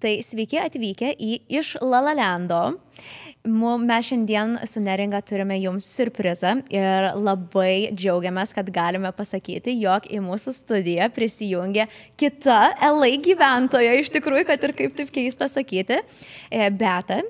Tai sveiki atvykę iš La La Lando. Mes šiandien su Neringa turime jums siurprizą ir labai džiaugiamės, kad galime pasakyti, jog į mūsų studiją prisijungė kita LA gyventoja, iš tikrųjų, kad ir kaip taip keista sakyti, Beata.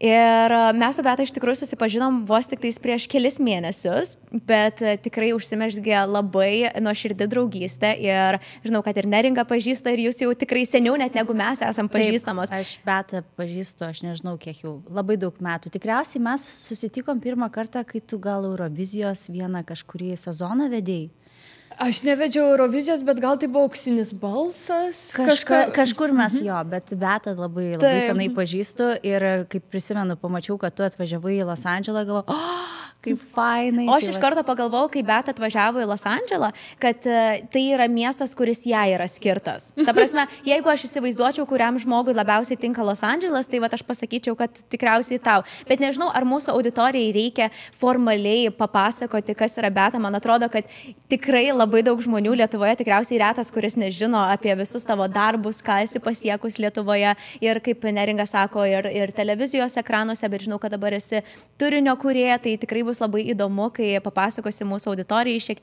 Ir mes su Beata iš tikrųjų susipažinom vos tik tais prieš kelis mėnesius, bet tikrai užsimezgė labai nuoširdi draugystė ir žinau, kad ir Neringa pažįsta ir jūs jau tikrai seniau net negu mes esam pažįstamos. Taip, aš Beatą pažįstu, aš nežinau kiek jau, labai daug metų. Tikriausiai mes susitikom pirmą kartą, kai tu gal Eurovizijos vieną kažkurį sezoną vedėjai. Aš nevedžiau Eurovizijos, bet gal tai buvo auksinis balsas. Kažkur mes jo, bet Beatą labai senai pažįstu ir kaip prisimenu, pamačiau, kad tu atvažiavai į Los Andželą, galvoju, kaip fainai. O aš iš karto pagalvojau, kai Beata atvažiavo į Los Andželą, kad tai yra miestas, kuris jai yra skirtas. Ta prasme, jeigu aš įsivaizduočiau, kuriam žmogui labiausiai tinka Los Andželas, tai aš pasakyčiau, kad tikriausiai tau. Bet nežinau, ar mūsų auditorijai reikia formaliai papasakoti, kas yra Beata. Man atrodo, kad tikrai labai daug žmonių Lietuvoje, tikriausiai retas, kuris nežino apie visus tavo darbus, ką esi pasiekus Lietuvoje ir kaip Neringa sako, ir televizijos ekranuose, bet žinau, kad dabar esi turinio kūrėja, tai tikrai bus labai įdomu, kai papasakosi mūsų auditorijai šiek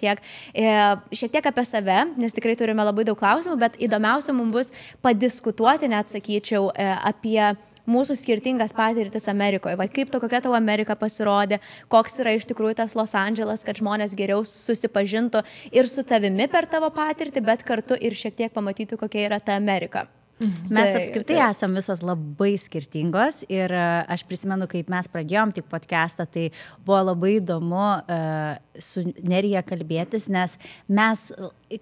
tiek apie save, nes tikrai turime labai daug klausimų, bet įdomiausia mums bus padiskutuoti, net sakyčiau, apie mūsų skirtingas patirtis Amerikoje. Va, kaip kokia tavo Amerika pasirodė, koks yra iš tikrųjų tas Los Andželas, kad žmonės geriau susipažintų ir su tavimi per tavo patirtį, bet kartu ir šiek tiek pamatytų, kokia yra ta Amerika. Mes apskritai esam visos labai skirtingos ir aš prisimenu, kaip mes pradėjom tik podcastą, tai buvo labai įdomu su Nerija kalbėtis, nes mes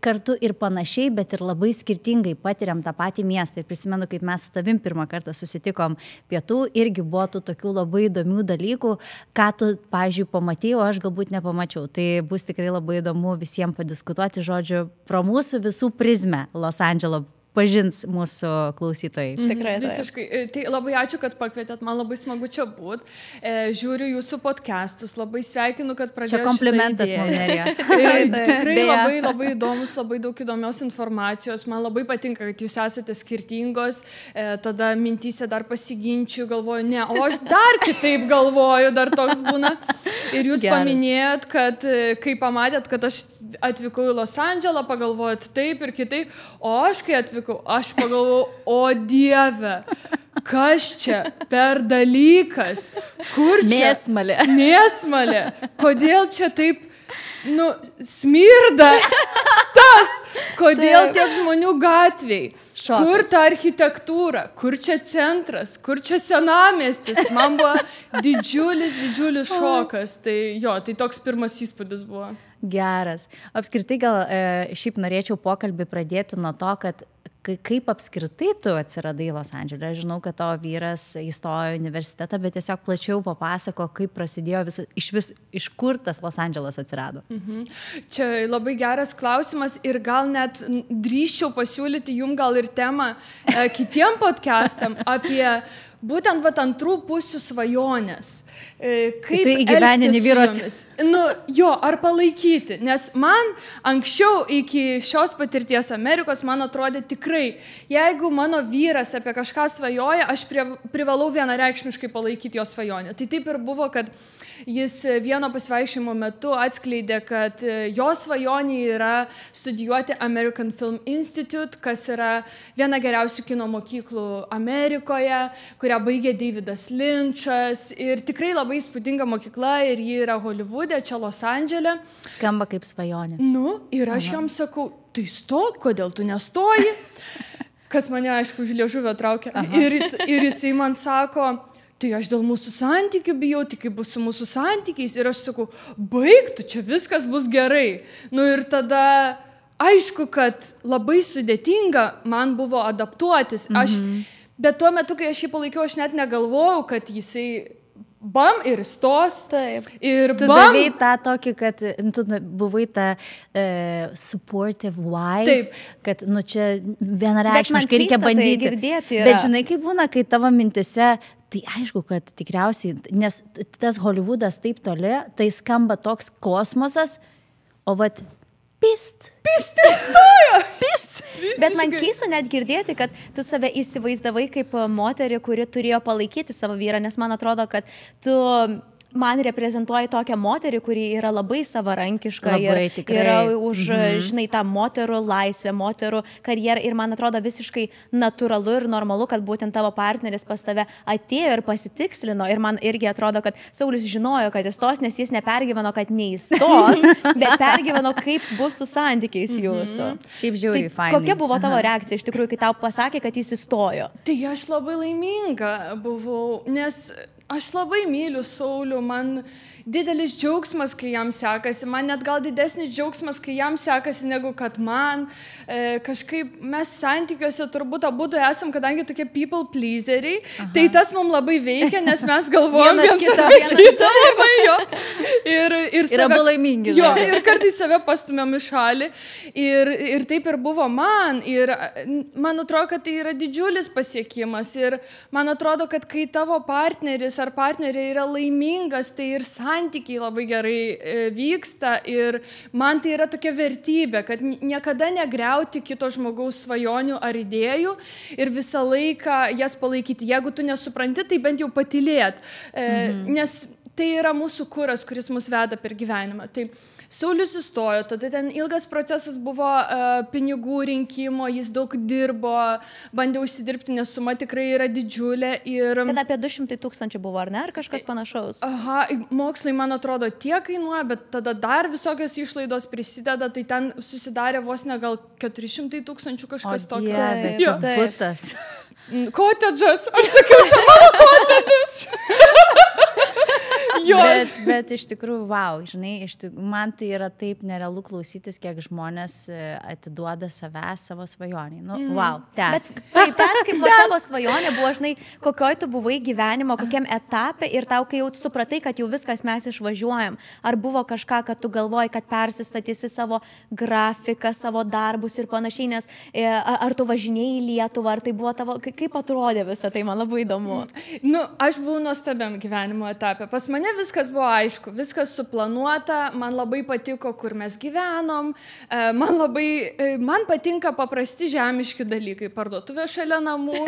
kartu ir panašiai, bet ir labai skirtingai patiriam tą patį miestą. Ir prisimenu, kaip mes su tavim pirmą kartą susitikom pietų, irgi buvo tų tokių labai įdomių dalykų, ką tu, pavyzdžiui, pamatėjai, o aš galbūt nepamačiau. Tai bus tikrai labai įdomu visiems padiskutuoti, žodžiu, pro mūsų visų prizmę Los Andželo pažins mūsų klausytojai. Tikrai. Visiškai. Tai labai ačiū, kad pakvietėt, man labai smagu čia būt. Žiūriu jūsų podcastus, labai sveikinu, kad pradėjote. Čia komplimentas, man Nerija. Tikrai labai įdomus, labai daug įdomios informacijos. Man labai patinka, kad jūs esate skirtingos, tada mintyse dar pasiginčiu, galvoju, ne, o aš dar kitaip galvoju, dar toks būna. Ir jūs paminėjot, kad kai pamatėt, kad aš atvykau į Los Andželą, pagalvojot taip ir kitaip, o aš kai atvykau, aš pagalvojau, o Dieve, kas čia per dalykas? Kur čia? Mėsmalė. Kodėl čia taip, smirda tas? Kodėl tiek žmonių gatviai? Šokas. Kur ta architektūra? Kur čia centras? Kur čia senamiestis? Man buvo didžiulis šokas. Tai tai toks pirmas įspūdis buvo. Geras. Apskritai gal šiaip norėčiau pokalbį pradėti nuo to, kad kaip apskritai tu atsiradai Los Andžele. Aš žinau, kad tavo vyras įstojo į universitetą, bet tiesiog plačiau papasako, kaip prasidėjo iš kur tas Los Andželas atsirado. Čia labai geras klausimas ir gal net drįsčiau pasiūlyti jums gal ir temą kitiem podcastam apie būtent antrų pusių svajonės. Kaip tu įgyvenini vyros. Ar palaikyti. Nes man anksčiau iki šios patirties Amerikos, man atrodė tikrai, jeigu mano vyras apie kažką svajoja, aš privalau vienareikšmiškai palaikyti jo svajonę. Tai taip ir buvo, kad jis vieno pasivaikščiojimo metu atskleidė, kad jo svajonė yra studijuoti American Film Institute, kas yra viena geriausių kino mokyklų Amerikoje, kurią baigė Davidas Lynchas ir tikrai labai įspūdinga mokykla ir ji yra Holivude, čia Los Andžele. Skamba kaip svajonė. Ir aš jam sakau, tai stok, kodėl tu nestoji? Kas mane, aišku, už liežuvio traukia. Ir jisai man sako, tai aš dėl mūsų santykių bijau, tai kaip bus su mūsų santykiais. Ir aš sakau, baik tu, čia viskas bus gerai. Ir tada, aišku, kad labai sudėtinga man buvo adaptuotis. Bet tuo metu, kai aš jį palaikiau, aš net negalvojau, kad jisai bam ir stos. Taip. Ir tu davei tą tokį, kad tu buvai ta supportive wife. Taip. Kad čia vienareikšmiškai reikia bandyti. Tai girdėti yra. Bet žinai, kaip būna, kai tavo mintise, tai aišku, kad tikriausiai, nes tas Hollywoodas taip toli, tai skamba toks kosmosas, o Pist. Bet man keista net girdėti, kad tu save įsivaizdavai kaip moterį, kuri turėjo palaikyti savo vyrą, nes man atrodo, kad tu man reprezentuoja tokią moterį, kuri yra labai savarankiška labai, ir yra už, žinai, tą moterų laisvę, moterų karjerą ir man atrodo visiškai natūralu ir normalu, kad būtent tavo partneris pas tave atėjo ir pasitikslino ir man irgi atrodo, kad Saulius žinojo, kad įstos, nes jis nepergyveno, kad neįstos, bet pergyveno, kaip bus su santykiais jūsų. Šiaip žiauriai fainai. Kokia buvo tavo reakcija iš tikrųjų, kai tau pasakė, kad jis įstojo? Tai aš labai laiminga buvau, nes aš labai myliu Saulių, man didelis džiaugsmas, kai jam sekasi, man net gal didesnis džiaugsmas, kai jam sekasi, negu kad man. Kažkaip mes santykiuose turbūt abudu esam, kadangi tokie people pleaseriai, tai tas mums labai veikia, nes mes galvojam vienas kitą labai jo. Ir abu laimingi. Jo, ir kartais save pastumėm į šalį. Ir taip ir buvo man. Ir man atrodo, kad tai yra didžiulis pasiekimas. Ir man atrodo, kad kai tavo partneris ar partnerė yra laimingas, tai ir santykiai labai gerai vyksta. Ir man tai yra tokia vertybė, kad niekada negriauti kito žmogaus svajonių ar idėjų ir visą laiką jas palaikyti. Jeigu tu nesupranti, tai bent jau patylėt. Nes tai yra mūsų kuras, kuris mus veda per gyvenimą. Tai Saulius įstojo, tada ten ilgas procesas buvo pinigų rinkimo, jis daug dirbo, bandė užsidirbti, nes suma tikrai yra didžiulė. Ten apie 200 000 buvo, ar ne? Ar kažkas panašaus? Aha, mokslai, man atrodo, tiek kainuoja, bet tada dar visokios išlaidos prisideda, tai ten susidarė vos ne gal 400 000 kažkas tokio. O Dieve, čia butas. Kotedžas, aš sakiau, čia mano kotedžas. Bet iš tikrųjų, wow, žinai, man tai yra taip nerealu klausytis, kiek žmonės atiduoda savęs savo svajoniai. Nu, wow, tęsk. Bet tęsk, kaip tavo svajonė buvo, žinai, kokioj tu buvai gyvenimo, kokiam etape ir tau, kai jau supratai, kad jau viskas mes išvažiuojam. Ar buvo kažką, kad tu galvoji, kad persistatysi savo grafiką, savo darbus ir panašiai, nes ar tu važinėjai į Lietuvą, ar tai buvo tavo, kaip atrodė visą tai, man labai įdomu. Nu, aš buvau nuostabiam gyvenimo etape. Pas mane viskas buvo aišku, viskas suplanuota, man labai patiko, kur mes gyvenom, man patinka paprasti žemiški dalykai, parduotuvė šalia namų,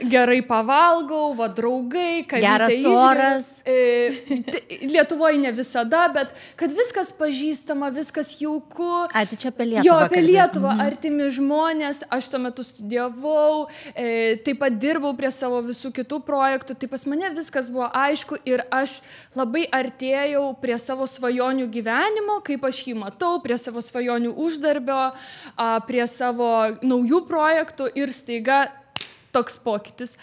gerai pavalgau, va draugai, geras oras. Lietuvoje ne visada, bet kad viskas pažįstama, viskas jauku. Ai, tu čia apie Lietuvą. Jo, apie Lietuvą, artimi žmonės, aš tuo metu studijavau, taip pat dirbau prie savo visų kitų projektų, tai pas mane viskas buvo aišku ir aš labai artėjau prie savo svajonių gyvenimo, kaip aš jį matau, prie savo svajonių uždarbio, prie savo naujų projektų ir staiga toks pokytis.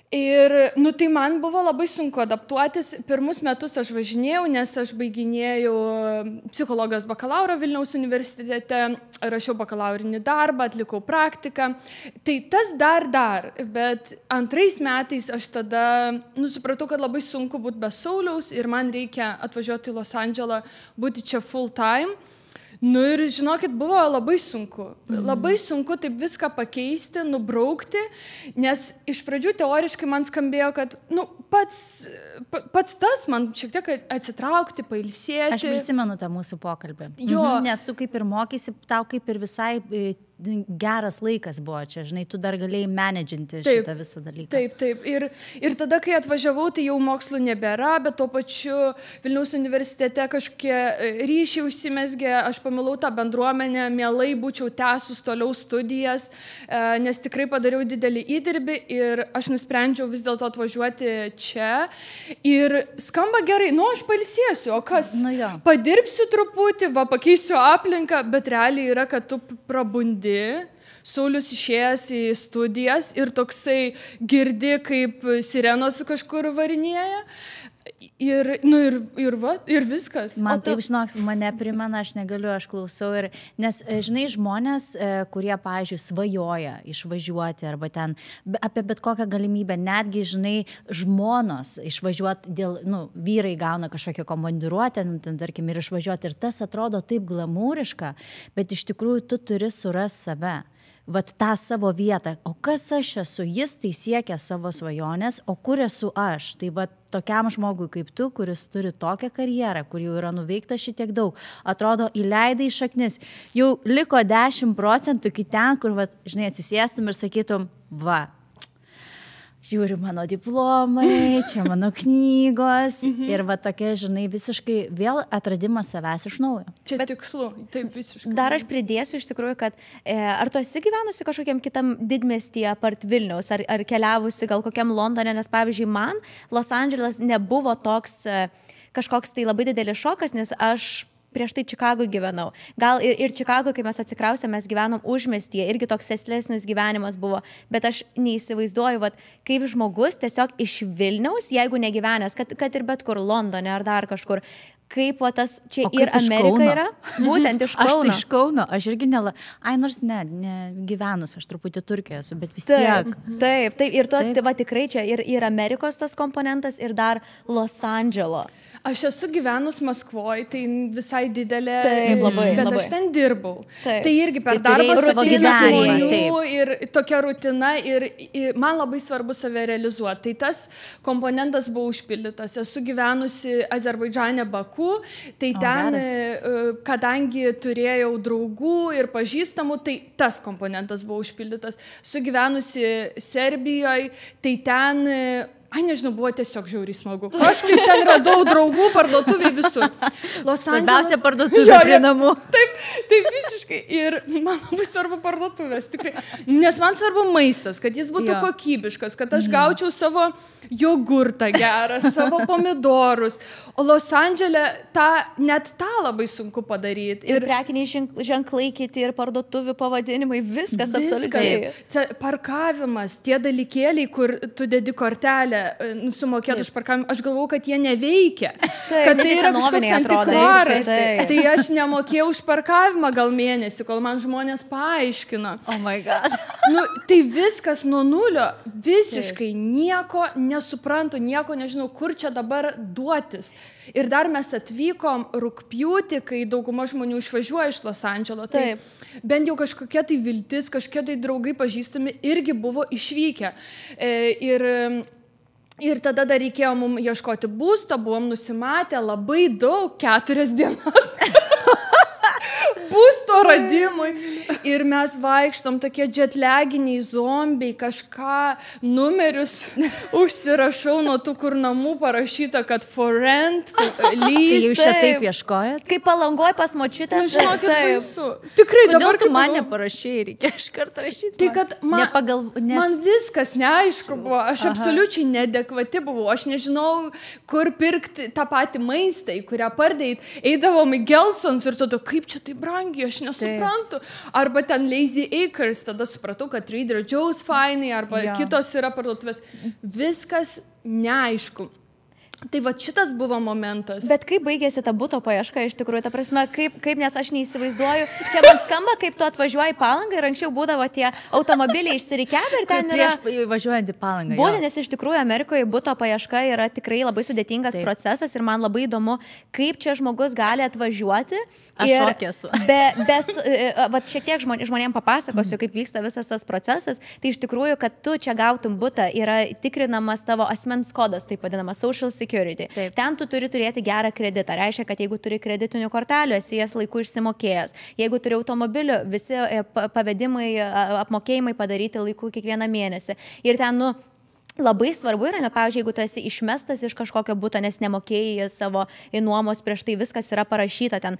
Ir, nu, tai man buvo labai sunku adaptuotis. Pirmus metus aš važinėjau, nes aš baiginėjau psichologijos bakalauro Vilniaus universitete, rašiau bakalaurinį darbą, atlikau praktiką. Tai tas dar, bet antrais metais aš tada supratau, kad labai sunku būti be Sauliaus ir man reikia atvažiuoti į Los Andželą, būti čia full time. Nu ir žinokit, buvo labai sunku. Labai sunku taip viską pakeisti, nubraukti, nes iš pradžių teoriškai man skambėjo, kad pats tas man šiek tiek atsitraukti, pailsėti. Aš prisimenu tą mūsų pokalbį. Jo. Nes tu kaip ir mokysi, tau kaip ir visai geras laikas buvo čia, žinai, tu dar galėjai menedžinti šitą visą dalyką. Taip. Ir tada, kai atvažiavau, tai jau mokslų nebėra, bet tuo pačiu Vilniaus universitete kažkokie ryšiai užsimezgė, aš pamilau tą bendruomenę, mielai būčiau tęsus toliau studijas, nes tikrai padariau didelį įdirbį ir aš nusprendžiau vis dėlto atvažiuoti čia. Ir skamba gerai, aš pailsėsiu, o kas? Padirbsiu truputį, pakeisiu aplinką, bet realiai yra, kad tu prabundi. Saulius išėjęs į studijas ir toksai girdi, kaip sirenos kažkur varinėja. Ir viskas. Man taip, žinok, mane primena, aš negaliu, aš klausau. Nes, žinai, žmonės, kurie, pavyzdžiui, svajoja išvažiuoti arba ten apie bet kokią galimybę, netgi, žinai, žmonos išvažiuoti dėl, vyrai gauna kažkokią komandiruotę, tarkim, ir išvažiuoti. Ir tas atrodo taip glamūriška, bet iš tikrųjų tu turi surasti save. vat tą savo vietą, o kas aš esu, jis tai siekia savo svajonės, o kur esu aš. Tai vat tokiam žmogui kaip tu, kuris turi tokią karjerą, kur jau yra nuveikta šitiek daug, atrodo, įleidai šaknis, jau liko 10% iki ten, kur, vat, žinai, atsisėstum ir sakytum, va, žiūri mano diplomai, čia mano knygos ir va tokia, žinai, visiškai vėl atradimas savęs iš naujo. Čia tikslu, taip visiškai. Dar aš pridėsiu iš tikrųjų, kad ar tu esi gyvenusi kažkokiam kitam didmiestyje apart Vilniaus, ar keliavusi gal kokiam Londone, nes pavyzdžiui, man Los Andželas nebuvo toks kažkoks tai labai didelis šokas, nes aš prieš tai Čikagoj gyvenau. Gal ir Čikagoj, kai mes atsikrausėm, mes gyvenom užmiestyje, irgi toks sėslesnis gyvenimas buvo, bet aš neįsivaizduoju, vat, kaip žmogus tiesiog iš Vilniaus, jeigu negyvenęs, kad ir bet kur Londone ar dar kažkur, kaip va, tas čia ir Amerika yra, būtent iš Kauno. Aš tai iš Kauno, aš irgi nors ne gyvenus, aš truputį Turkijoje esu, bet vis tiek. Taip, ir tu, va, tikrai čia ir Amerikos tas komponentas, ir dar Los Andželo. Aš esu gyvenus Maskvoje, tai visai didelė, taip, labai, bet labai. Aš ten dirbau. Taip. Tai irgi per Tai darbą rutiną žmonių ir tokia rutina ir man labai svarbu save realizuoti. Tai tas komponentas buvo užpildytas. Esu gyvenusi Azerbaidžane Baku, tai ten, kadangi turėjau draugų ir pažįstamų, tai tas komponentas buvo užpildytas. Esu gyvenusi Serbijoje, tai ten nežinau, buvo tiesiog žiauriai smagu. Kažkaip ten radau draugų, parduotuviai visur. Svarbiausia parduotuvė prie namų. Taip visiškai. Ir man labai svarbu parduotuvės, tikrai. Nes man svarbu maistas, kad jis būtų kokybiškas, kad aš gaučiau savo jogurtą gerą, savo pomidorus. O Los Andžele net tą labai sunku padaryti. Ir prekiniai ženklai kiti, ir parduotuvių pavadinimai, viskas absoliučiai. Parkavimas, tie dalykėliai, kur tu dedi kortelę, sumokėt už parkavimą, aš galvau, kad jie neveikia. Kad tai yra kažkoks antikvaras. Tai aš nemokėjau už parkavimą gal mėnesį, kol man žmonės paaiškino. Oh my God. Tai viskas nuo nulio, visiškai nieko nesuprantu, nieko nežinau, kur čia dabar duotis. Ir dar mes atvykom rugpjūtį, kai dauguma žmonių išvažiuoja iš Los Andželo. Tai bent jau kažkokia tai viltis, kažkokie tai draugai pažįstami irgi buvo išvykę. Ir tada dar reikėjo mums ieškoti būsto, buvom nusimatę labai daug, 4 dienas. Būsto radimui. Ir mes vaikštom tokie jetleginiai zombiai, kažką numerius užsirašau nuo tų, kur namų parašyta, kad for rent, lease. Jūs čia taip ieškojat? Kaip Palangoj pas močiutės. Žinokit, baisu. Tikrai dabar tu man neparašai, reikia iš karto rašyti. Tai kad man viskas neaišku buvo, aš absoliučiai neadekvati buvau, aš nežinau, kur pirkti tą patį maistą, į kurią pardėjai. Eidavom į Gelsons ir tada, kaip čia tai brangiai, aš nesuprantu. Arba ten Lazy Acres, tada supratau, kad Trader Joe's fainai, arba kitos yra parduotuvės. Viskas neaišku. Tai va šitas buvo momentas. Bet kaip baigėsi ta buto paieška iš tikrųjų, ta prasme, kaip nes aš neįsivaizduoju, čia man skamba, kaip tu atvažiuoji į Palangą ir anksčiau būdavo tie automobiliai išsirikiavę ir ten yra... Prieš važiuojant į Palangą. Būtent, nes iš tikrųjų Amerikoje buto paieška yra tikrai labai sudėtingas procesas ir man labai įdomu, kaip čia žmogus gali atvažiuoti. Aš šokė esu. Va šiek tiek žmonėm papasakosiu, kaip vyksta visas tas procesas. Tai iš tikrųjų, kad tu čia gautum butą, yra tikrinamas tavo asmens kodas, taip vadinamas social security. Taip. Ten tu turi turėti gerą kreditą. Reiškia, kad jeigu turi kreditinių kortelių, esi jas laiku išsimokėjęs. Jeigu turi automobilių, visi pavedimai, apmokėjimai padaryti laiku kiekvieną mėnesį. Ir ten, labai svarbu yra, pavyzdžiui, jeigu tu esi išmestas iš kažkokio buto, nes nemokėjai savo nuomos prieš tai, viskas yra parašyta ten.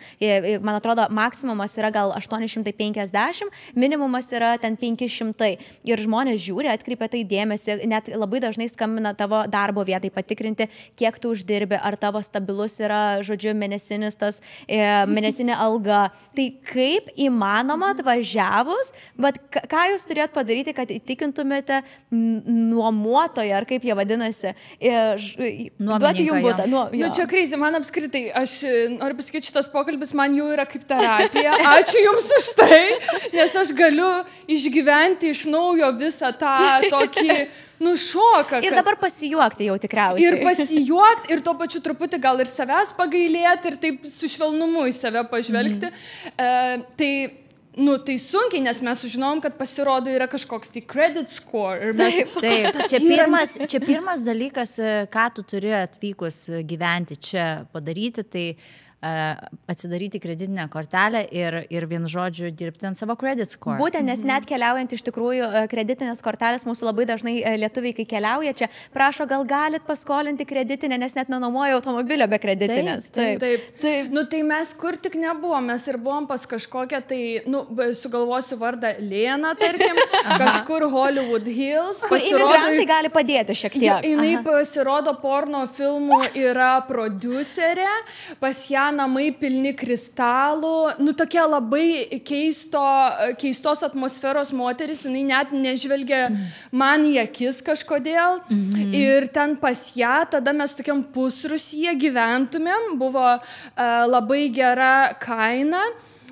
Man atrodo, maksimumas yra gal 850, minimumas yra ten 500. Ir žmonės žiūri, atkreipia tai dėmesį, net labai dažnai skambina tavo darbo vietai patikrinti, kiek tu uždirbi, ar tavo stabilus yra, žodžiu, mėnesinė alga. Tai kaip įmanoma atvažiavus, bet ką jūs turėt padaryti, kad įtikintumėte nuomuotoją, ar kaip jie vadinasi, duoti jums butą. Čia crazy, man apskritai, aš noriu pasakyti, šitas pokalbis man jau yra kaip terapija. Ačiū jums už tai, nes aš galiu išgyventi iš naujo visą tą tokį šoką. Ir dabar pasijuokti jau tikriausiai. Ir pasijuokti, ir tuo pačiu truputį gal ir savęs pagailėti, ir taip su švelnumu į save pažvelgti. Tai nu, tai sunkiai, nes mes sužinom, kad pasirodo yra kažkoks tai credit score. Ir mes, Taip, čia pirmas dalykas, ką tu turi atvykus gyventi čia padaryti, tai atsidaryti kreditinę kortelę ir vienu žodžiu dirbti ant savo credit score. Būtent, nes net keliaujant iš tikrųjų kreditinės kortelės, mūsų labai dažnai lietuviai, kai keliauja čia, prašo, gal galit paskolinti kreditinę, nes net nenuomoja automobilio be kreditinės. Taip. Nu, tai mes kur tik nebuvom, mes ir buvom pas kažkokią, tai, nu, sugalvosiu vardą Lena, tarkim, kažkur Hollywood Hills. Kur imigrantai gali padėti šiek tiek. Jinai pasirodo porno filmų, yra prodiuserė, pas ją namai pilni kristalų, nu tokia labai keistos atmosferos moteris, jinai net nežvelgia man į akis kažkodėl. Ir ten pas ją, tada mes tokiam pusrusyje gyventumėm, buvo labai gera kaina,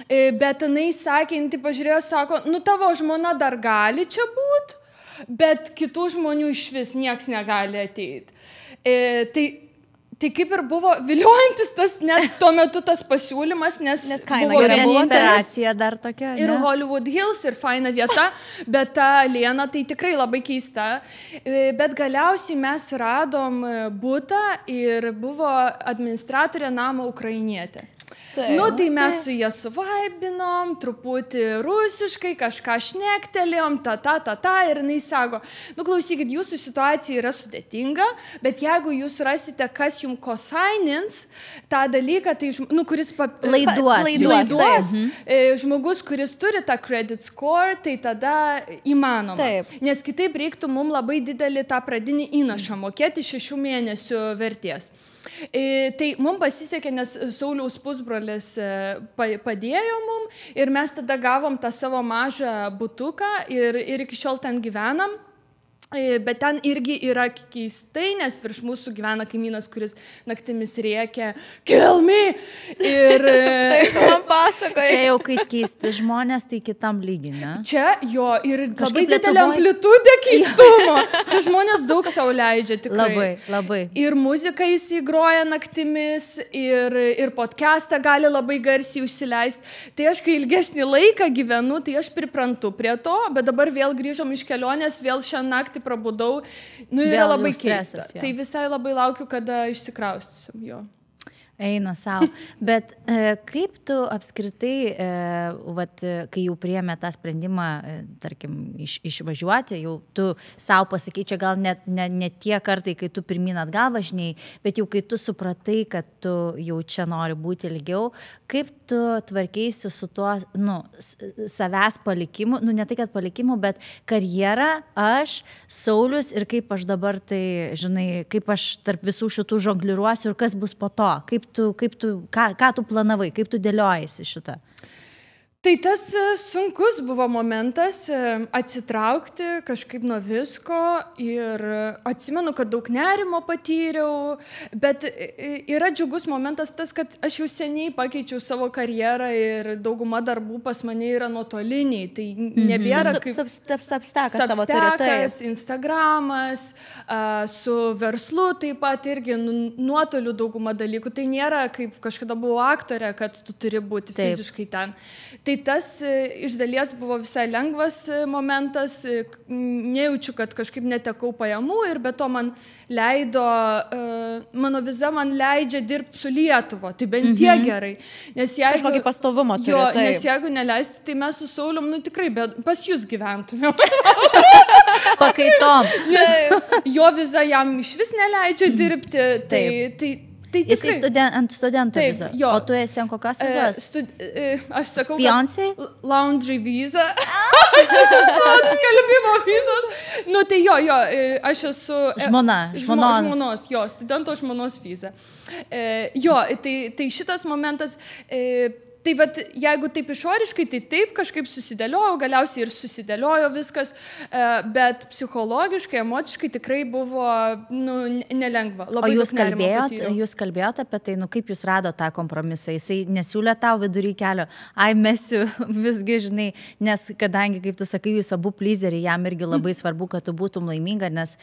bet jinai sakė, jinai pažiūrėjo, sako, nu tavo žmona dar gali čia būt, bet kitų žmonių iš vis nieks negali ateiti. Tai kaip ir buvo viliojantis tas, net tuo metu tas pasiūlymas, nes kaina buvo gera, inspiracija dar tokia. Ir Hollywood Hills, ir faina vieta, bet ta Lena tai tikrai labai keista. Bet galiausiai mes radom butą ir buvo administratorė namo ukrainietė. Nu, tai mes su jie suvaibinom, truputį rusiškai, kažką šnektelėjom, ir jinai sako, nu klausykit, jūsų situacija yra sudėtinga, bet jeigu jūs rasite, kas jums kosainins tą dalyką, tai, nu, kuris laiduos, žmogus, kuris turi tą credit score, tai tada įmanoma. Taip. Nes kitaip reiktų mums labai didelį tą pradinį įnašą mokėti 6 mėnesių vertės. Tai mums pasisekė, nes Sauliaus pusbrolis padėjo mums ir mes tada gavom tą savo mažą butuką ir iki šiol ten gyvenam. Bet ten irgi yra keistai, nes virš mūsų gyvena kaimynas, kuris naktimis rėkia kill me! Ir taip, man pasakoja. Čia jau kai keisti žmonės, tai kitam lygiai, ne? Čia jo, ir labai didelė amplitudė keistumo. Čia žmonės daug sau leidžia tikrai. Labai. Ir muziką jis įgroja naktimis, ir podcastą gali labai garsiai užsileisti. Tai aš, kai ilgesnį laiką gyvenu, tai aš priprantu prie to, bet dabar vėl grįžom iš kelionės, vėl šią naktį prabudau, nu yra labai keista. Tai visai labai laukiu, kada išsikraustysim jo. Eina savo. Bet kaip tu apskritai, kai jau priėmė tą sprendimą, tarkim, išvažiuoti, jau tu savo pasakai, čia gal ne tie kartai, kai tu pirmyn atgal važinėjai, bet jau kai tu supratai, kad tu jau čia nori būti ilgiau, kaip tu tvarkeisi su tuo, nu, savęs palikimu, nu, ne tai, kad palikimu, bet karjerą, aš, Saulius ir kaip aš dabar tai, žinai, kaip aš tarp visų šitų žongliruosiu ir kas bus po to, ką tu planavai, kaip tu dėliojasi šitą? Tai tas sunkus buvo momentas atsitraukti kažkaip nuo visko ir atsimenu, kad daug nerimo patyriau, bet yra džiugus momentas tas, kad aš jau seniai pakeičiau savo karjerą ir dauguma darbų pas mane yra nuotoliniai, tai nebėra kaip Substackas, Instagramas, su verslu taip pat irgi nuotoliu dauguma dalykų, tai nėra kaip kažkada buvo aktorė, kad tu turi būti fiziškai ten. Tai tas iš dalies buvo visai lengvas momentas, nejaučiu, kad kažkaip netekau pajamų ir be to man leido, mano viza man leidžia dirbti su Lietuva, tai bent tiek gerai. Nes jeigu, kažkokį pastovumą turi. Nes jeigu neleisti, tai mes su Saulium, nu tikrai, pas jūs gyventume. Pakaitom. Nes jo viza jam iš vis neleidžia dirbti, tai jisai ant studento vizą. O tu esi ant kokios vizos? Aš sakau, fiancé? Laundry vizą. Aš esu atskalbimo vizos. Nu tai jo, aš esu... Žmonos, studento žmonos vizą. Jo, tai šitas momentas... Tai vat, jeigu taip išoriškai, tai taip kažkaip susidėliojo, galiausiai ir susidėliojo viskas, bet psichologiškai, emociškai tikrai buvo nelengva. O jūs kalbėjote apie tai, kaip jūs rado tą kompromisą? Jisai nesiūlė tau vidury kelio, mesiu visgi, žinai, nes kadangi, kaip tu sakai, jūs abu pleaseriai, jam irgi labai svarbu, kad tu būtum laiminga, nes,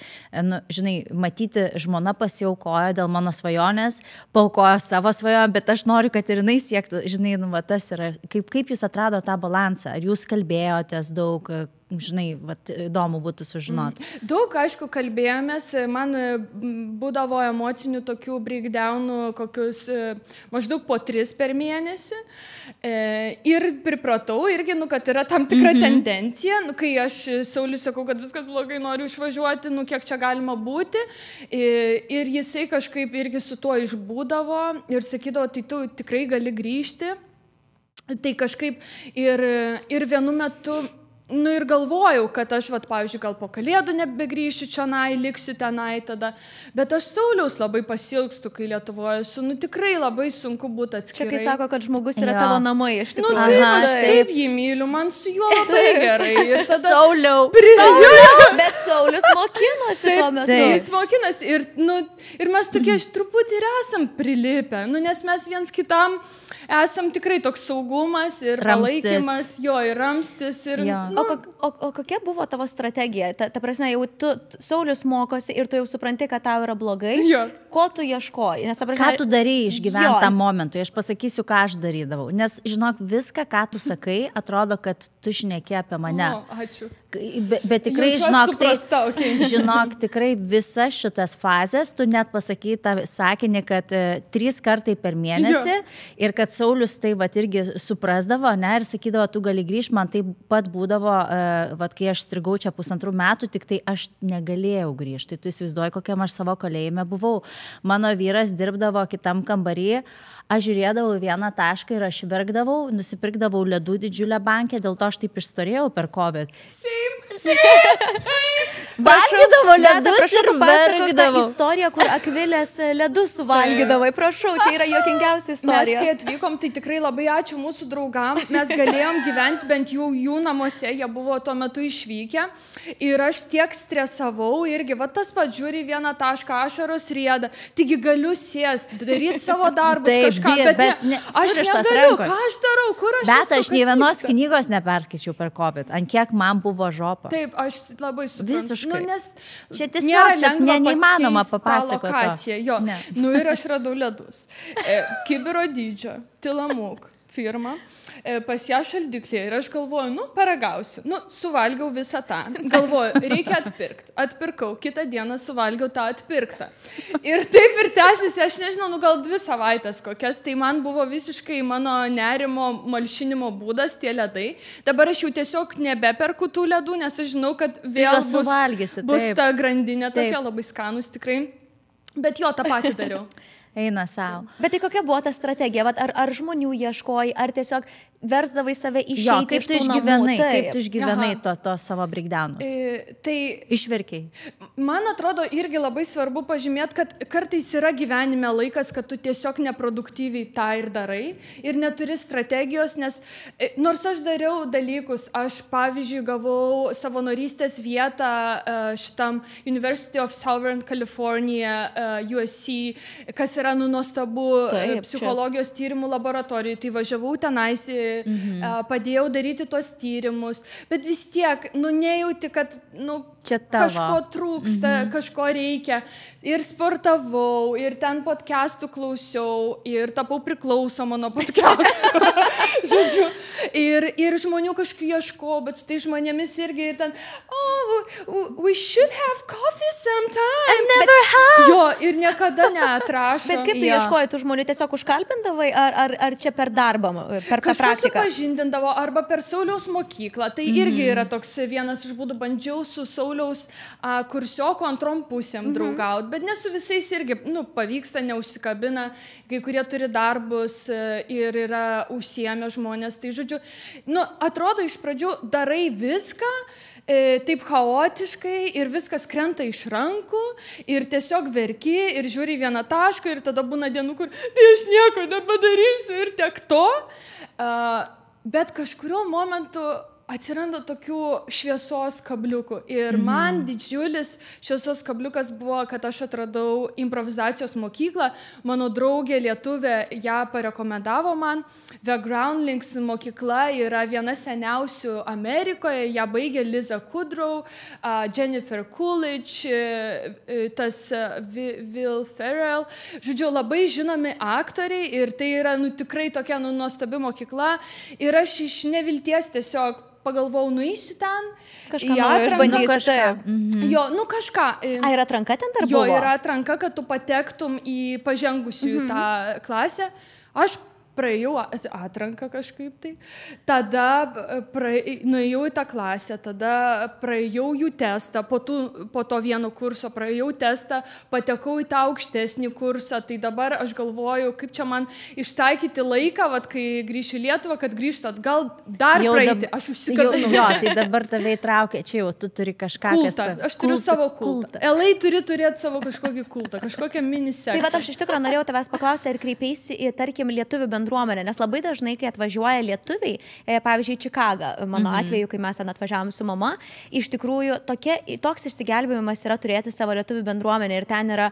žinai, matyti, žmona pasiaukojo dėl mano svajonės, paaukojo savo svajonę, bet aš noriu, kad ir jinai siektų, žinai, va, tas yra, kaip jūs atrado tą balansą? Ar jūs kalbėjotės daug, žinai, va, įdomu būtų sužinoti? Daug, aišku, kalbėjomės, man būdavo emocinių tokių breakdownų kokius maždaug po 3 per mėnesį. Ir pripratau irgi, kad yra tam tikra tendencija, kai aš Sauliui sakau, kad viskas blogai, noriu išvažiuoti, kiek čia galima būti. Ir jisai kažkaip irgi su tuo išbūdavo ir sakydavo, tai tu tikrai gali grįžti. Tai kažkaip ir vienu metu ir galvojau, kad aš, pavyzdžiui, gal po Kalėdų nebegrįšiu čionai, liksiu tenai tada. Bet aš Sauliaus labai pasilgstu, kai Lietuvoje esu. Tikrai labai sunku būti atskirai. Čia kai sako, kad žmogus yra tavo namai, iš tikrųjų. Taip, aš taip jį myliu, man su juo labai gerai. Ir tada... Sauliau. Bet Saulius mokinosi tuo metu. Jis mokinasi. Ir mes tokie truputį ir esam prilipę. Nes mes viens kitam esam tikrai toks saugumas ir palaikymas. Jo, ir ramstis. Ir, O kokia buvo tavo strategija? Ta prasme, jau Saulius mokosi ir tu jau supranti, kad tau yra blogai. Jo. Ko tu ieškoji? Ką tu darei išgyventam momentui? Aš pasakysiu, ką aš darydavau. Nes, žinok, viską, ką tu sakai, atrodo, kad tu šneki apie mane. Ačiū. Bet tikrai, žinok, tikrai visas šitas fazės, tu net pasakai tą sakinį, kad 3 kartai per mėnesį ir kad Saulius tai irgi suprasdavo, ne, ir sakydavo, tu gali grįžti, man taip pat būdavo, kai aš strigau čia 1,5 metų, tik tai aš negalėjau grįžti. Tai tu įsivaizduoji, kokiam aš savo kalėjime buvau. Mano vyras dirbdavo kitam kambarį, aš žiūrėdavau vieną tašką ir aš verkdavau, nusipirkdavau ledų didžiulę bankę, dėl to aš taip išstorėjau per COVID. Valgydavo ledus ir verkdavau. Istorija, kur Akvilės ledus suvalgydavai. Prašau, čia yra juokingiausia istorija. Mes, kai atvykom, tai tikrai labai ačiū mūsų draugam. Mes galėjom gyventi bent jau jų namuose, jie buvo tuo metu išvykę. Ir aš tiek stresavau irgi, tas pats žiūri vieną tašką, ašaros rieda. Taigi galiu sėsti, daryti savo darbus, kažką, bet ne, aš negaliu, ką aš darau, kur aš esu. Bet aš nei vienos knygos neperskaičiau per COVID, ant kiek man buvo žopa. Taip, aš labai suprantu. Nes čia tiesiog neįmanoma papasakoti. Ir aš radau ledus. Kibiro dydžio, Tilamuk firma, pas ją šaldiklė ir aš galvoju, paragausiu. Suvalgiau visą tą. Galvoju, reikia atpirkti. Atpirkau, kitą dieną suvalgiau tą atpirktą. Ir taip ir tęsiasi, aš nežinau, gal 2 savaitės kokias, tai man buvo visiškai mano nerimo malšinimo būdas tie ledai. Dabar aš jau tiesiog nebeperku tų ledų, nes aš žinau, kad vėl bus ta grandinė tokia labai skanus tikrai. Bet tą patį dariau. Eina savo. Bet tai kokia buvo ta strategija? Ar žmonių ieškoji, ar tiesiog versdavai save išeiti iš tų namų? Kaip tu išgyvenai to savo breakdownus? Tai išverkiai. Man atrodo irgi labai svarbu pažymėti, kad kartais yra gyvenime laikas, kad tu tiesiog neproduktyviai tą ir darai ir neturi strategijos, nes nors aš dariau dalykus, aš pavyzdžiui gavau savanorystės vietą šitam University of Southern California, USC, kas yra nuostabu psichologijos tyrimų laboratorijai, tai važiavau tenais, padėjau daryti tuos tyrimus, bet vis tiek, nejauti, kad, kažko trūksta, kažko reikia. Ir sportavau, ir ten podcastų klausiau, ir tapau priklausoma nuo podcastų. Žodžiu. Ir žmonių kažkaip ieškau, bet su tai žmonėmis irgi ir ten, we should have coffee sometime. I never have. Jo, ir niekada neatrašo. Bet kaip tu ieškoji tų žmonių, tiesiog užkalbindavai, ar čia per darbą, per praktiką? Kažkas supažindindavo, arba per Sauliaus mokyklą. Tai irgi yra toks vienas iš būdų, bandžiau su Sauliaus kursioko 2 pusėm draugauti, bet ne su visais irgi, pavyksta, neužsikabina, kai kurie turi darbus ir yra užsiėmę žmonės. Tai žodžiu, atrodo iš pradžių darai viską, taip chaotiškai ir viskas krenta iš rankų ir tiesiog verki ir žiūri vieną tašką ir tada būna dienų, kur tai aš nieko nepadarysiu ir tiek to. Bet kažkurio momentu atsiranda tokių šviesos kabliukų. Ir man didžiulis šviesos kabliukas buvo, kad aš atradau improvizacijos mokyklą. Mano draugė lietuvė ją parekomendavo man. The Groundlings mokykla yra viena seniausių Amerikoje. Ją baigė Liza Kudrow, Jennifer Coolidge, tas Will Ferrell. Žodžiu, labai žinomi aktoriai ir tai yra tikrai tokia nuostabi mokykla. Ir aš iš nevilties tiesiog pagalvojau, nueisiu ten. Kažką išbandysiu. Jo, kažką. Ir atranka ten dar buvo? Jo, yra atranka, kad tu patektum į pažengusiųjų tą klasę. Aš praėjau atranką kažkaip tai. Tada nuėjau į tą klasę, tada praėjau jų testą, po to vieno kurso praėjau testą, patekau į tą aukštesnį kursą. Tai dabar aš galvoju, kaip čia man ištaikyti laiką, kai grįšiu į Lietuvą, kad grįžtų atgal dar jau praeiti. Aš užsikabinau. Jo, tai dabar tave įtraukia, čia jau tu turi kažką. Kultą. Aš turiu savo kultą. LA turi turėti savo kažkokį kultą, kažkokią minisektą. Tai aš iš tikrųjų norėjau tavęs paklausti, ar kreipeisi į, tarkim, lietuvių bendruomenę, nes labai dažnai, kai atvažiuoja lietuviai, pavyzdžiui, Čikagą, mano atveju, kai mes ten atvažiavom su mama, iš tikrųjų toks išsigelbėjimas yra turėti savo lietuvių bendruomenę ir ten yra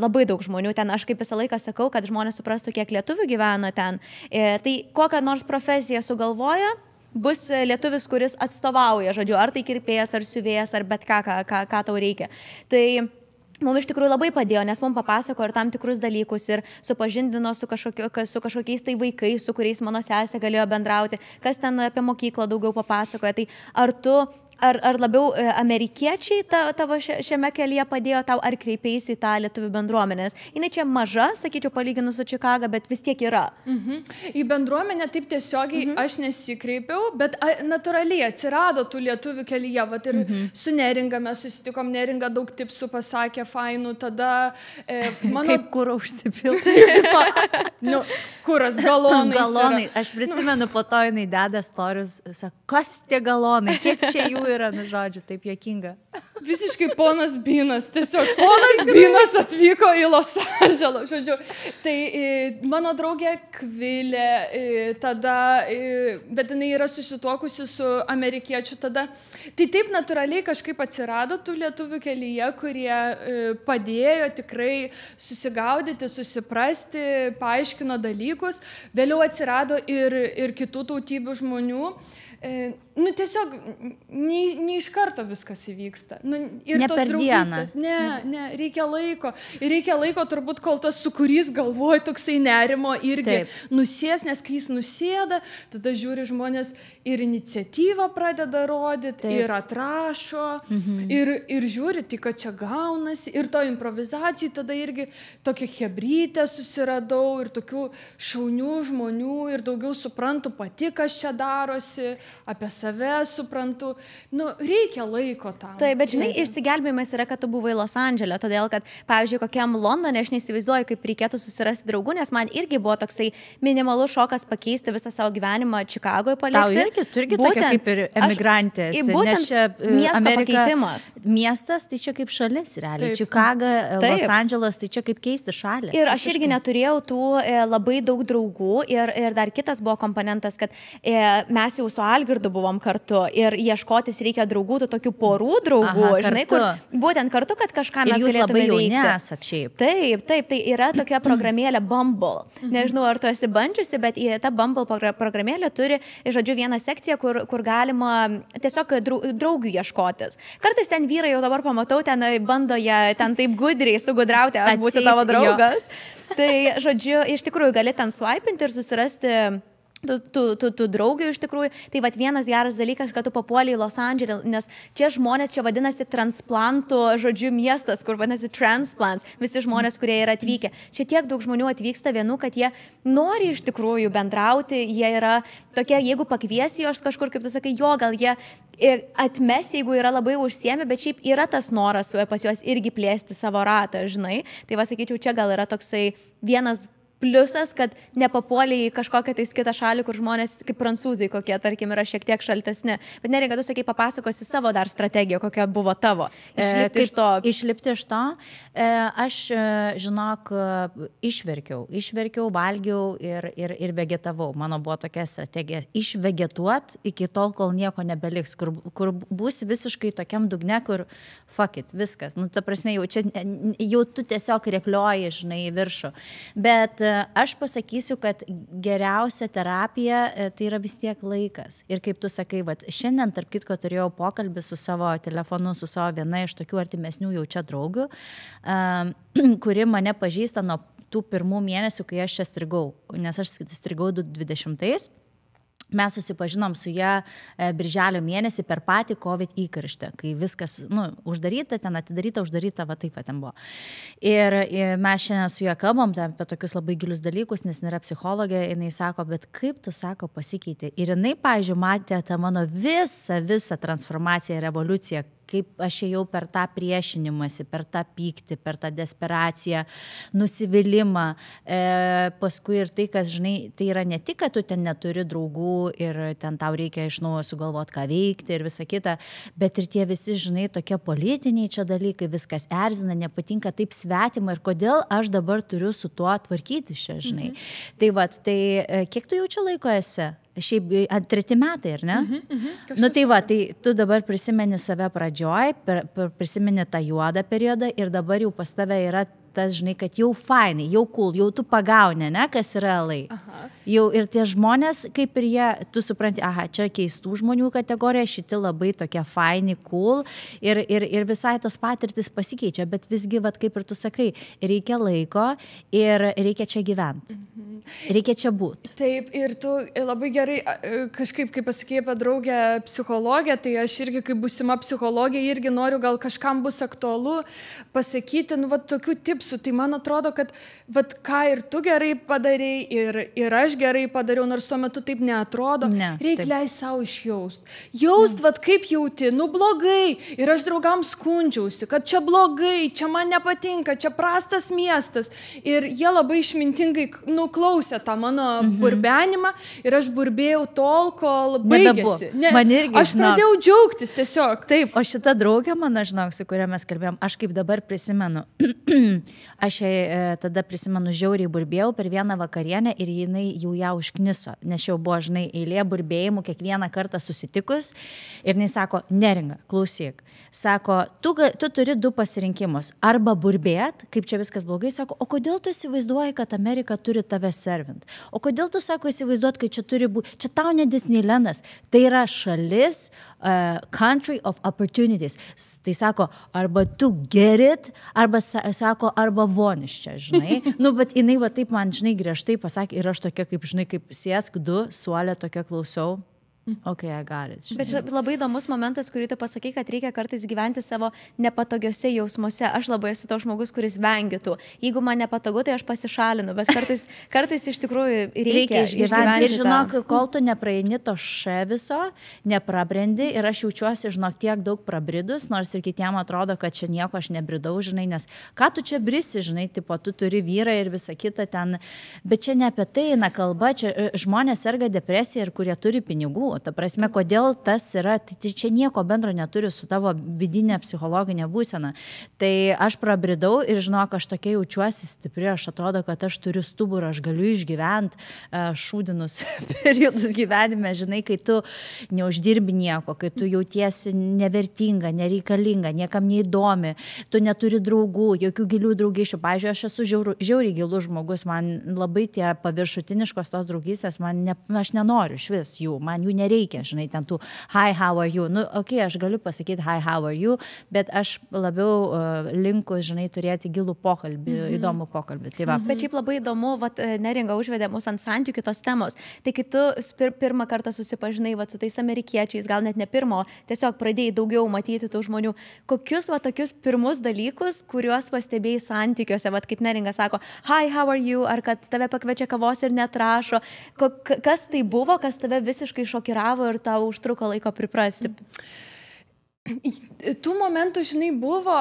labai daug žmonių. Ten aš kaip visą laiką sakau, kad žmonės suprastų, kiek lietuvių gyvena ten. Tai kokią nors profesiją sugalvoja, bus lietuvis, kuris atstovauja, žodžiu, ar tai kirpėjas, ar siuvėjas, ar bet ką tau reikia. Tai mums iš tikrųjų labai padėjo, nes mums papasako ir tam tikrus dalykus ir supažindino su kažkokiais tai vaikais, su kuriais mano sesė galėjo bendrauti, kas ten apie mokyklą daugiau papasakoja. Tai ar labiau amerikiečiai tavo šiame kelyje padėjo tau, ar kreipeisi į tą lietuvių bendruomenę? Jinai čia maža, sakyčiau, palyginus su Čikaga, bet vis tiek yra. Į bendruomenę taip tiesiogiai aš nesikreipiau, bet natūraliai atsirado tų lietuvių kelyje. Vat ir su Neringa mes susitikom, Neringa daug tipsų pasakė, fainų, tada Kaip kuro užsipilti? Kuras, galonai. Galonai. Aš prisimenu, po to jinai deda storius, sako, kas tie galonai, kiek čia jų yra, žodžiu, taip juokinga. Visiškai ponas Binas, tiesiog ponas Binas atvyko į Los Andželą, žodžiu. Tai mano draugė Kvilė, tada, bet jinai yra susituokusi su amerikiečiu tada. Tai taip natūraliai kažkaip atsirado tų lietuvių kelyje, kurie padėjo tikrai susigaudyti, susiprasti, paaiškino dalykus. Vėliau atsirado ir kitų tautybių žmonių. Tiesiog ne iš karto viskas įvyksta. Ir ne tos per dieną. Ne, reikia laiko. Ir reikia laiko turbūt, kol tas sūkurys galvoj toksai nerimo irgi nusės, nes kai jis nusėda, tada žiūri žmonės ir iniciatyvą pradeda rodyti, ir atrašo, ir žiūri, tai kad čia gaunasi. Ir to improvizacijų tada irgi tokią hebrytę susiradau ir tokių šaunių žmonių ir daugiau suprantu pati, kas čia darosi, apie save suprantu. Reikia laiko tam. Taip, bet žinai, išsigelbėjimas yra, kad tu buvai Los Andžele, todėl, kad, pavyzdžiui, kokiam Londone aš neįsivaizduoju, kaip reikėtų susirasti draugų, nes man irgi buvo toksai minimalus šokas pakeisti visą savo gyvenimą Čikagoje palikti. Tu irgi tokia kaip ir emigrantės. Būtent miesto pakeitimas. Miestas, tai čia kaip šalis, realiai. Čikaga, Los Andželas, tai čia kaip keisti šalį. Ir aš irgi neturėjau tų labai daug draugų ir dar kitas buvo komponentas, kad mes jau su Algirdu buvom kartu ir ieškotis reikia draugų, tų tokių porų draugų, žinai, kur būtent kartu, kad kažką mes galėtume veikti. Ir jūs labai jauni esat šiaip. Taip, tai yra tokia programėlė Bumble. Nežinau, ar tu esi bandžiusi, bet ta Bumble programėlė turi, žodžiu, vieną sekciją, kur galima tiesiog draugių ieškotis. Kartais ten vyrai, jau dabar pamatau, ten bando ją ten taip gudriai sugudrauti, aš būsiu tavo draugas. Tai, žodžiu, iš tikrųjų gali ten swipinti ir susirasti tų draugių iš tikrųjų. Tai vat vienas geras dalykas, kad tu papuolė į Los Andželę, nes čia žmonės, čia vadinasi transplantų, žodžiu, miestas, kur vadinasi transplants, visi žmonės, kurie yra atvykę. Čia tiek daug žmonių atvyksta vienų, kad jie nori iš tikrųjų bendrauti, jie yra tokie, jeigu pakviesi jos kažkur, kaip tu sakai, gal jie atmes, jeigu yra labai užsiemi, bet šiaip yra tas noras pas juos irgi plėsti savo ratą, žinai. Tai va, sakyčiau, čia gal yra toksai vienas pliusas, kad nepapuoliai į kažkokią tais kitą šalį, kur žmonės kaip prancūzai kokie, tarkim, yra šiek tiek šaltesni. Bet Neringa, tu sakai, papasakosi savo dar strategiją, kokia buvo tavo. Išlipti iš to, aš, žinok, išverkiau, valgiau ir vegetavau. Mano buvo tokia strategija. Išvegetuot iki tol, kol nieko nebeliks, kur būsi visiškai tokiam dugne, kur fuck it, viskas. Nu, ta prasme, jau tu tiesiog replioji, žinai, į viršų. Bet aš pasakysiu, kad geriausia terapija tai yra vis tiek laikas. Ir kaip tu sakai, šiandien, tarp kitko, turėjau pokalbį su savo telefonu, su savo viena iš tokių artimesnių jau čia draugių, kuri mane pažįsta nuo tų pirmų mėnesių, kai aš čia strigau. Nes aš strigau 2020. Mes susipažinom su ją birželio mėnesį per patį COVID įkarštę, kai viskas, uždaryta, ten atidaryta, uždaryta, taip ten buvo. Ir mes šiandien su ją kalbam apie tokius labai gilius dalykus, nes nėra psichologė, jinai sako, bet kaip tu, sako, pasikeitė. Ir jinai, pavyzdžiui, matė tą mano visą transformaciją, revoliuciją, kaip aš ėjau per tą priešinimąsi, per tą pyktį, per tą desperaciją, nusivylimą, paskui ir tai, kad, žinai, tai yra ne tik, kad tu ten neturi draugų ir ten tau reikia iš naujo sugalvoti, ką veikti ir visa kita, bet ir tie visi, žinai, tokie politiniai čia dalykai, viskas erzina, nepatinka, taip svetima ir kodėl aš dabar turiu su tuo tvarkyti čia, žinai. Tai kiek tu jau čia laiko esi? Šiaip 3 metai, ar ne? Tai tu dabar prisimeni save pradžioj, prisimeni tą juodą periodą ir dabar jau pas tave yra tas, žinai, kad jau fainai, jau cool, jau tu pagauni, ne, kas yra LA. Jau ir tie žmonės, kaip ir jie, tu supranti, čia keistų žmonių kategorija, šiti labai tokie faini, cool ir visai tos patirtis pasikeičia, bet visgi, kaip ir tu sakai, reikia laiko ir reikia čia gyventi. Reikia čia būti. Taip, ir tu labai gerai, kažkaip, kaip pasakėjai apie draugę psichologę, tai aš irgi, kaip būsima psichologė, irgi noriu, gal kažkam bus aktualu pasakyti, tokių tipsų. Tai man atrodo, kad, ką ir tu gerai padarei, ir aš gerai padariau, nors tuo metu taip neatrodo, reikia leisti savo išjaust. Jaust, kaip jauti, blogai. Ir aš draugams skundžiausi, kad čia blogai, čia man nepatinka, čia prastas miestas. Ir jie labai išmintingai, klausė tą mano burbenimą ir aš burbėjau tol, kol baigėsi. Aš pradėjau džiaugtis tiesiog. Taip, o šita draugė mano, žinok, su kuria mes kalbėjom, aš kaip dabar prisimenu, aš tada prisimenu, žiauriai burbėjau per vieną vakarienę ir jinai jau ją užkniso, nes jau buvo, žinai, eilė burbėjimų kiekvieną kartą susitikus ir jinai sako, Neringa, klausyk, sako, tu turi 2 pasirinkimus, arba burbėt, kaip čia viskas blogai, sako, o kodėl tu įsivaizduoji, kad Amerika turi tave servant? O kodėl tu, sako, įsivaizduot, kad čia turi būti, čia tau ne Disneylandas, tai yra šalis, country of opportunities. Tai sako, arba tu get it, arba sako, arba voniš čia, žinai. Bet jinai taip man, žinai, griežtai pasakė ir aš tokia, kaip, žinai, kaip sėsk 2 suolė tokia klausau. Okay, I got it. Bet čia labai įdomus momentas, kurį tu pasakai, kad reikia kartais gyventi savo nepatogiuose jausmuose. Aš labai esu toks žmogus, kuris vengitų. Jeigu man nepatogu, tai aš pasišalinu, bet kartais iš tikrųjų reikia išgyventi. Ir žinok, kol tu nepraeini to viso, neprabrendi ir aš jaučiuosi, žinok, tiek daug prabridus, nors ir kitiem atrodo, kad čia nieko aš nebridau, žinai, nes ką tu čia brisi, žinai, tipo, tu turi vyrą ir visą kitą ten, bet čia ne apie tai eina kalba, čia žmonės serga depresija ir kurie turi pinigų. Ta prasme, kodėl tas yra, tai čia nieko bendro neturi su tavo vidinė psichologinė būsena. Tai aš prabridau ir žinok, aš tokia jaučiuosi stipri, aš atrodo, kad aš turiu stuburą, aš galiu išgyventi šūdinus periodus gyvenime, žinai, kai tu neuždirbi nieko, kai tu jautiesi nevertinga, nereikalinga, niekam neįdomi, tu neturi draugų, jokių gilių draugysčių. Pavyzdžiui, aš esu žiauriai gilus žmogus, man labai tie paviršutiniškos tos draugystės, aš nenoriu švis jų, man jų nereikia, žinai, ten tų hi, how are you? Aš galiu pasakyti hi, how are you, bet aš labiau linkus, žinai, turėti gilų pokalbį, įdomų pokalbį. Tai va. Bet šiaip labai įdomu, Neringa užvedė mus ant santykių tos temos. Tai kai tu pirmą kartą susipažinai su tais amerikiečiais, gal net ne pirmo, tiesiog pradėjai daugiau matyti tų žmonių, kokius tokius pirmus dalykus, kuriuos pastebėjai santykiuose, kaip Neringa sako, hi, how are you, ar kad tave pakviečia kavos ir netrašo, kas tai buvo, kas tave visiškai šokiravo ir tau užtruko laiko priprasti? Tų momentų, žinai, buvo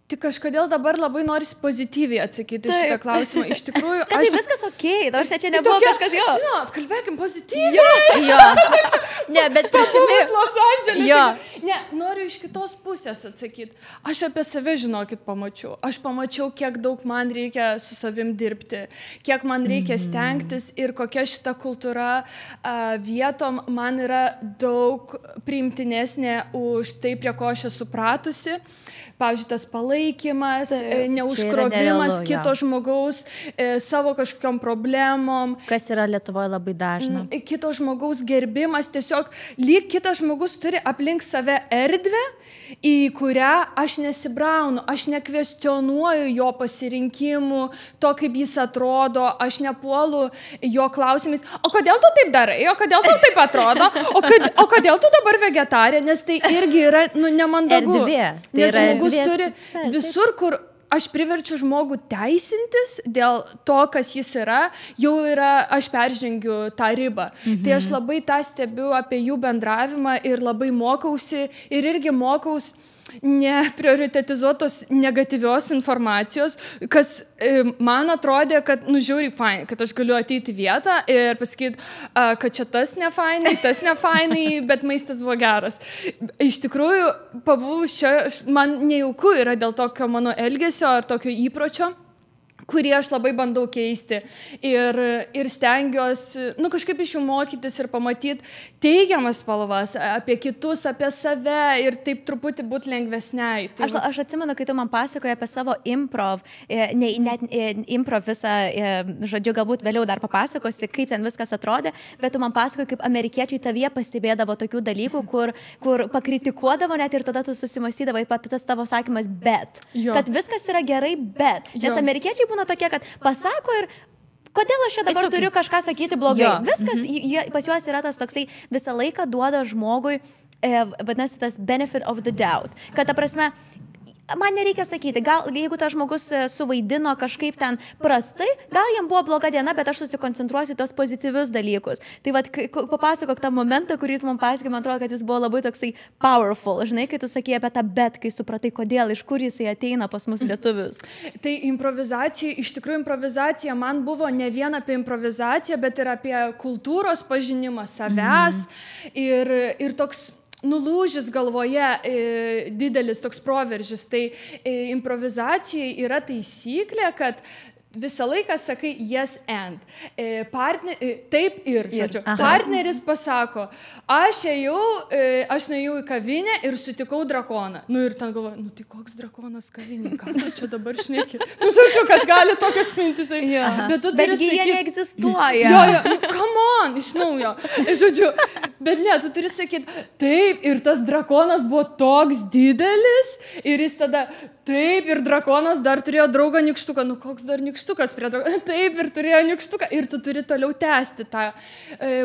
Tik kažkodėl dabar labai norisi pozityviai atsakyti šitą klausimą. Iš tikrųjų, kad tai viskas okei, nors čia nebuvo kažkas jo. Žinot, kalbėkim pozityviai. Jo. Ne, bet prisimink. Los Andželė. Jo. Ne, noriu iš kitos pusės atsakyti. Aš apie save, žinokit, pamačiau. Aš pamačiau, kiek daug man reikia su savim dirbti, kiek man reikia stengtis ir kokia šita kultūra vietom man yra daug priimtinesnė už tai, prie ko aš esu pratusi. Pavyzdžiui, tas palaikymas, neužkrovimas kito žmogaus savo kažkokiom problemom. Kas yra Lietuvoje labai dažna. Kito žmogaus gerbimas, tiesiog lyg kitas žmogus turi aplink save erdvę, į kurią aš nesibraunu, aš nekvestionuoju jo pasirinkimų, to, kaip jis atrodo, aš nepuolu jo klausimais, o kodėl tu taip darai, o kodėl tu taip atrodo, o kodėl tu dabar vegetarė, nes tai irgi yra nemandagu. Erdvė. Nes žmogus turi visur, kur aš priverčiu žmogų teisintis dėl to, kas jis yra, jau yra, aš peržengiu tą ribą. Tai aš labai tą stebiu apie jų bendravimą ir labai mokausi ir irgi mokaus neprioritetizuotos negatyvios informacijos, kas man atrodė, kad žiauriai fainai, kad aš galiu ateiti į vietą ir pasakyti, kad čia tas nefainai, bet maistas buvo geras. Iš tikrųjų, pabuvus čia, man nejauku yra dėl tokio mano elgesio ar tokio įpročio, kurį aš labai bandau keisti ir stengiuosi, kažkaip iš jų mokytis ir pamatyti teigiamas spalvas apie kitus, apie save ir taip truputį būti lengvesniai. Tai aš atsimenu, kai tu man pasakoji apie savo improv, net improv visą, žodžiu, galbūt vėliau dar papasakosi, kaip ten viskas atrodė, bet tu man pasakoji, kaip amerikiečiai tavyje pastebėdavo tokių dalykų, kur pakritikuodavo net ir tada tu susimąstydavai, pat tas tavo sakymas, bet. Kad viskas yra gerai, bet. Nes amerikiečiai būna tokie, kad pasako ir kodėl aš čia dabar turiu kažką sakyti blogai. Viskas, pas juos yra tas toksai, visą laiką duoda žmogui, vadinasi, tas benefit of the doubt. Kad, ta prasme, man nereikia sakyti, gal jeigu tas žmogus suvaidino kažkaip ten prastai, gal jam buvo bloga diena, bet aš susikoncentruosiu tos pozityvius dalykus. Tai vat, papasakok tą momentą, kurį tu man pasakai, man atrodo, kad jis buvo labai toksai powerful. Žinai, kai tu sakei apie tą bet, kai supratai, kodėl, iš kur jisai ateina pas mus lietuvius. Tai iš tikrųjų improvizacija man buvo ne vien apie improvizaciją, bet ir apie kultūros pažinimą savęs ir toks nulūžis galvoje, didelis toks proveržis. Tai improvizacijai yra taisyklė, kad visą laiką sakai yes and. Taip ir, žodžiu. Partneris pasako, aš nuėjau į kavinę ir sutikau drakoną. Ir ten galvoju, tai koks drakonas kavinė, ką tu čia dabar šneki? Žodžiu, kad gali tokios mintis. Bet jie neegzistuoja. Come on, iš naujo. Žodžiu, bet ne, tu turi sakyti, taip, ir tas drakonas buvo toks didelis, ir jis tada, taip, ir drakonas dar turėjo draugą nykštuką. Koks dar nykštukas prie draugą? Taip, ir turėjo nykštuką. Ir tu turi toliau tęsti tą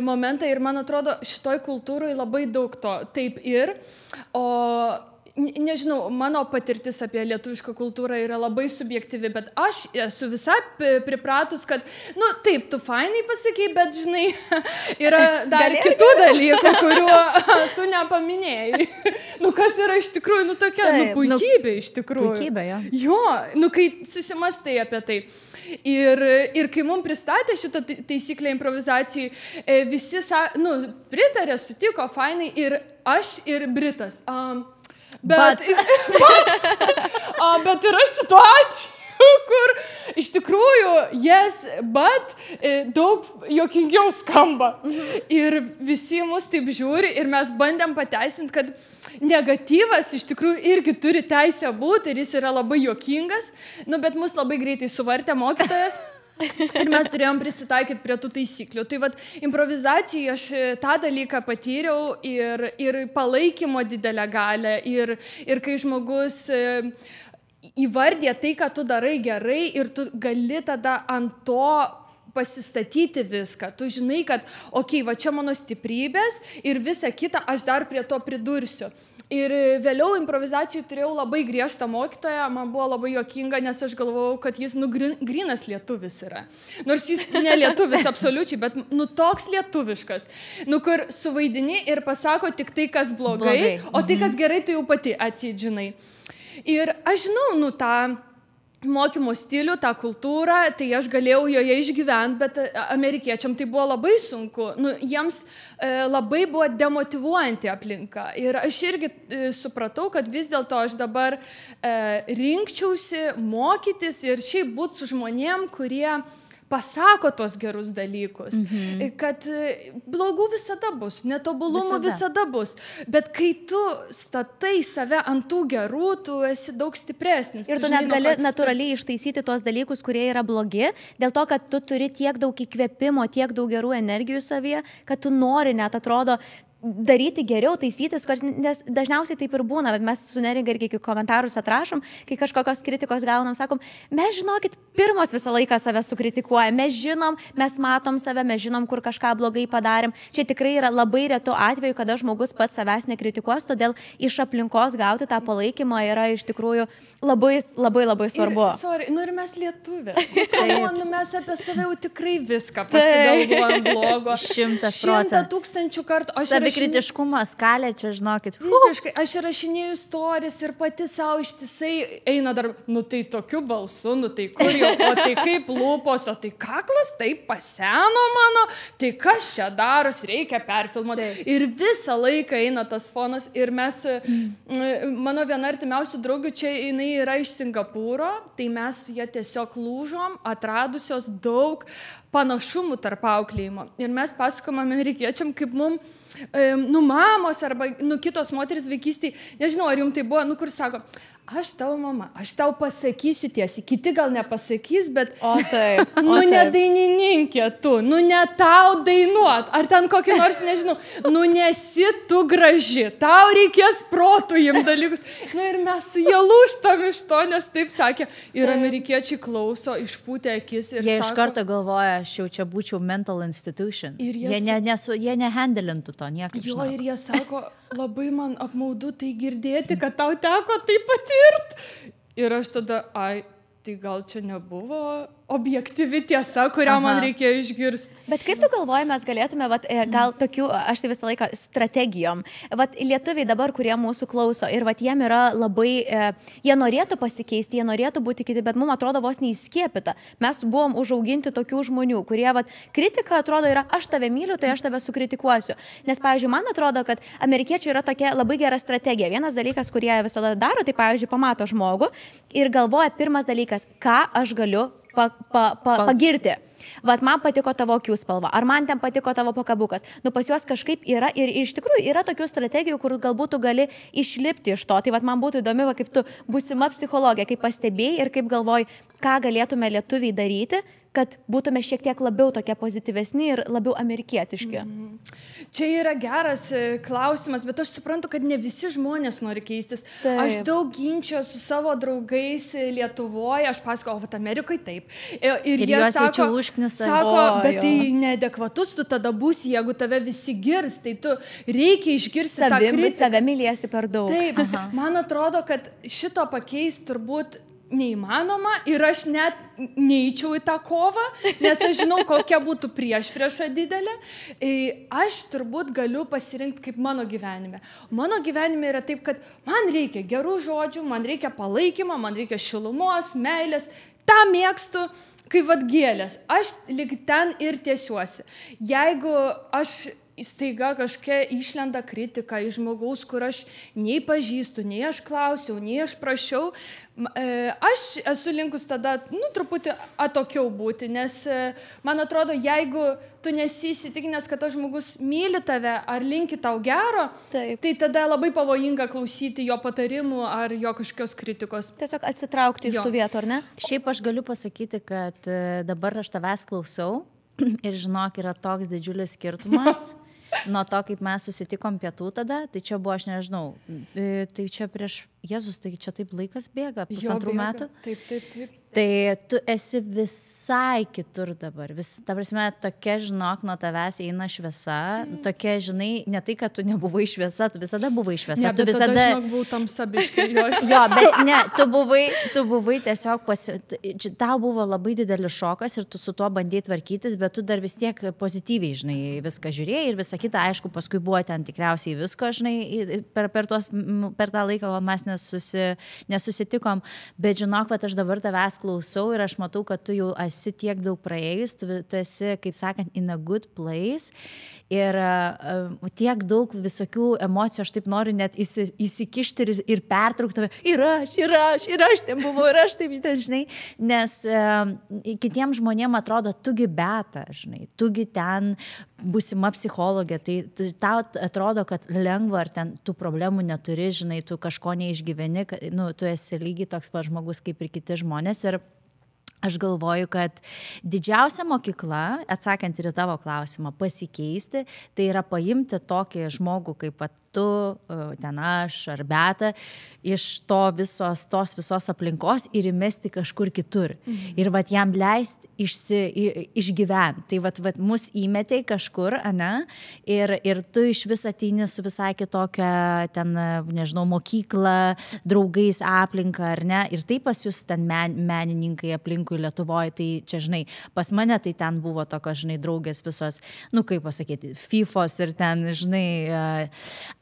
momentą. Ir man atrodo, šitoj kultūrai labai daug to. Taip ir. O nežinau, mano patirtis apie lietuvišką kultūrą yra labai subjektyvi, bet aš esu visai pripratus, kad, taip, tu fainai pasakei, bet, žinai, yra dar kitų dalykų, kuriuo tu nepaminėjai. Kas yra iš tikrųjų, tokia, puikybė iš tikrųjų. Puikybė, jo. Jo, kai susimastai apie tai. Ir kai mums pristatė šitą taisyklę improvizacijai, visi, pritarė, sutiko, fainai, ir aš, ir Britas. Bet yra situacijų, kur iš tikrųjų yes, but daug juokingiau skamba. Ir visi mus taip žiūri ir mes bandėm pateisinti, kad negatyvas iš tikrųjų irgi turi teisę būti ir jis yra labai juokingas, bet mus labai greitai suvartė mokytojas. Ir mes turėjom prisitaikyti prie tų taisyklių. Tai vat, improvizacijai aš tą dalyką patyriau ir palaikymo didelę galę. Ir kai žmogus įvardė tai, ką tu darai gerai ir tu gali tada ant to pasistatyti viską. Tu žinai, kad, va čia mano stiprybės ir visą kitą aš dar prie to pridursiu. Ir vėliau improvizacijų turėjau labai griežtą mokytoją, man buvo labai juokinga, nes aš galvojau, kad jis grynas lietuvis yra. Nors jis ne lietuvis absoliučiai, bet toks lietuviškas. Kur suvaidini ir pasako tik tai, kas blogai. O tai, kas gerai, tai jau pati atsidžinai. Ir aš žinau, tą mokymo stilių, tą kultūrą, tai aš galėjau joje išgyventi, bet amerikiečiam tai buvo labai sunku. Jiems labai buvo demotyvuojanti aplinka. Ir aš irgi supratau, kad vis dėlto aš dabar rinkčiausi mokytis ir šiaip būti su žmonėm, kurie pasako tos gerus dalykus, kad blogų visada bus, netobulumų visada bus, bet kai tu statai save ant tų gerų, tu esi daug stipresnis. Ir tu net gali natūraliai ištaisyti tos dalykus, kurie yra blogi, dėl to, kad tu turi tiek daug įkvėpimo, tiek daug gerų energijų savyje, kad tu nori net atrodo daryti geriau, taisytis, nes dažniausiai taip ir būna, bet mes su Neringa irgi komentarus atrašom, kai kažkokios kritikos gaunam, sakom, mes žinokit, pirmos visą laiką save sukritikuojam, mes žinom, mes matom save, mes žinom, kur kažką blogai padarėm. Čia tikrai yra labai retų atveju, kada žmogus pats savęs nekritikuos, todėl iš aplinkos gauti tą palaikymą yra iš tikrųjų labai svarbu. Ir mes lietuvės. Mes apie save jau tikrai viską pasigalvojam blogo. 100%. 100 kartų. Kritiškumo skalė, čia žinokit. Visiškai, aš rašinėjau istorijas ir pati savo ištisai eina dar, tai tokiu balsu, tai kur jau, o tai kaip lūpos, o tai kaklas, tai paseno mano, tai kas čia daros, reikia perfilmuoti. Ir visą laiką eina tas fonas ir mes, mano viena artimiausių draugių čia, jinai yra iš Singapūro, tai mes su jie tiesiog lūžom, atradusios daug panašumų tarp auklėjimo. Ir mes pasakom amerikiečiam, kaip mamos arba kitos moteris vaikystėje, nežinau, ar jums tai buvo, kur sako, aš tavo mama, aš tau pasakysiu tiesiai, kiti gal nepasakys, bet ne dainininkė tu, ne tau dainuot, ar ten kokį nors, nežinau, nesi tu graži, tau reikės protų jiem dalykus. Ir mes su jie lūžtam iš to, nes taip sakė, ir amerikiečiai klauso, išpūtė akis ir jie sako, iš karto galvoja, aš jau čia būčiau mental institution. Jie nehandelintų to niekaip. Jo, ir jie sako, labai man apmaudu tai girdėti, kad tau teko tai patirt. Ir aš tada, tai gal čia nebuvo objektyvi tiesa, kurią man reikėjo išgirsti. Bet kaip tu galvoji, mes galėtume, gal tokių, aš tai visą laiką strategijom, lietuviai dabar, kurie mūsų klauso, ir jiem yra labai, jie norėtų pasikeisti, jie norėtų būti kiti, bet mums atrodo vos neįskiepita. Mes buvom užauginti tokių žmonių, kurie, kritika atrodo yra, aš tave myliu, tai aš tave sukritikuosiu. Nes, pavyzdžiui, man atrodo, kad amerikiečiai yra tokia labai gera strategija. Vienas dalykas, kurie visada daro, tai, pavyzdžiui, pamato žmogų ir galvoja, pirmas dalykas, ką aš galiu pagirti. Man patiko tavo akių spalva, ar man ten patiko tavo pakabukas. Pas juos kažkaip yra ir iš tikrųjų yra tokių strategijų, kur galbūt tu gali išlipti iš to. Tai man būtų įdomi, kaip tu būsima psichologė, kaip pastebėjai ir kaip galvoji, ką galėtume lietuviai daryti, kad būtume šiek tiek labiau tokie pozityvesni ir labiau amerikietiški. Čia yra geras klausimas, bet aš suprantu, kad ne visi žmonės nori keistis. Taip. Aš daug ginčio su savo draugais Lietuvoje, aš pasakau, Amerikoje taip. Ir jie sako, bet tai neadekvatus tu tada būsi, jeigu tave visi girs, tai tu reikia išgirsti tą kritiką. Save mylėsi per daug. Taip, man atrodo, kad šito pakeisti turbūt neįmanoma ir aš net neįčiau į tą kovą, nes aš žinau, kokia būtų priešprieša didelė. Aš turbūt galiu pasirinkti kaip mano gyvenime. Mano gyvenime yra taip, kad man reikia gerų žodžių, man reikia palaikymo, man reikia šilumos, meilės. tą mėgstu, kai vat gėlės. Aš lyg ten ir tiesiuosi. Jeigu aš staiga kažkokia išlenda kritika iš žmogaus, kur aš nei pažįstu, nei aš klausiau, nei aš prašiau, aš esu linkus tada, truputį atokiau būti, nes man atrodo, jeigu tu nesi įsitikinęs, kad tas žmogus myli tave ar linki tau gero, taip, tai tada labai pavojinga klausyti jo patarimų ar jo kažkokios kritikos. Tiesiog atsitraukti iš tų vietų, ar ne? Šiaip aš galiu pasakyti, kad dabar aš tavęs klausau ir žinok, yra toks didžiulis skirtumas. Nuo to, kaip mes susitikom pietų tada, tai čia buvo, aš nežinau, tai čia prieš Jėzus, tai čia taip laikas bėga, pusantrų metų. Taip. Tai tu esi visai kitur dabar. Ta prasme, tokia, žinok, nuo tavęs eina šviesa. Tokia, žinai, ne tai, kad tu nebuvai šviesa, tu visada buvai šviesa. Ne, tu visada, tada, žinok, buvau tamsa biškai. Jo, bet ne, tu buvai tiesiog, tau buvo labai didelis šokas ir tu su tuo bandėjai tvarkytis, bet tu dar vis tiek pozityviai, žinai, viską žiūrėjai ir visą kitą, aišku, paskui buvo ten tikriausiai visko, žinai, per tą laiką, kol mes nesusitikom, bet žinok, kad aš dabar tavęs klausau ir aš matau, kad tu jau esi tiek daug praėjus, tu esi, kaip sakant, in a good place ir tiek daug visokių emocijų, aš taip noriu net įsikišti ir pertraukti tave, ir aš ten buvau, ir aš taip, žinai, nes kitiems žmonėms atrodo, tugi Beata, žinai, tugi ten būsima psichologė, tai tau atrodo, kad lengva, ar ten tų problemų neturi, žinai, tu kažko neišgyveni, tu esi lygiai toks pat žmogus kaip ir kiti žmonės ir aš galvoju, kad didžiausia mokykla, atsakant ir į tavo klausimą, pasikeisti, tai yra paimti tokį žmogų kaip tu, ten aš ar Beata, iš tos visos aplinkos ir įmesti kažkur kitur. Ir jam leisti išgyventi. Tai mus įmetei kažkur, ane? Ir tu iš vis ateini su visai kitokia, ten, nežinau, mokykla, draugais aplinka, ar ne? Ir taip pas jūs ten menininkai aplinkui Lietuvoje, tai čia, žinai, pas mane tai ten buvo tokios, žinai, draugės visos, kaip pasakyti, fifos ir ten, žinai,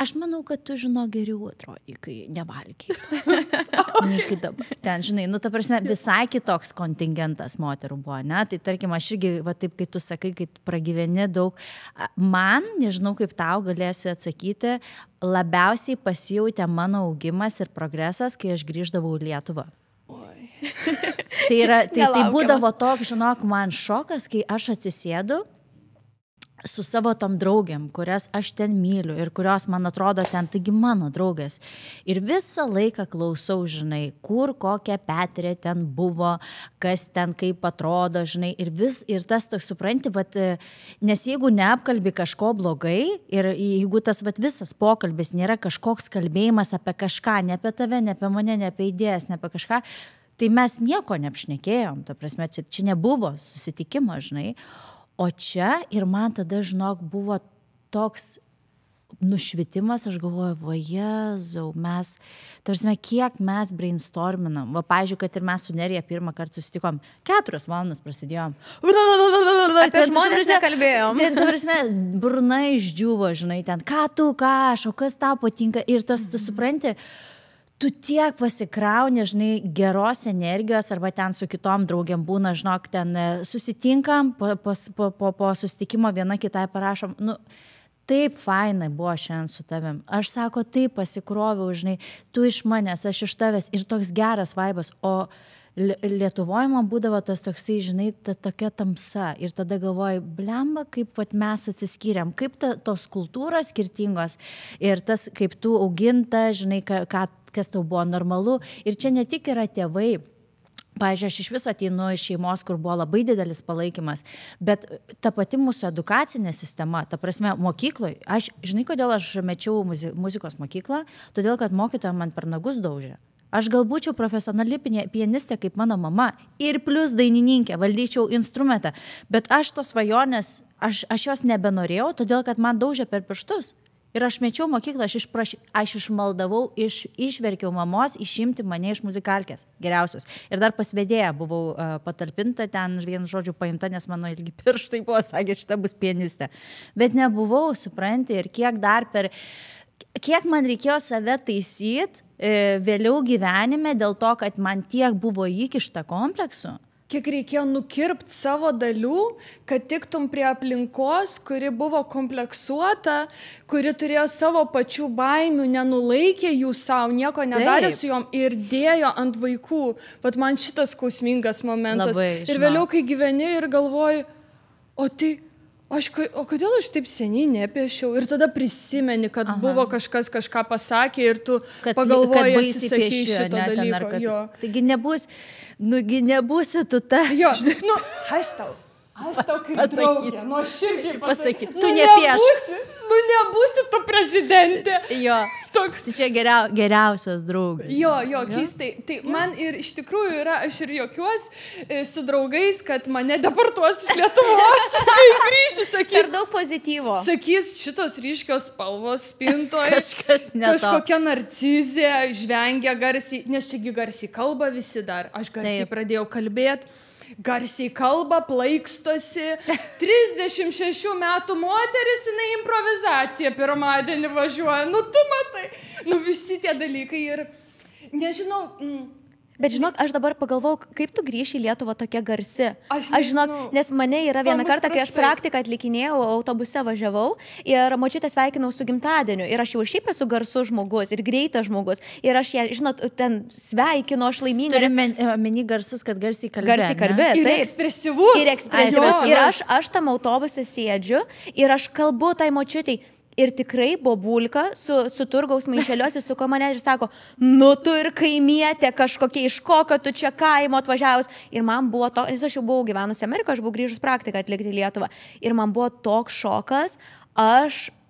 aš manau, kad tu, žino, geriau atrodai, kai nevalgiai. Okay. Ten, žinai, ta prasme, visai kitoks kontingentas moterų buvo, ne? Tai tarkim, aš irgi, taip, kai tu sakai, kai pragyveni daug, man, nežinau, kaip tau galėsi atsakyti, labiausiai pasijautė mano augimas ir progresas, kai aš grįždavau į Lietuvą. Tai būdavo toks, žinok, man šokas, kai aš atsisėdu su savo tom draugiam, kurias aš ten myliu ir kurios, man atrodo, ten taigi mano draugės. Ir visą laiką klausau, žinai, kur kokia Petrė ten buvo, kas ten kaip atrodo, žinai, ir tas toks, supranti, nes jeigu neapkalbi kažko blogai ir jeigu tas visas pokalbis nėra kažkoks kalbėjimas apie kažką, ne apie tave, ne apie mane, ne apie idėjas, ne apie kažką, tai mes nieko neapšnekėjom, ta prasme, čia nebuvo susitikimo, žinai. O čia ir man tada, žinok, buvo toks nušvitimas, aš galvoju, Jėzau, tarsi, kiek mes brainstorminam. Pavyzdžiui, kad ir mes su Nerija pirmą kartą susitikom, 4 valandas prasidėjom. Apie žmonės nekalbėjom. Tarsi, burna išdžiuvo, žinai, ten, ką aš, o kas tau patinka. Ir tu supranti, tu tiek pasikrauni, žinai, geros energijos, arba ten su kitom draugiam būna, žinok, ten susitinkam, po susitikimo viena kitai parašom, taip fainai buvo šiandien su tavim. Aš sako, taip pasikroviau, žinai, tu iš manęs, aš iš tavęs ir toks geras vaibas, o Lietuvoje man būdavo tas toksai, žinai, tokia tamsa ir tada galvoju, blemba, kaip mes atsiskyrėm, kaip tos kultūros skirtingos ir tas, kaip tu auginta, žinai, kas tau buvo normalu ir čia ne tik yra tėvai. Pavyzdžiui, aš iš viso ateinu iš šeimos, kur buvo labai didelis palaikymas, bet ta pati mūsų edukacinė sistema, ta prasme, mokykloje, žinai, kodėl aš mečiau muzikos mokyklą, todėl, kad mokytoja man per nagus daužė. Aš gal būčiau profesionali pianistė kaip mano mama ir plus dainininkė, valdyčiau instrumentą, bet aš tos svajonės, aš jos nebenorėjau, todėl, kad man daužė per pirštus. Ir aš mečiau mokyklą, aš išmaldavau, išverkiau mamos išimti mane iš muzikalkės geriausios. Ir dar pas vedėją buvau patalpinta, ten vienu žodžiu paimta, nes mano ilgi pirštai buvo, sakė, šita bus pianistė. Bet nebuvau, supranti, ir kiek man reikėjo save taisyti vėliau gyvenime dėl to, kad man tiek buvo įkišta kompleksų. Kiek reikėjo nukirpti savo dalių, kad tiktum prie aplinkos, kuri buvo kompleksuota, kuri turėjo savo pačių baimių, nenulaikė jų savo, nieko nedarė su jom ir dėjo ant vaikų. Vat man šitas skausmingas momentas. Labai, ir vėliau, kai gyveni ir galvoji, o kodėl aš taip seniai nepiešiau? Ir tada prisimeni, kad buvo kažkas kažką pasakė ir tu pagalvoji, atsisakai šito dalyko. Taigi nebūsi tu ta. Jo, aš tau kaip draugė, nuoširdžiai pasakyti. Tu nepiešk. Nebūsi tu prezidentė. Jo, toks. Tai čia geriausios draugės. Jo, keistai. Tai man ir iš tikrųjų yra, aš ir juokiuos su draugais, kad mane deportuos iš Lietuvos. Kai grįšiu, sakys. Per daug pozityvo. Sakys, šitos ryškios spalvos spintoje. Kažkas ne to. Kažkokia narcizė, žvengia garsiai, nes čiagi garsiai kalba visi dar. Aš garsiai pradėjau kalbėti. Garsiai kalba, plaikstosi, 36 metų moteris, jinai improvizaciją pirmadienį važiuoja, tu matai, visi tie dalykai ir nežinau. Bet žinok, aš dabar pagalvojau, kaip tu grįši į Lietuvą tokia garsi. Aš žinok, nes mane yra vieną kartą, kai aš praktiką atlikinėjau, autobuse važiavau ir močiutę sveikinau su gimtadieniu. Ir aš jau šiaip esu garsus žmogus ir greitas žmogus. Ir aš ją, žinot, ten sveikinu, aš laiminga. Turime meni garsus, kad garsiai kalbė. Garsiai kalbė. Ir ekspresyvus. Ir ekspresyvus. Ir aš tam autobuse sėdžiu ir aš kalbu tai močiutei. Ir tikrai bobulka su turgaus maišeliu atsisuko mane ir sako, nu tu ir kaimietė kažkokia, iš kokio tu čia kaimo atvažiavus. Ir man buvo to, nes aš jau buvau gyvenusi Amerikoje, aš buvau grįžus praktiką atlikti Lietuvą. Ir man buvo toks šokas,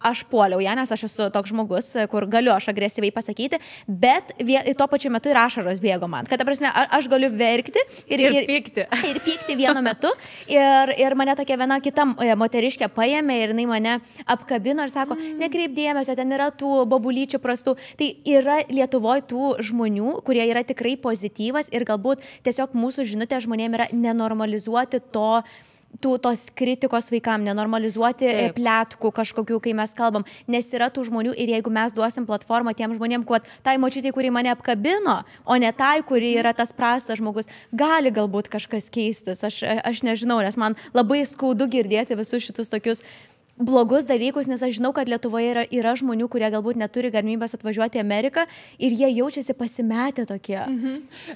aš puoliau ją, nes aš esu toks žmogus, kur galiu aš agresyviai pasakyti, bet tuo pačiu metu ir ašaros bėgo man. Kad, ta prasme, aš galiu verkti ir pykti. Ir pykti vienu metu. Ir mane tokia viena kita moteriškė paėmė ir jinai mane apkabino ir sako, nekreip dėmesio, ten yra tų bobulyčių prastų. Tai yra Lietuvoje tų žmonių, kurie yra tikrai pozityvas ir galbūt tiesiog mūsų žinutė žmonėm yra nenormalizuoti tos kritikos vaikam, nenormalizuoti pletkų kažkokių, kai mes kalbam, nes yra tų žmonių ir jeigu mes duosim platformą tiem žmonėm, kad tai močiutei, kuri mane apkabino, o ne tai, kuri yra tas prastas žmogus, gali galbūt kažkas keistis, aš nežinau, nes man labai skaudu girdėti visus šitus tokius blogus dalykus, nes aš žinau, kad Lietuvoje yra žmonių, kurie galbūt neturi galimybės atvažiuoti į Ameriką ir jie jaučiasi pasimetę tokie.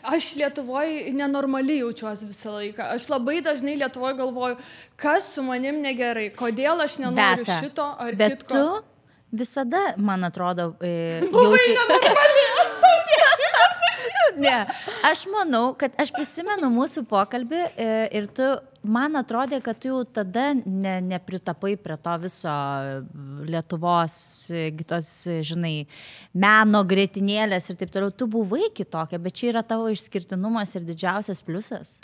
Aš Lietuvoje nenormaliai jaučiuosi visą laiką. Aš labai dažnai Lietuvoje galvoju, kas su manim negerai, kodėl aš nenoriu šito ar bet kitko. Bet tu visada, man atrodo, buvai nenormaliai, aš tau tiesiai pasakysiu. Ne, aš manau, kad aš prisimenu mūsų pokalbį ir tu man atrodė, kad tu jau tada nepritapai prie to viso Lietuvos, tos, žinai, meno grėtinėlės ir taip toliau. Tu buvai kitokia, bet čia yra tavo išskirtinumas ir didžiausias pliusas.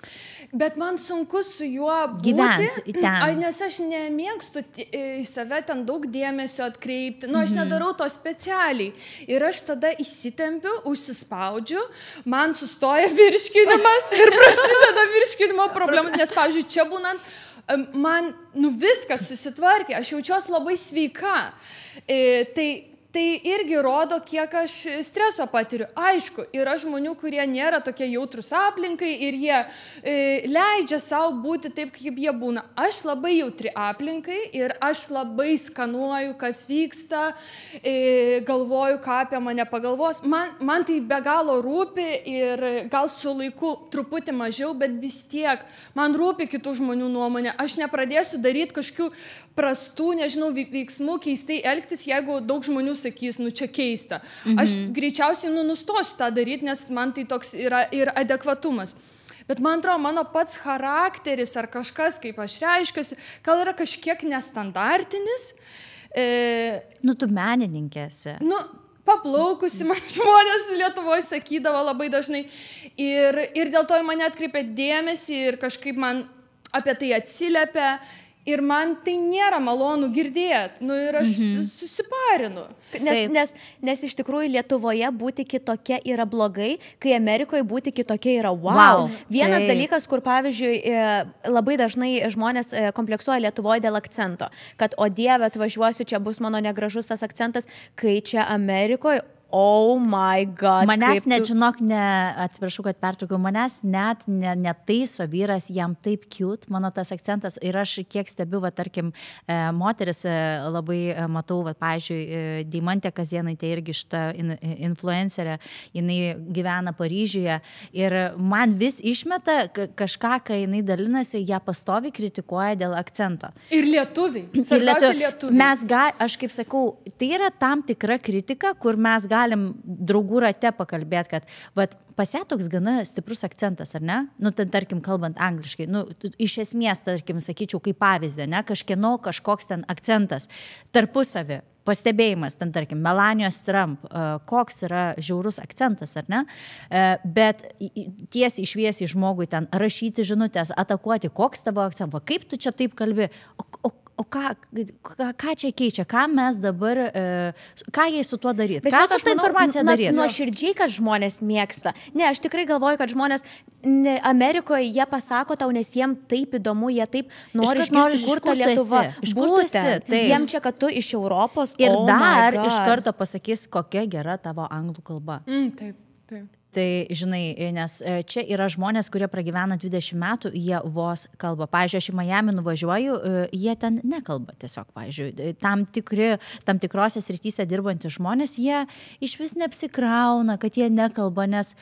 Bet man sunku su juo gyventi ten. Nes aš nemėgstu į save ten daug dėmesio atkreipti. Nu, aš nedarau to specialiai. Ir aš tada įsitempiu, užsispaudžiu, man sustoja virškinimas ir prasideda virškinimo problema. Nes, pavyzdžiui, čia būnant, man viskas susitvarkė, aš jaučiuosi labai sveika. Tai irgi rodo, kiek aš streso patiriu. Aišku, yra žmonių, kurie nėra tokie jautrus aplinkai ir jie leidžia savo būti taip, kaip jie būna. Aš labai jautri aplinkai ir aš labai skanuoju, kas vyksta, galvoju, ką apie mane pagalvos. Man tai be galo rūpi ir gal su laiku truputį mažiau, bet vis tiek man rūpi kitų žmonių nuomonė. Aš nepradėsiu daryti kažkokių prastų, nežinau, veiksmų, keistai elgtis, jeigu daug žmonių sakys, nu čia keista. Aš greičiausiai nustosiu tą daryti, nes man tai toks yra ir adekvatumas. Bet man atrodo, mano pats charakteris ar kažkas, kaip aš reiškiuosi, gal yra kažkiek nestandartinis. Tu menininkė esi. Paplaukusi, man žmonės Lietuvoje sakydavo labai dažnai. Ir dėl to į mane atkreipė dėmesį ir kažkaip man apie tai atsiliepia. Ir man tai nėra malonu girdėti. Ir aš susiparinu. Nes iš tikrųjų Lietuvoje būti kitokia yra blogai, kai Amerikoje būti kitokia yra wow. Vienas dalykas, kur pavyzdžiui labai dažnai žmonės kompleksuoja Lietuvoje dėl akcento. Kad, o Dieve, atvažiuosiu, čia bus mano negražus tas akcentas, kai čia Amerikoje, oh my God. Manęs net, žinok, atsiprašau, kad pertraukiau, manęs net netaiso vyras, jam taip cute, mano tas akcentas. Ir aš kiek stebiu, tarkim, moteris labai matau, pavyzdžiui, Deimantė Kazėnaitė irgi šita influencerė, jinai gyvena Paryžiuje ir man vis išmeta kažką, kai jinai dalinasi, ją pastoviai kritikuoja dėl akcento. Ir lietuviai. Svarbiausia lietuviai. Aš kaip sakau, tai yra tam tikra kritika, kur mes galim draugų rate pakalbėti, kad pas ją toks gana stiprus akcentas, ar ne? Ten, tarkim, kalbant angliškai, iš esmės, tarkim, sakyčiau, kaip pavyzdį, ne? Kažkieno kažkoks ten akcentas, tarpusavį, pastebėjimas, ten, tarkim, Melanijos Trump, koks yra žiaurus akcentas, ar ne? Bet tiesiai šviesiai žmogui ten rašyti žinutės, atakuoti, koks tavo akcentas, kaip tu čia taip kalbi, o ką čia keičia, ką mes dabar, ką jie su tuo daryti, ką su tą informaciją daryti? Nuoširdžiai, kad žmonės mėgsta. Ne, aš tikrai galvoju, kad žmonės Amerikoje jie pasako tau, nes jiem taip įdomu, jie taip nori išgirsti, kur ta Lietuva. Būtent, jiem čia, kad tu iš Europos. Ir dar iš karto pasakys, kokia gera tavo anglų kalba. Taip. Taip. Tai, žinai, nes čia yra žmonės, kurie pragyvena 20 metų, jie vos kalba. Pavyzdžiui, aš į Miami nuvažiuoju, jie ten nekalba tiesiog, pavyzdžiui. Tam tikrose srityse dirbantys žmonės, jie iš vis neapsikrauna, kad jie nekalba, nes,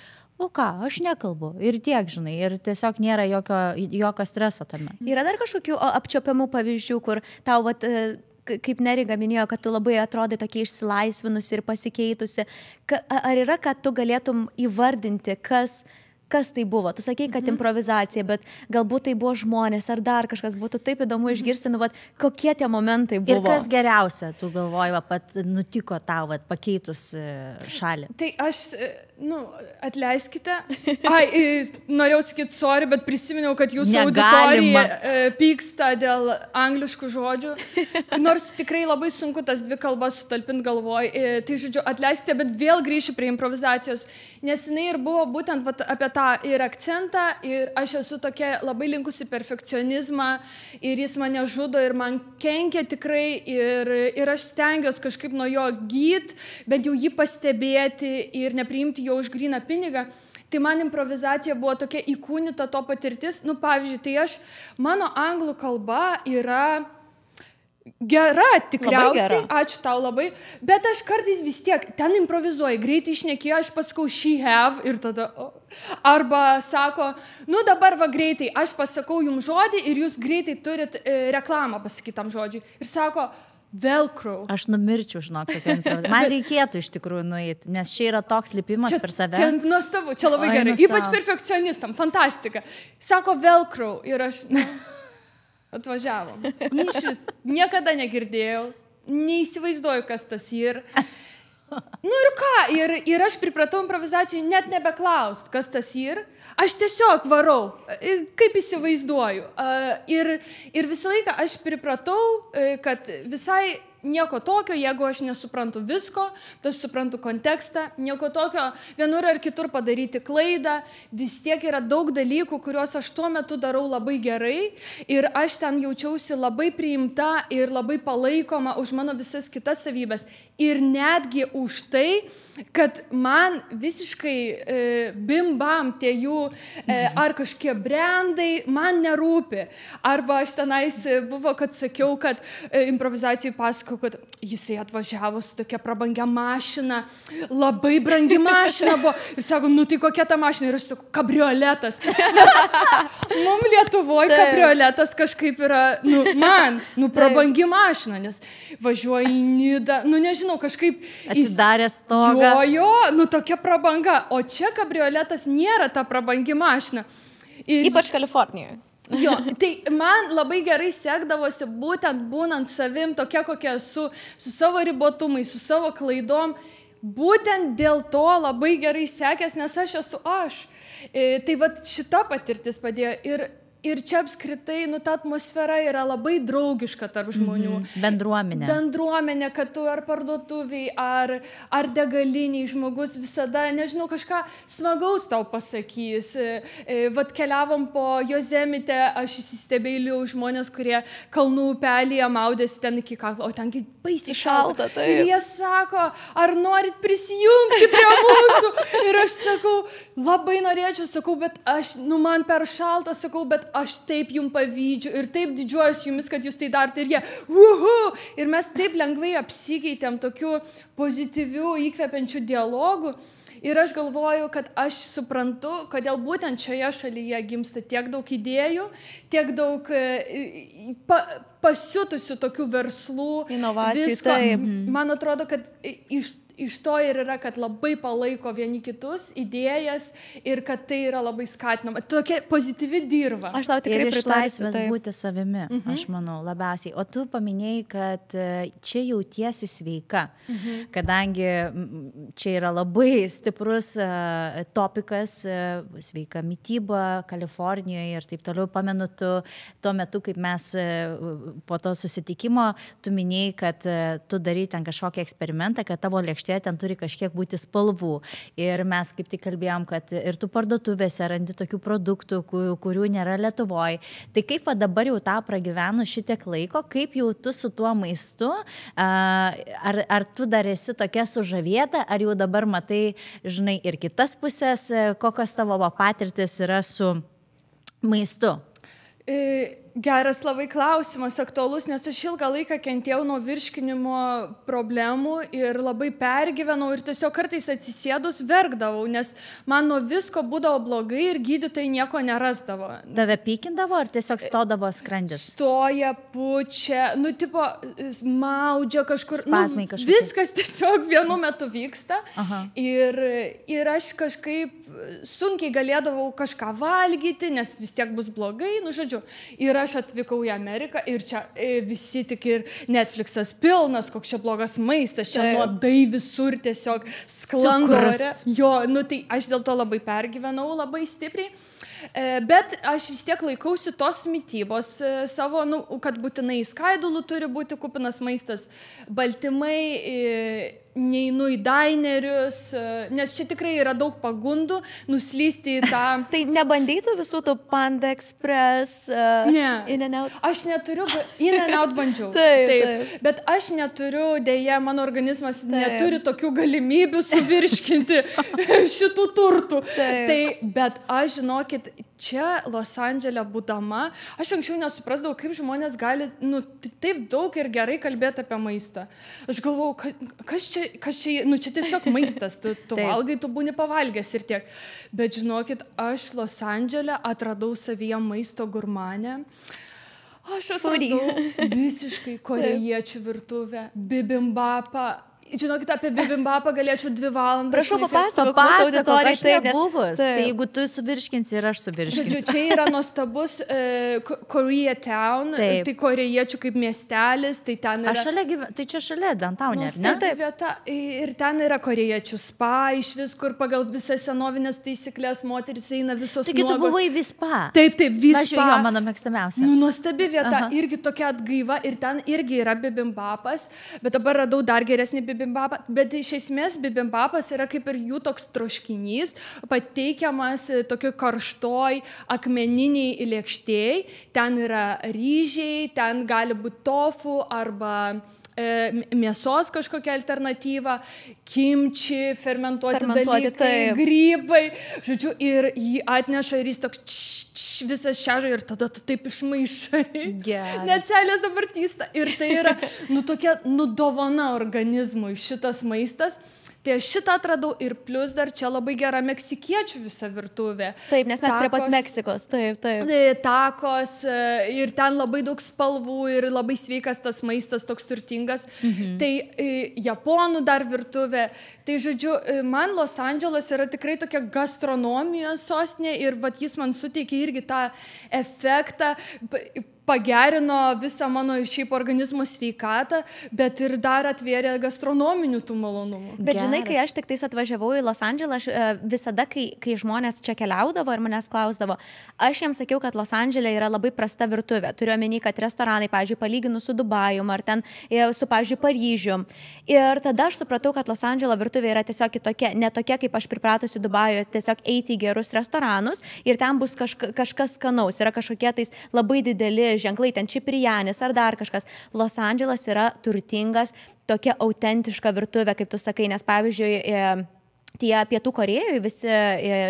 o ką, aš nekalbu. Ir tiek, žinai, ir tiesiog nėra jokio streso tame. Yra dar kažkokių apčiopiamų pavyzdžių, kur tau, vat, kaip Neringa minėjo, kad tu labai atrodai tokia išsilaisvinusi ir pasikeitusi. Ar yra, kad tu galėtum įvardinti, kas tai buvo? Tu sakei, kad improvizacija, bet galbūt tai buvo žmonės ar dar kažkas. Būtų taip įdomu išgirsti, nu, kokie tie momentai buvo. Ir kas geriausia, tu galvoji, pat nutiko tau, pakeitus šalį? Tai aš, atleiskite. Norėjau sakyti sorry, bet prisiminiau, kad jūsų auditorija pyksta dėl angliškų žodžių. Nors tikrai labai sunku tas dvi kalbas sutalpinti galvoj. Tai, žodžiu, atleiskite, bet vėl grįšiu prie improvizacijos. Nes jinai ir buvo būtent apie tą ir akcentą, ir aš esu tokia labai linkusi perfekcionizmą, ir jis mane žudo, ir man kenkia tikrai, ir aš stengiuosi kažkaip nuo jo gyt, bet jau jį pastebėti ir nepriimti jo už gryną pinigą. Tai man improvizacija buvo tokia įkūnyta to patirtis. Pavyzdžiui, tai mano anglų kalba yra gera, tikriausiai, ačiū tau labai, bet aš kartais vis tiek ten improvizuoju, greitai išnekėjau, aš pasakau she have ir tada, arba sako, dabar greitai, aš pasakau jums žodį ir jūs greitai turit reklamą pasakytam žodžiui. Ir sako, Velcro. Aš numirčiau, žinok, tokia improvizacija. Man reikėtų iš tikrųjų nueiti, nes čia yra toks lipimas per save. Čia nuostabu, čia labai gerai. Ypač perfekcionistam, fantastika. Sako Velcro ir aš... Atvažiavom. Nišis, niekada negirdėjau, neįsivaizduoju, kas tas ir. Ir ką, ir aš pripratau improvizacijai net nebeklaust, kas tas ir. Aš tiesiog varau, kaip įsivaizduoju. Ir visą laiką aš pripratau, kad visai nieko tokio, jeigu aš nesuprantu visko, tai aš suprantu kontekstą, nieko tokio vienur ar kitur padaryti klaidą, vis tiek yra daug dalykų, kuriuos aš tuo metu darau labai gerai ir aš ten jaučiausi labai priimta ir labai palaikoma už mano visas kitas savybės. Ir netgi už tai, kad man visiškai bim-bam tie jų ar kažkokie brandai man nerūpi. Arba aš tenais buvo, kad sakiau, kad improvizacijų pasakau, kad jisai atvažiavo su tokia prabangia mašina, labai brangi mašina buvo. Ir sako, tai kokia ta mašina? Ir aš sakau, kabrioletas. Nes mums Lietuvoje kabrioletas kažkaip yra, prabangi mašina, nes važiuoja į Nidą, nežinau, kažkaip atsidarė stogą. Tokia prabanga. O čia kabrioletas nėra ta prabangi mašina. Ypač Kalifornijoje. Jo, tai man labai gerai sekdavosi būtent būnant savim, tokia kokia esu, su savo ribotumais, su savo klaidom. Būtent dėl to labai gerai sekės, nes aš esu aš. Tai šita patirtis padėjo. Ir čia apskritai, ta atmosfera yra labai draugiška tarp žmonių. Bendruomenė, kad tu ar parduotuviai, ar degaliniai žmogus visada, nežinau, kažką smagaus tau pasakys. Keliavom po Jozemitę, aš įsistebėliau žmonės, kurie kalnų upelyje maudėsi ten iki kaklo, o ten baisiai šalta. Ir jie sako, ar norit prisijungti prie mūsų? Ir aš sakau, labai norėčiau, sakau, bet aš, man per šalta, sakau, bet aš taip jums pavydžiu ir taip didžiuojuosi jumis, kad jūs tai darote. Ir jie, ir mes taip lengvai apsikeitėm tokių pozityvių, įkvepiančių dialogų. Ir aš galvoju, kad aš suprantu, kodėl būtent šioje šalyje gimsta tiek daug idėjų, tiek daug pasiutusių tokių verslų. Inovacijų. Man atrodo, kad iš to ir yra, kad labai palaiko vieni kitus idėjas ir kad tai yra labai skatinama. Tokia pozityvi dirva. Aš tau tikrai pritarsiu. Ir išlaisvės būti savimi, aš manau, labiausiai. O tu paminėjai, kad čia jautiesi sveika, kadangi čia yra labai stiprus topikas, sveika mityba Kalifornijoje ir taip toliau. Pamenu, tuo metu, kaip mes po to susitikimo, tu minėjai, kad tu darai ten kažkokį eksperimentą, kad tavo lėkštė lėkštėje ten turi kažkiek būti spalvų. Ir mes kaip tik kalbėjom, kad ir tu parduotuvėse randi tokių produktų, kurių nėra Lietuvoje. Tai kaip dabar jau tą pragyvenu šitiek laiko, kaip jau tu su tuo maistu, ar tu dar esi tokia sužavėta, ar jau dabar matai, žinai, ir kitas pusės, kokios tavo patirtis yra su maistu? Geras labai klausimas, aktualus, nes aš ilgą laiką kentėjau nuo virškinimo problemų ir labai pergyvenau ir tiesiog kartais atsisėdus verkdavau, nes man nuo visko būdavo blogai ir gydytojai nieko nerasdavo. Tave pykindavo ar tiesiog stodavo skrandis? Stoja, pučia, tipo, maudžia kažkur. Spazmai kažkur. Viskas tiesiog vienu metu vyksta. Ir aš kažkaip sunkiai galėdavau kažką valgyti, nes vis tiek bus blogai, žodžiu. Ir aš atvykau į Ameriką ir čia visi tik ir Netflixas pilnas, koks čia blogas maistas, čia nuodai visur tiesiog sklando. Jo, tai aš dėl to labai pergyvenau, labai stipriai. Bet aš vis tiek laikausi tos mitybos savo, kad būtinai skaidulų turi būti kupinas maistas, baltymai, neinu į dainerius, nes čia tikrai yra daug pagundų nuslysti į tą... Tai nebandytų visų tų Panda Express, In-N-Out? Aš neturiu, In-N-Out bandžiau. Taip. Bet aš neturiu, dėja, mano organizmas neturi tokių galimybių suvirškinti šitų turtų. Bet aš, žinokit, čia Los Andžele būdama, aš anksčiau nesuprasdavau, kaip žmonės gali taip daug ir gerai kalbėti apie maistą. Aš galvojau, kas čia, čia tiesiog maistas, tu valgai, tu būni pavalgęs ir tiek. Bet žinokit, aš Los Andžele atradau savyje maisto gurmanę. Aš atradau visiškai korėjiečių virtuvę, bibimbapą. Žinokit, apie bibimbapą galėčiau 2 valandas. Prašau, papasakok auditorijai. Aš nebuvus. Tai jeigu tu suvirškinsi ir aš suvirškinsiu. Žodžiu, čia yra nuostabus Koreatown, tai korėjiečių kaip miestelis, tai ten yra... Tai čia šalia Downtown'e, ne? Taip, vieta. Ir ten yra korėjiečių spa, iš vis, kur pagal visas senovinės taisyklės moteris eina visos nuogos. Taigi tu buvai Vispa. Taip, Vispa. Jo, mano mėgstamiausia. Nuostabi vieta, irgi tokia atgaiva ir ten irgi yra bibimbapas, bet dabar radau dar geresnį bibimbapą, bet iš esmės bibimbapas yra kaip ir jų toks troškinys, pateikiamas tokiu karštoj akmeniniai lėkštėj, ten yra ryžiai, ten gali būti tofu arba mėsos kažkokia alternatyva, kimči, fermentuoti dalykai, grybai, žodžiu, ir jį atneša ir jis toks visas šeža ir tada tu taip išmaišai. Net celės dabar tysta. Ir tai yra, tokia dovana organizmui šitas maistas. Tai aš šitą atradau ir plus dar čia labai gera meksikiečių visa virtuvė. Taip, nes mes prie pat Meksikos. Taip. Takos ir ten labai daug spalvų ir labai sveikas tas maistas, toks turtingas. Tai japonų dar virtuvė. Tai žodžiu, man Los Andželas yra tikrai tokia gastronomijos sostinė ir jis man suteikė irgi tą efektą, pagerino visą mano šiaip organizmo sveikatą, bet ir dar atvėrė gastronominių tų malonumų. Bet žinai, kai aš tik tais atvažiavau į Los Andželą, aš visada, kai žmonės čia keliaudavo ir manęs klausdavo, aš jiems sakiau, kad Los Andželė yra labai prasta virtuvė. Turiu omeny, kad restoranai, pavyzdžiui, palyginus su Dubajum ar ten su, pavyzdžiui, Paryžium. Ir tada aš supratau, kad Los Andželo virtuvė yra tiesiog kitokia, ne tokia, kaip aš pripratusi Dubajuje, tiesiog eiti į gerus restoranus ir ten bus kažkas skanaus, yra kažkokie tais labai dideli ženklai, ten čiprijanis ar dar kažkas. Los Andželas yra turtingas, tokia autentiška virtuvė, kaip tu sakai, nes pavyzdžiui, tie Pietų Korėjoje visi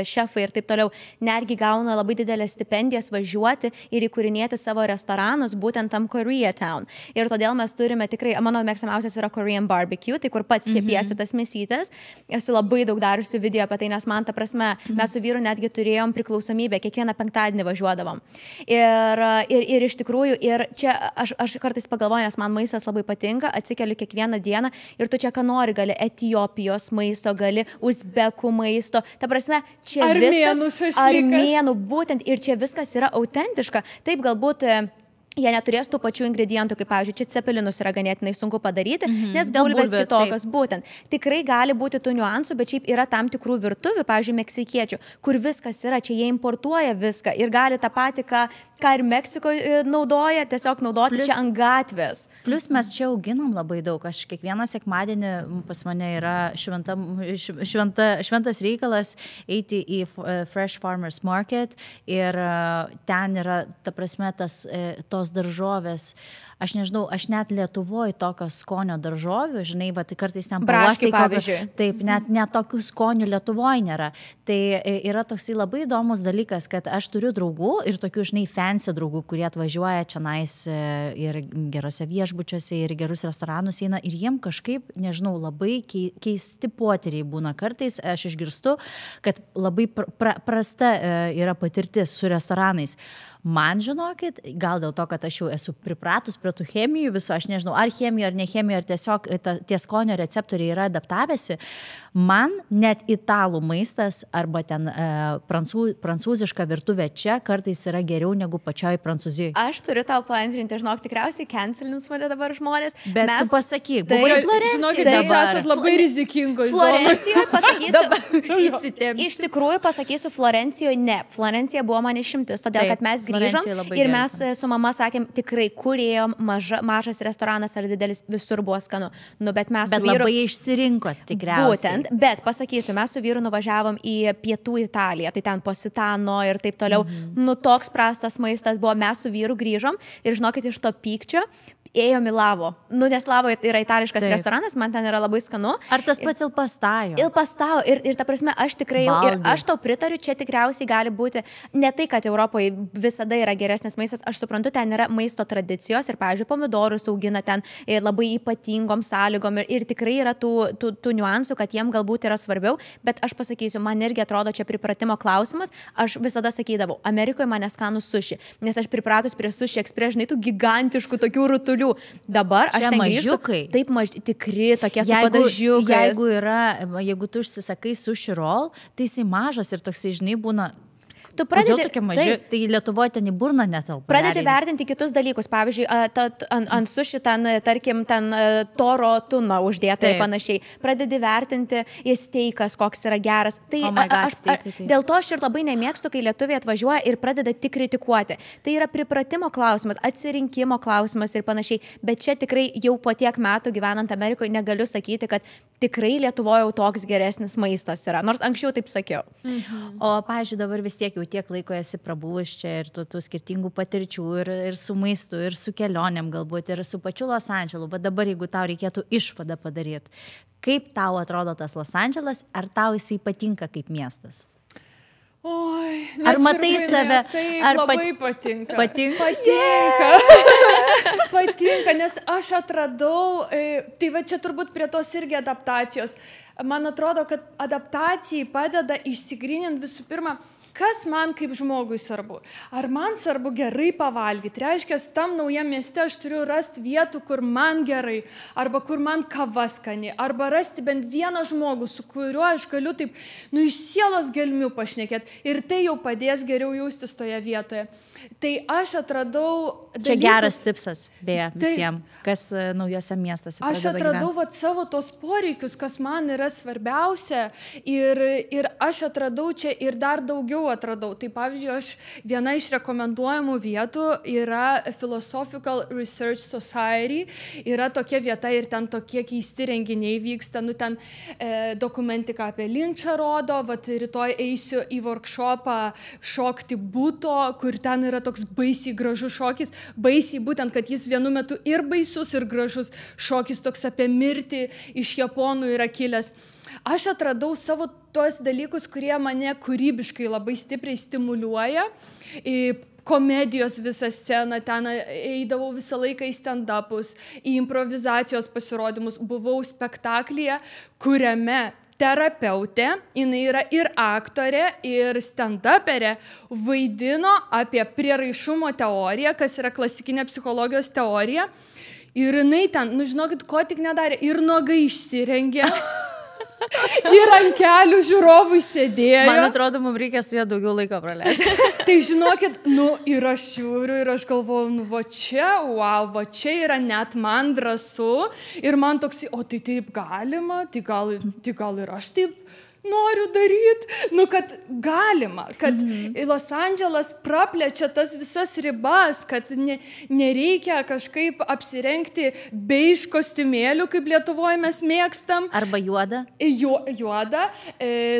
šefai ir taip toliau netgi gauna labai didelės stipendijas važiuoti ir įkūrinėti savo restoranus būtent tam Koreatown. Ir todėl mes turime tikrai, mano mėgstamiausias yra Korean barbecue, tai kur pats kepiesi tas mėsytes. Esu labai daug dariusi video apie tai, nes man ta prasme, mes su vyru netgi turėjom priklausomybę, kiekvieną penktadienį važiuodavom. Ir iš tikrųjų, ir čia aš kartais pagalvoju, nes man maistas labai patinka, atsikeliu kiekvieną dieną ir tu čia ką nori, gali Etiopijos maisto, gali uzbekų maisto. Ta prasme, čia armėnų viskas... Armėnų, būtent. Ir čia viskas yra autentiška. Taip, galbūt jie neturės tų pačių ingredientų, kaip, pavyzdžiui, čia cepelinus yra ganėtinai sunku padaryti, nes Dėl bulvės bulvių, kitokios, būtent. Tikrai gali būti tų niuansų, bet šiaip yra tam tikrų virtuvių, pavyzdžiui, meksikiečių, kur viskas yra, čia jie importuoja viską ir gali tą patį, ką ir Meksikoje naudoja, tiesiog naudoti čia ant gatvės. Plus mes čia auginam labai daug. Aš kiekvieną sekmadienį pas mane yra šventas reikalas eiti į Fresh Farmers Market ir ten yra, ta prasme, tos daržovės. Aš nežinau, aš net Lietuvoje tokios skonio daržovių, žinai, va, tai kartais ten braškių, pavyzdžiui. Taip, net tokių skonių Lietuvoje nėra. Tai yra toksai labai įdomus dalykas, kad aš turiu draugų ir tokių, žinai, fancy draugų, kurie atvažiuoja čia nais ir gerose viešbučiuose ir gerus restoranus eina ir jiem kažkaip, nežinau, labai keisti potyriai būna kartais. Aš išgirstu, kad labai prasta yra patirtis su restoranais. Man, žinokit, gal dėl to, kad aš jau esu pripratus prie tų chemijų visų, aš nežinau, ar chemijų, ar ne chemijų, ar tiesiog tie skonio receptoriai yra adaptavęsi, man net italų maistas arba ten prancūziška virtuvė čia kartais yra geriau negu pačioj Prancūzijoje. Aš turiu tau paantrinti, žinok, tikriausiai cancelins mane dabar žmonės. Bet tu pasakyk, buvai Florencijoje. Žinokit, jūs esat labai rizikingos. Florencijoje pasakysiu, iš tikrųjų pasakysiu, Florencijoje ne. Florencija buvo man išimtis, todėl kad mes grįžom ir mes su mama sakėm, tikrai, kur ėjom, mažas restoranas ar didelis, visur buvo skanu. Nu, bet mes su vyru... labai išsirinkot tikriausiai. Būtent, bet pasakysiu, mes su vyru nuvažiavom į pietų Italiją, tai ten Positano ir taip toliau. Nu, toks prastas maistas buvo, mes su vyru grįžom ir žinokit, iš to pykčio ėjom į Lavo. Nu, nes Lavo yra itališkas restoranas, man ten yra labai skanu. Ar tas pats Il Pastajo? Il Pastajo. Ir ta prasme, aš tikrai jau, ir aš tau pritariu, čia tikriausiai gali būti, ne tai, kad Europoje visada yra geresnis maistas, aš suprantu, ten yra maisto tradicijos ir, pavyzdžiui, pomidorus augina ten labai ypatingom sąlygom ir tikrai yra tų niuansų, kad jiem galbūt yra svarbiau, bet aš pasakysiu, man irgi atrodo čia pripratimo klausimas, aš visada sakydavau, Amerikoje man neskanų suši, nes aš pripratus prie suši eksprės, žinai, tų gigantiškų tokių rutulių. Dabar aš ten grįžtu, taip tikri, tokie su padažiukais. Jeigu tu užsisakai sushi roll, tai jisai mažas ir toksai, žinai, būna... Tu pradedi, tai Lietuvoje ten į burną netelpa. Pradedi vertinti kitus dalykus. Pavyzdžiui, ant suši ten, tarkim, ten toro tuna uždėta ir panašiai. Pradedi vertinti į steikas, koks yra geras. Tai dėl to aš ir labai nemėgstu, kai lietuviai atvažiuoja ir pradeda tik kritikuoti. Tai yra pripratimo klausimas, atsirinkimo klausimas ir panašiai. Bet čia tikrai jau po tiek metų gyvenant Amerikoje negaliu sakyti, kad tikrai Lietuvoje jau toks geresnis maistas yra. Nors anksčiau taip sakiau. O, pavyzdžiui, dabar vis tiek jau tiek laiko esi prabuvus čia ir tų skirtingų patirčių ir su maistu, ir su kelionėm galbūt, ir su pačiu Los Andželu. Bet dabar, jeigu tau reikėtų išvadą padaryti, kaip tau atrodo tas Los Andželas, ar tau jisai patinka kaip miestas? Oi, ar matai save? Taip, labai patinka. Patinka? Patinka, nes aš atradau, tai va čia turbūt prie tos irgi adaptacijos. Man atrodo, kad adaptacijai padeda išsigryninti visų pirma, kas man kaip žmogui svarbu. Ar man svarbu gerai pavalgyti? Reiškia, tam naujam mieste aš turiu rasti vietų, kur man gerai, arba kur man kava skani, arba rasti bent vieną žmogų, su kuriuo aš galiu taip, iš sielos gelmių pašnekėti. Ir tai jau padės geriau jaustis toje vietoje. Tai aš atradau... Čia geras tipsas, beje, visiems, kas naujose miestuose pradeda gyventi. Aš atradau savo tos poreikius, kas man yra svarbiausia ir aš atradau čia ir dar daugiau atradau. Tai pavyzdžiui, aš viena iš rekomenduojamų vietų yra Philosophical Research Society. Yra tokia vieta ir ten tokie keisti renginiai vyksta. Nu, ten dokumentiką apie Linčą rodo, rytoj eisiu į workshopą šokti buto, kur ten yra toks baisiai gražus šokis, baisiai būtent, kad jis vienu metu ir baisus, ir gražus šokis, toks apie mirtį iš japonų yra kilęs. Aš atradau savo tuos dalykus, kurie mane kūrybiškai labai stipriai stimuliuoja. Komedijos visą sceną, ten eidavau visą laiką į stand-upus, į improvizacijos pasirodymus, buvau spektaklyje, kuriame terapeutė, jinai yra ir aktorė, ir stand-uperė, vaidino apie prieraišumo teoriją, kas yra klasikinė psichologijos teorija. Ir jinai ten, žinokit, ko tik nedarė, ir nuogai išsirengė. Ir ant kelių žiūrovų sėdėjo. Man atrodo, mums reikia su juo daugiau laiko praleisti. Tai žinokit, ir aš žiūriu, ir aš galvoju, va čia yra net man drąsu. Ir man toks, o tai taip galima, tai gal ir aš taip noriu daryti, kad galima, kad Los Andželas praplečia tas visas ribas, kad nereikia kažkaip apsirengti beiž kostiumėlių, kaip Lietuvoje mes mėgstam. Arba juoda. Juoda,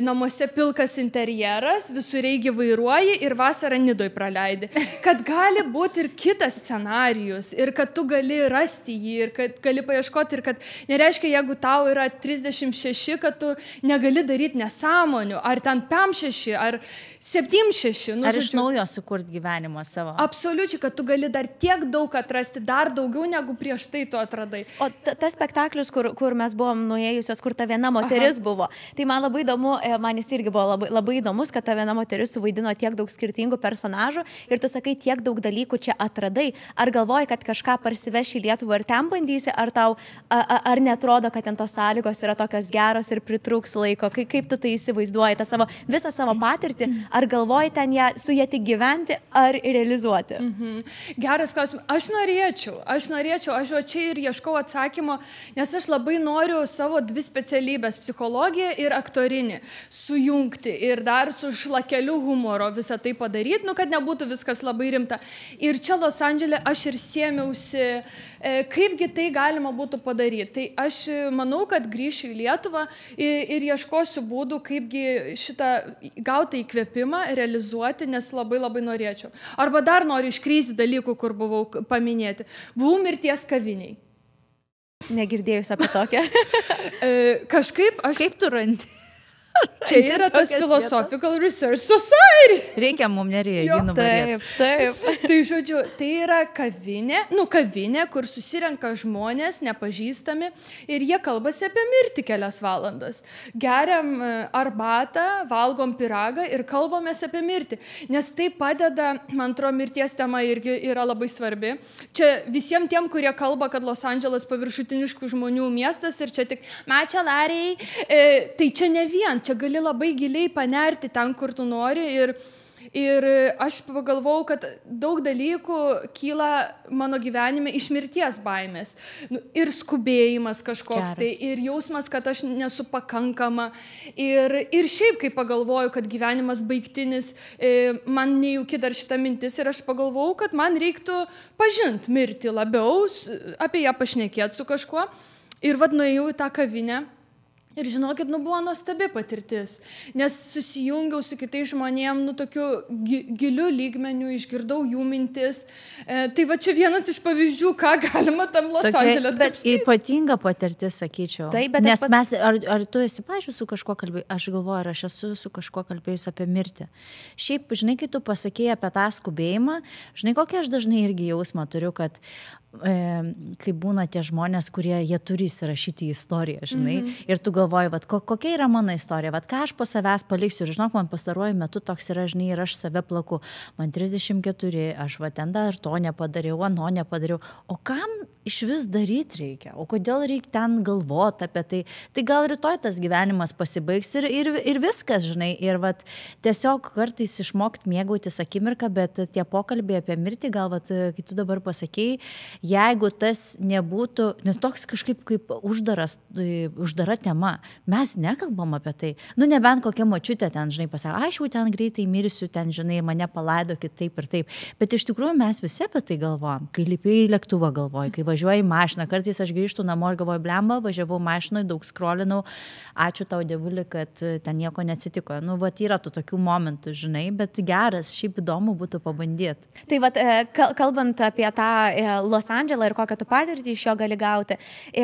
namuose pilkas interjeras, visur reigi vairuoji ir vasarą Nidoj praleidi. Kad gali būti ir kitas scenarijus, ir kad tu gali rasti jį, ir kad gali paieškoti, ir kad nereiškia, jeigu tau yra 36, kad tu negali daryti nesąmonių, ar ten 5-6, ar 7-6. Ar iš naujo sukurti gyvenimo savo? Absoliučiai, kad tu gali dar tiek daug atrasti, dar daugiau negu prieš tai tu atradai. O tas spektaklis, kur mes buvom nuėjusios, kur ta viena moteris buvo, tai man labai įdomu, man jis irgi buvo labai įdomus, kad ta viena moteris suvaidino tiek daug skirtingų personažų ir tu sakai, tiek daug dalykų čia atradai. Ar galvoji, kad kažką parsiveši į Lietuvą ir ten bandysi, ar netrodo, kad ten tos sąlygos yra tokios geros ir pritrūks laiko? Kaip tu tai įsivaizduoji, visą savo patirtį? Ar galvoji ten su ją tik gyventi, ar realizuoti? Geras klausimas. Aš norėčiau, aš čia ir ieškau atsakymo, nes aš labai noriu savo 2 specialybės, psichologiją ir aktorinį, sujungti ir dar su šlakeliu humoro visą tai padaryti, kad nebūtų viskas labai rimta. Ir čia Los Andžele aš ir sėmiausi, kaipgi tai galima būtų padaryti. Tai aš manau, kad grįšiu į Lietuvą ir ieškosiu būdų, kaipgi šitą gautą įkvėpimą realizuoti, nes labai norėčiau. Arba dar noriu iškrysti dalykų, kur buvau paminėti. Buvau mirties kaviniai. Negirdėjus apie tokią. Kažkaip aš... Kaip tu randi? Čia yra tas Philosophical Research Society. Reikia mums nereikia jį nuvarėti. Taip. Tai žodžiu, tai yra kavinė, kur susirenka žmonės nepažįstami ir jie kalbasi apie mirtį kelias valandas. Geriam arbatą, valgom pyragą ir kalbamės apie mirtį. Nes tai padeda, man atrodo, mirties tema irgi yra labai svarbi. Čia visiems tiem, kurie kalba, kad Los Andželas paviršutiniškų žmonių miestas ir čia tik mačelariai, tai čia ne vien. Čia gali labai giliai panerti ten, kur tu nori ir aš pagalvojau, kad daug dalykų kyla mano gyvenime iš mirties baimės. Ir skubėjimas kažkoks, tai ir jausmas, kad aš nesu pakankama. Ir šiaip, kai pagalvoju, kad gyvenimas baigtinis, man nejauki dar šita mintis ir aš pagalvojau, kad man reiktų pažinti mirtį labiau, apie ją pašnekėti su kažkuo. Ir nuėjau į tą kavinę. Ir žinokit, buvo nuostabi patirtis, nes susijungiau su kitais žmonėm, tokiu giliu lygmeniu, išgirdau jų mintis. Tai čia vienas iš pavyzdžių, ką galima tam Los Andžele daryti. Ypatinga patirtis, sakyčiau. Taip, bet nes mes, ar tu esi, pavyzdžiui, su kažkuo kalbėjus, aš galvoju, ar aš esu su kažkuo kalbėjus apie mirtį. Šiaip, žinai, kai tu pasakėjai apie tą skubėjimą, žinai, kokią aš dažnai irgi jausmą turiu, kad kai būna tie žmonės, kurie jie turi įsirašyti į istoriją, žinai, ir tu galvoji, kokia yra mano istorija, ką aš po savęs paliksiu, ir žinok, man pastaruoju metu toks yra, žinai, ir aš save plaku, man 34, aš ten dar to nepadariau, ano nepadariau, o kam iš vis daryti reikia, o kodėl reikia ten galvoti apie tai, tai gal rytoj tas gyvenimas pasibaigs ir viskas, žinai, ir tiesiog kartais išmokti mėgautis akimirką, bet tie pokalbiai apie mirtį, gal kai tu dabar pasakėjai, jeigu tas nebūtų, nes toks kažkaip kaip uždara tema, mes nekalbam apie tai. Nebent kokia močiutė ten, žinai, pasako, aš jau ten greitai mirsiu, ten, žinai, mane palaidokit taip ir taip. Bet iš tikrųjų mes visi apie tai galvojam. Kai lipi į lėktuvą galvoju, kai važiuoju į mašiną, kartais aš grįžtu namo ir galvoju, blemba, važiavau mašinoj, daug skrolinau, ačiū tau dievuli, kad ten nieko neatsitiko. Yra tų tokių momentų, žinai, bet geras, šiaip įdomu būtų pabandyti. Tai kalbant apie tą Los Andželą ir kokią tu patirtį iš jo gali gauti.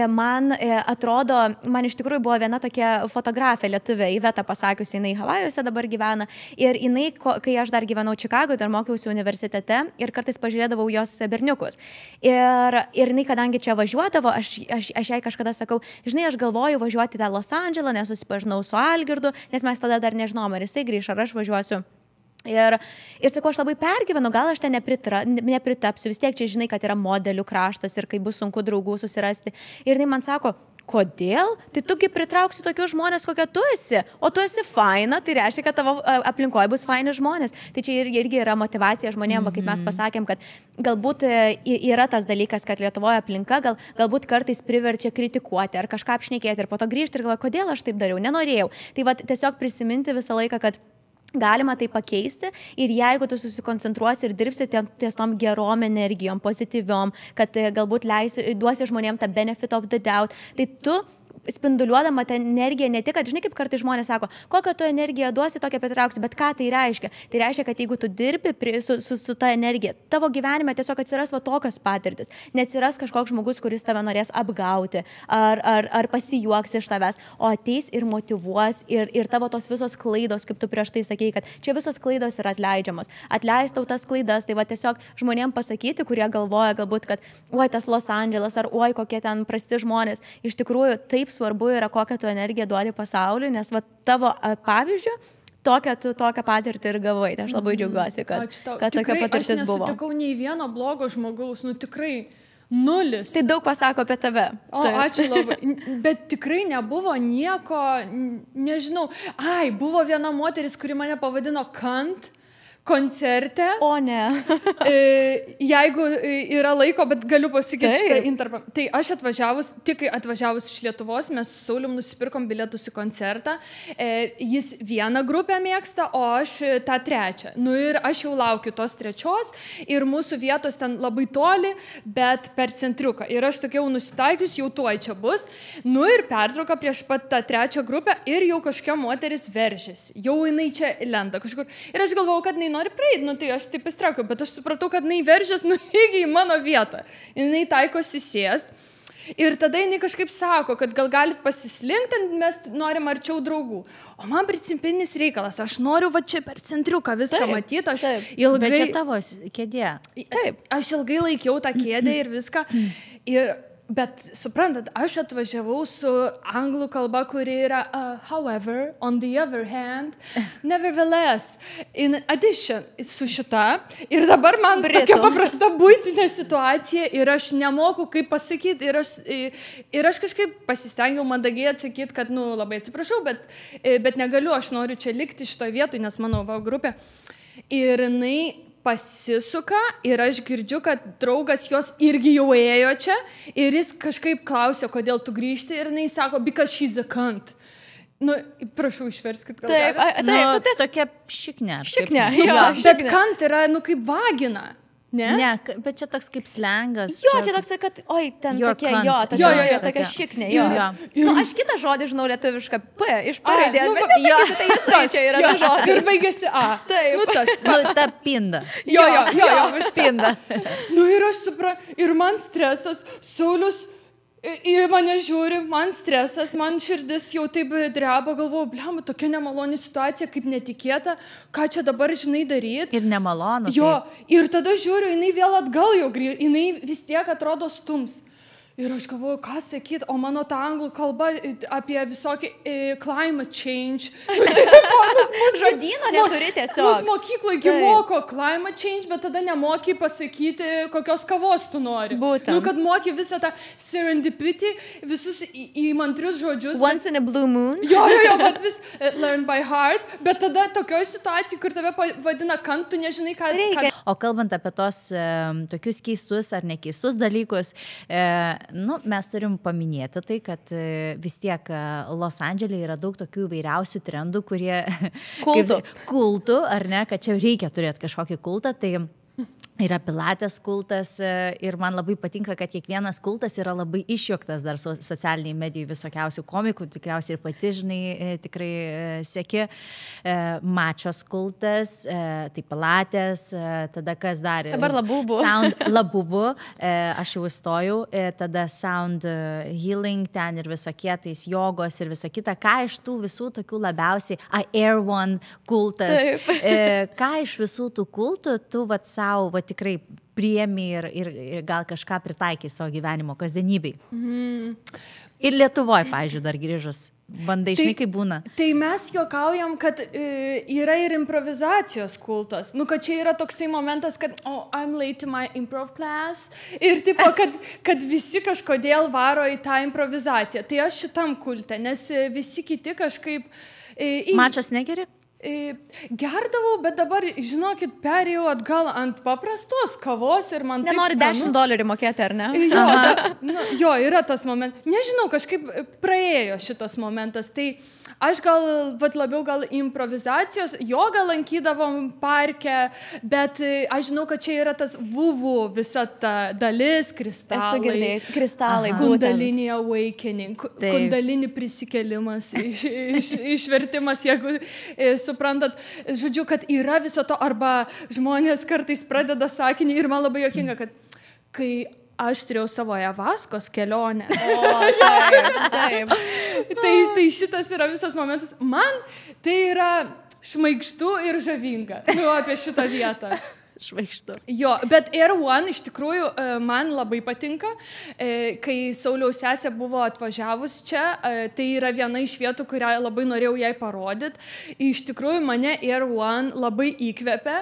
Man atrodo, man iš tikrųjų buvo viena tokia fotografė lietuvė, Iveta pasakiusi, jinai Havajuose dabar gyvena. Ir jinai, kai aš dar gyvenau Čikagoje, dar mokiausi universitete ir kartais pažiūrėdavau jos berniukus. Ir jinai, kadangi čia važiuodavo, aš jai kažkada sakau, žinai, aš galvoju važiuoti į tą Los Andželą, nes susipažinau su Algirdu, nes mes tada dar nežinom, ar jisai grįš, ar aš važiuosiu. Ir sakau, aš labai pergyvenu, gal aš ten nepritapsiu, vis tiek čia žinai, kad yra modelių kraštas ir kai bus sunku draugų susirasti. Ir jinai man sako, kodėl? Tai tugi pritrauksi tokius žmonės, kokia tu esi, o tu esi faina, tai reiškia, kad tavo aplinkoje bus faini žmonės. Tai čia irgi yra motivacija žmonėms, kaip mes pasakėm, kad galbūt yra tas dalykas, kad Lietuvoje aplinka galbūt kartais priverčia kritikuoti ar kažką apšnekėti ir po to grįžti ir galvoja, kodėl aš taip dariau, nenorėjau. Tai va, tiesiog prisiminti visą laiką, kad galima tai pakeisti ir jeigu tu susikoncentruosi ir dirbsi ties tom gerom energijom, pozityviom, kad galbūt duosi žmonėms tą benefit of the doubt, tai tu spinduliuodama tą energiją ne tik, kad, žinai, kaip kartais žmonės sako, kokią tu energiją duosi, tokią pritrauksi, bet ką tai reiškia? Tai reiškia, kad jeigu tu dirbi su ta energija, tavo gyvenime tiesiog atsiras va tokios patirtis, neatsiras kažkoks žmogus, kuris tave norės apgauti ar pasijuoks iš tavęs, o ateis ir motyvuos ir tavo tos visos klaidos, kaip tu prieš tai sakei, kad čia visos klaidos yra atleidžiamos. Atleis tau tas klaidas, tai va tiesiog žmonėm pasakyti, kurie galvoja galbūt, kad oi tas Los Andželas ar oi kokie ten prasti žmonės, iš tikrųjų taip svarbu yra, kokią tu energiją duodi pasauliu, nes va tavo pavyzdžių tokią patirtį ir gavai. Tai aš labai džiaugiuosi, kad tokia patirtis buvo. Aš nesutikau nei vieno blogo žmogaus, tikrai nulis. Tai daug pasako apie tave. O, ačiū labai. Bet tikrai nebuvo nieko, nežinau. Buvo viena moteris, kuri mane pavadino kant koncerte. O ne. Jeigu yra laiko, bet galiu pasakyti šitą interpą. Tai aš tik atvažiavus iš Lietuvos, mes su Saulium nusipirkom bilietus į koncertą. Jis vieną grupę mėgsta, o aš tą trečią. Ir aš jau laukiu tos trečios ir mūsų vietos ten labai toli, bet per centriuką. Ir aš tokia jau nusitaikius, jau tuoj čia bus. Ir pertrauka prieš pat tą trečią grupę ir jau kažkokia moteris veržėsi. Jau jinai čia lenda kažkur. Ir aš galvojau, kad jinai nori praeiti, tai aš taip įstraukiau, bet aš supratau, kad jinai veržės lygiai į mano vietą. Jinai taikosi sėst. Ir tada jinai kažkaip sako, kad gal galit pasislinkti, mes norim arčiau draugų. O man principinis reikalas, aš noriu va čia per centriuką viską matyti, aš ilgai... Bet čia tavo kėdė. Taip, aš ilgai laikiau tą kėdę ir viską. Bet, suprantat, aš atvažiavau su anglų kalba, kuri yra however, on the other hand, nevertheless, in addition, su šita. Ir dabar man tokia paprasta buitinė situacija ir aš nemoku kaip pasakyti. Ir aš kažkaip pasistengiau mandagiai atsakyti, kad, labai atsiprašau, bet negaliu, aš noriu čia likti šitoje vietoje, nes mano grupė. Ir jinai pasisuka ir aš girdžiu, kad draugas jos irgi jau ėjo čia ir jis kažkaip klausė, kodėl tu grįžti ir jinai sako, because she's a cunt. Prašau, išverskit gal. Taip, tokia šiknė. Šiknė, bet cunt yra, kaip vagina. Ne, bet čia toks kaip slengas. Jo, čia toks, kad, oi, ten tokia šiknė. Aš kitą žodį žinau lietuvišką P iš paraidės, bet nesakysiu, tai jisai čia yra tas žodis. Ir baigėsi A. Taip. Ta pinda. Jo, pinda. Ir aš suprantu, ir man stresas, Saulius į mane žiūri, man stresas, man širdis jau taip dreba, galvoju, bliam, tokia nemaloni situacija, kaip netikėta, ką čia dabar, žinai, daryti. Ir nemalonu. Jo, ir tada žiūriu, jinai vėl atgal jau grįžta, jinai vis tiek atrodo stums. Ir aš galvoju, ką sakyti, o mano ta anglų kalba apie visokį climate change. Žodyno neturi tiesiog. Mūsų mokykloje moko climate change, bet tada nemoki pasakyti, kokios kavos tu nori. Būtent. Kad moki visą tą serendipity, visus įmantrius žodžius. Once in a blue moon. Jo, bet vis learn by heart, bet tada tokioje situacijoje, kur tave vadina kant, tu nežinai, ką reikia. O kalbant apie tos tokius keistus ar nekeistus dalykus, mes turim paminėti tai, kad vis tiek Los Andžele yra daug tokių įvairiausių trendų, kurie... Kultų, ar ne, kad čia reikia turėti kažkokį kultą, tai... Yra pilatės kultas ir man labai patinka, kad kiekvienas kultas yra labai išjuoktas dar socialiniai medijai visokiausių komikų, tikriausiai ir pati, žinai, tikrai seki. Mačios kultas, tai pilatės, tada kas dar? Dabar labubų. Labubų, aš jau įstojau, tada sound healing ten ir visokie tais jogos ir visa kita. Ką iš tų visų tokių labiausiai, Air One kultas, ką iš visų tų kultų tu savo tikrai priemi ir gal kažką pritaikai savo gyvenimo kasdienybei. Ir Lietuvoje, pavyzdžiui, dar grįžus. Bandai, žinai, kaip būna. Tai mes juokaujam, kad yra ir improvizacijos kultas. Nu, kad čia yra toksai momentas, kad I'm late to my improv class. Ir tipo, kad visi kažkodėl varo į tą improvizaciją. Tai aš šitam kulte, nes visi kiti kažkaip... Mačas negeri? Gerdavau, bet dabar, žinokit, perėjau atgal ant paprastos kavos ir man nenori $10 mokėti, ar ne? Jo, yra tas momentas. Nežinau, kažkaip praėjo šitas momentas. Tai aš labiau improvizacijos, jogą lankydavom parke, bet aš žinau, kad čia yra tas vuvų visa ta dalis, kristalai. Esu girdėjus, kristalai. Kundalini awakening, kundalini prisikėlimas, išvertimas, jeigu suprantat, žodžiu, kad yra viso to, arba žmonės kartais pradeda sakinį ir man labai juokinga, kad kai aš turėjau savo Avaskos kelionę. Taip. Tai šitas yra visas momentas. Man tai yra šmaikštu ir žavinga. Apie šitą vietą. Švaikštu. Jo, bet Air One iš tikrųjų man labai patinka. Kai Sauliaus sesė buvo atvažiavus čia, tai yra viena iš vietų, kurią labai norėjau jai parodyti. Iš tikrųjų mane Air One labai įkvepia.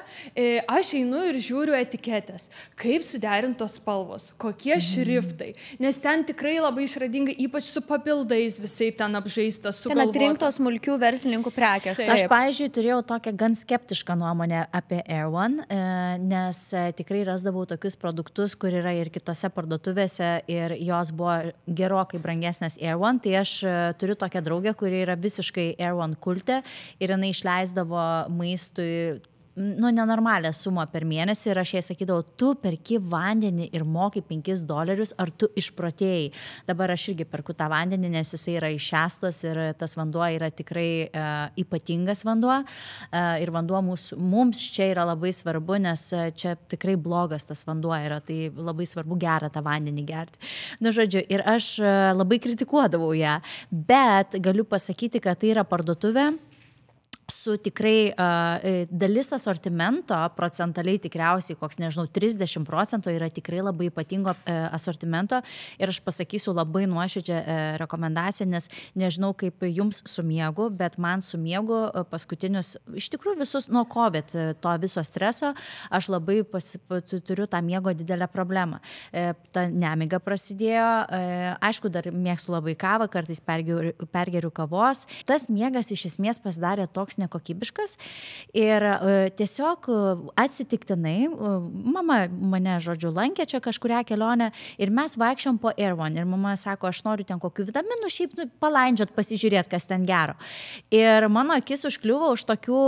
Aš einu ir žiūriu etiketės, kaip suderintos spalvos, kokie šriftai. Nes ten tikrai labai išradingai, ypač su papildais visai ten apžaistas, sugalvota. Ten atrinktos smulkių verslininkų prekės. Aš, pavyzdžiui, turėjau tokią gan skeptišką nuomonę apie Air One, nes tikrai rasdavau tokius produktus, kur yra ir kitose parduotuvėse ir jos buvo gerokai brangesnės Air One. Tai aš turiu tokią draugę, kuri yra visiškai Air One kulte ir jinai išleisdavo maistui nenormalią sumą per mėnesį ir aš jai sakydavau, tu perki vandenį ir moki $5, ar tu išprotėjai. Dabar aš irgi perku tą vandenį, nes jisai yra iššestos ir tas vanduo yra tikrai ypatingas vanduo. Ir vanduo mums čia yra labai svarbu, nes čia tikrai blogas tas vanduo yra, tai labai svarbu gerą tą vandenį gerti. Žodžiu, ir aš labai kritikuodavau ją, bet galiu pasakyti, kad tai yra parduotuvė su tikrai dalis asortimento, procentaliai tikriausiai, koks, nežinau, 30% yra tikrai labai ypatingo asortimento ir aš pasakysiu labai nuoširdžią rekomendaciją, nes nežinau kaip jums su miegu, bet man su miegu paskutinius, iš tikrųjų visus nuo COVID, to viso streso, aš labai turiu tą miego didelę problemą. Ta nemiga prasidėjo, aišku, dar mėgstu labai kavą, kartais pergeriu kavos. Tas miegas iš esmės pasidarė toks nekokybiškas ir tiesiog atsitiktinai, mama mane, žodžiu, lankė čia kažkurią kelionę ir mes vaikščiom po Air One ir mama sako, aš noriu ten kokių vitaminų, šiaip palaindžiot, pasižiūrėti, kas ten gero. Ir mano akis užkliuvo už tokių,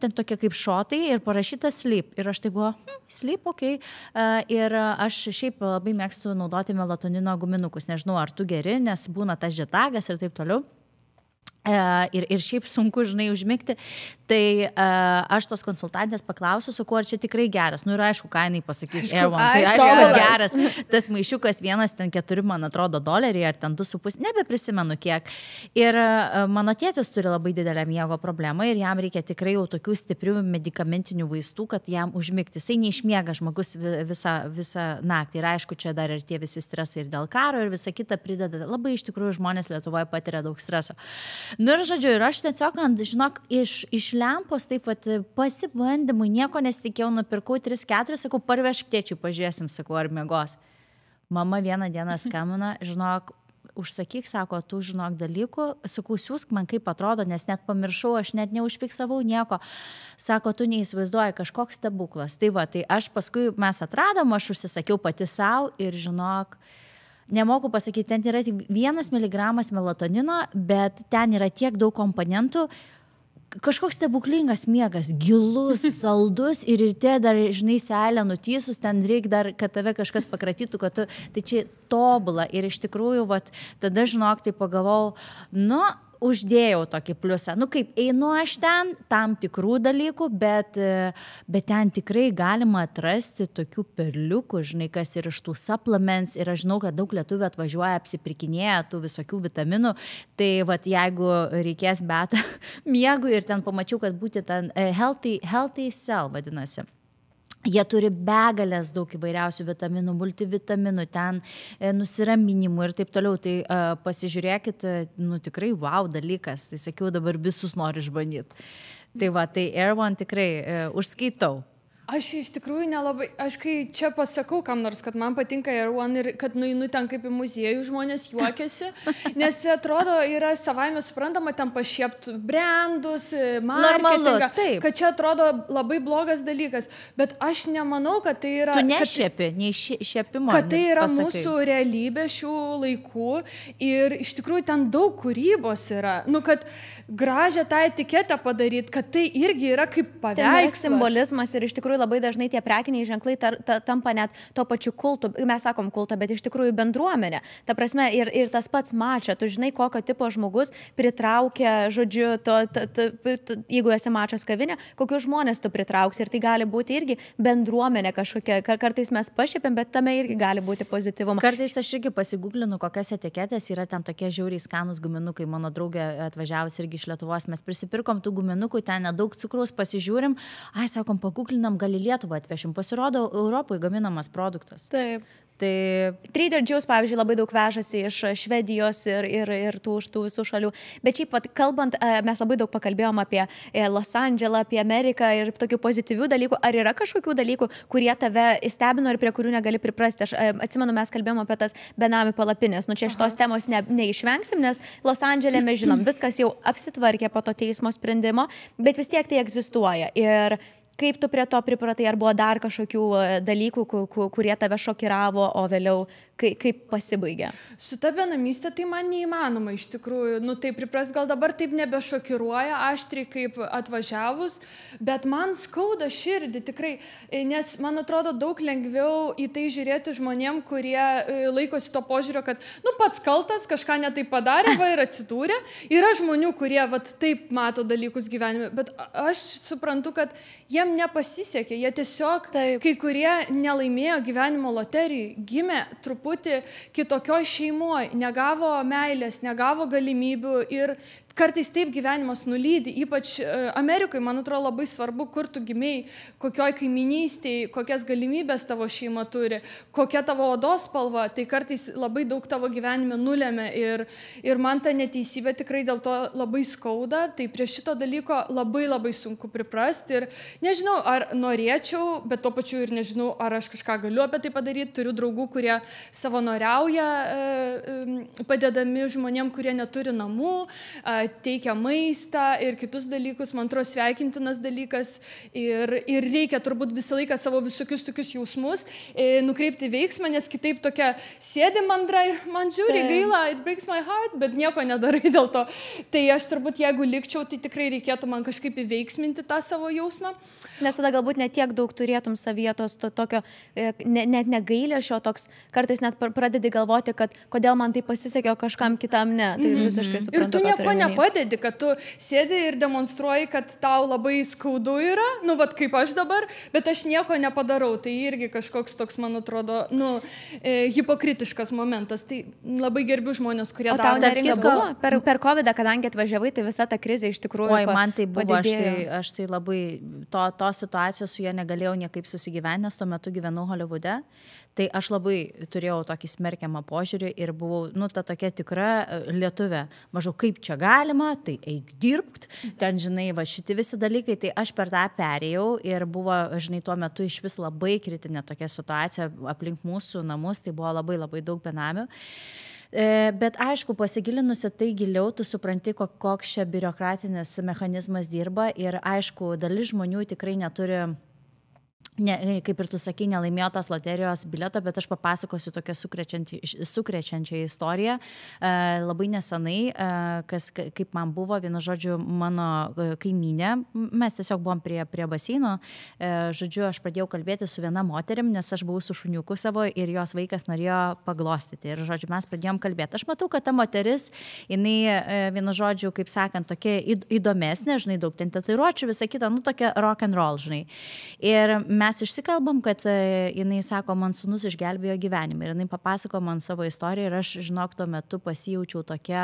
ten tokie kaip šotai ir parašyta sleep. Ir aš tai buvo, sleep, okei. Ir aš šiaip labai mėgstu naudoti melatonino guminukus. Nežinau, ar tu geri, nes būna tas žetagas ir taip toliau. Ir šiaip sunku, žinai, užmigti, tai aš tos konsultantės paklausiu, su kuo ar čia tikrai geras. Ir aišku, ką jinai pasakys Air One. Tai aišku, kad geras. Tas maišiukas vienas, ten 4, man atrodo, $4 ar ten 2,5, nebeprisimenu kiek. Ir mano tėtis turi labai didelę miego problemą ir jam reikia tikrai jau tokių stiprių medikamentinių vaistų, kad jam užmigti. Jisai neišmiega žmogus visą naktį. Ir aišku, čia dar ir tie visi stresai ir dėl karo ir visa kita prideda. Labai iš tikrųjų žmonės Lietuvoje patiria daug streso. Ir žodžiu, ir aš tiesiog, žinok, iš lempos taip pat pasibandymui nieko nesitikėjau, nupirkau 3-4, sakau, parvežk tėčiui, pažiūrėsim, sakau, ar miegos. Mama vieną dieną skambina, žinok, užsakyk, sako, tu žinok dalykų, sakau, siūsk man kaip atrodo, nes net pamiršau, aš net neužfiksavau nieko. Sako, tu neįsivaizduoji, kažkoks stebuklas. Tai va, tai aš paskui mes atradom, aš užsisakiau pati savo ir žinok, nemoku pasakyti, ten yra tik 1 miligramas melatonino, bet ten yra tiek daug komponentų, kažkoks stebuklingas miegas, gilus, saldus ir ryte dar, žinai, seilę nutysus, ten reikia dar, kad tave kažkas pakratytų, kad tu, tai čia tobula ir iš tikrųjų, vat, tada, žinok, tai pagalvojau, uždėjau tokį pliusą. Kaip einu aš ten, tam tikrų dalykų, bet ten tikrai galima atrasti tokių perliukų, žinai, kas ir iš tų supplements, ir aš žinau, kad daug lietuvių atvažiuoja, apsipirkinėja tų visokių vitaminų, tai vat, jeigu reikės betą miegų ir ten pamačiau, kad būti ten healthy cell vadinasi. Jie turi begalės daug įvairiausių vitaminų, multivitaminų, ten nusiraminimų ir taip toliau. Tai pasižiūrėkit, nu tikrai wow dalykas. Tai sakiau, dabar visus noriu išbandyti. Tai va, tai Air One tikrai užskaitau. Aš iš tikrųjų nelabai, aš kai čia pasakau kam nors, kad man patinka Air One ir kad nueinu ten kaip į muziejų, žmonės juokiasi, nes atrodo yra savaime suprantama ten pašiepti brandus, marketingą, kad čia atrodo labai blogas dalykas, bet aš nemanau, kad tai yra... Tu nešiepi, nei šiepimo. Kad tai yra mūsų realybė šių laikų ir iš tikrųjų ten daug kūrybos yra, nu kad gražią tą etiketę padaryti, kad tai irgi yra kaip paveikslas. Tai yra simbolizmas ir iš tikrųjų labai dažnai tie prekiniai ženklai tampa net to pačiu kultu, mes sakom kultą, bet iš tikrųjų bendruomenė. Ta prasme, ir tas pats mača, tu žinai, kokio tipo žmogus pritraukia, žodžiu, jeigu esi mačas kavinė, kokius žmonės tu pritrauksi ir tai gali būti irgi bendruomenė kažkokia, kartais mes pašiepėm, bet tame irgi gali būti pozityvumas. Kartais aš irgi pasigūglinu, kokias etiketės yra ten tokie žiauriai skanus guminukai, mano draugė atvažiavus irgi iš Lietuvos, mes prisipirkom tų guminukų, ten nedaug cukraus, pasižiūrim, sakom, pagūglinam, gal į Lietuvą atvešim, pasirodo Europoje gaminamas produktas. Taip. Tai Trader Joe's, pavyzdžiui, labai daug vežasi iš Švedijos ir tų visų šalių. Bet šiaip kalbant, mes labai daug pakalbėjom apie Los Andželą, apie Ameriką ir tokių pozityvių dalykų. Ar yra kažkokių dalykų, kurie tave įstebino ir prie kurių negali priprasti? Aš atsimenu, mes kalbėjom apie tas benamių palapinės. Nu čia šitos temos neišvengsim, nes Los Andželė mes žinom, viskas jau apsitvarkė po to teismo sprendimo, bet vis tiek tai egzistuoja. Ir kaip tu prie to pripratai, ar buvo dar kažkokių dalykų, kurie tave šokiravo, o vėliau kaip pasibaigė? Su ta benamystė tai man neįmanoma iš tikrųjų. Nu tai priprast gal dabar taip nebešokiruoja aštriai kaip atvažiavus, bet man skauda širdį tikrai, nes man atrodo daug lengviau į tai žiūrėti žmonėm, kurie laikosi to požiūrio, kad nu pats kaltas, kažką ne taip padarė va, ir atsidūrė. Yra žmonių, kurie vat, taip mato dalykus gyvenime, bet aš suprantu, kad jiem nepasisekė, jie tiesiog kai kurie nelaimėjo gyvenimo loterijai, gimė truputį kitokioj šeimoje, negavo meilės, negavo galimybių ir kartais taip gyvenimas nulydi, ypač Amerikoje, man atrodo, labai svarbu, kur tu gimėjai, kokioj kaiminystėje, kokias galimybės tavo šeima turi, kokia tavo odos spalva, tai kartais labai daug tavo gyvenime nulėmė ir man ta neteisybė tikrai dėl to labai skauda, tai prie šito dalyko labai sunku priprasti ir nežinau, ar norėčiau, bet tuo pačiu ir nežinau, ar aš kažką galiu apie tai padaryti, turiu draugų, kurie savanoriauja padedami žmonėm, kurie neturi namų, teikia maistą ir kitus dalykus, man atrodo sveikintinas dalykas ir reikia turbūt visą laiką savo visokius tokius jausmus nukreipti veiksmą, nes kitaip tokia sėdi mandra ir man žiūri gaila, it breaks my heart, bet nieko nedarai dėl to. Tai aš turbūt jeigu likčiau, tai tikrai reikėtų man kažkaip įveiksminti tą savo jausmą. Nes tada galbūt net tiek daug turėtum savietos tokio, net negailėšio, toks kartais net pradedi galvoti, kad kodėl man tai pasisekė, o kažkam kitam ne. Tai visiškai suprantu. Ir tu nieko nepadedi, kad tu sėdi ir demonstruoji, kad tau labai skaudu yra, nu, vat kaip aš dabar, bet aš nieko nepadarau. Tai irgi kažkoks toks, man atrodo, nu, hipokritiškas momentas. Tai labai gerbiu žmonės, kurie daro. O tau neringa buvo? Per COVID, kadangi atvažiavai, tai visa ta krizė iš tikrųjų padidėjo. Man tai buvo, aš tai labai, tos situacijos su jie negalėjau niekaip susigyventi, nes tuo metu gyvenau Holivude. Tai aš labai turėjau tokį smerkiamą požiūrį ir buvau, nu, ta tokia tikra lietuvė. Mažau, kaip čia galima, tai eik dirbt, ten, žinai, va šiti visi dalykai, tai aš per tą perėjau ir buvo, žinai, tuo metu iš vis labai kritinė tokia situacija aplink mūsų namus, tai buvo labai daug benamių. Bet aišku, pasigilinusi tai giliau, tu supranti, koks čia biurokratinis mechanizmas dirba ir aišku, dalis žmonių tikrai neturi, kaip ir tu sakai, nelaimėjo tos loterijos bileto, bet aš papasakosiu tokią sukrečiančią istoriją. Labai nesenai, kaip man buvo, vienu žodžiu, mano kaimynė, mes tiesiog buvom prie baseino, žodžiu, aš pradėjau kalbėti su viena moterim, nes aš buvau su šuniuku savo ir jos vaikas norėjo paglostyti. Ir, žodžiu, mes pradėjom kalbėti. Aš matau, kad ta moteris, jinai, vienu žodžiu, kaip sakant, tokia įdomesnė, žinai, daug ten tatuiruočių, visa kita, nu, tokia rock and roll, žinai. Ir mes išsikalbam, kad jinai sako, man sūnus išgelbėjo gyvenimą ir jinai papasako man savo istoriją ir aš, žinok, tuo metu pasijaučiau tokia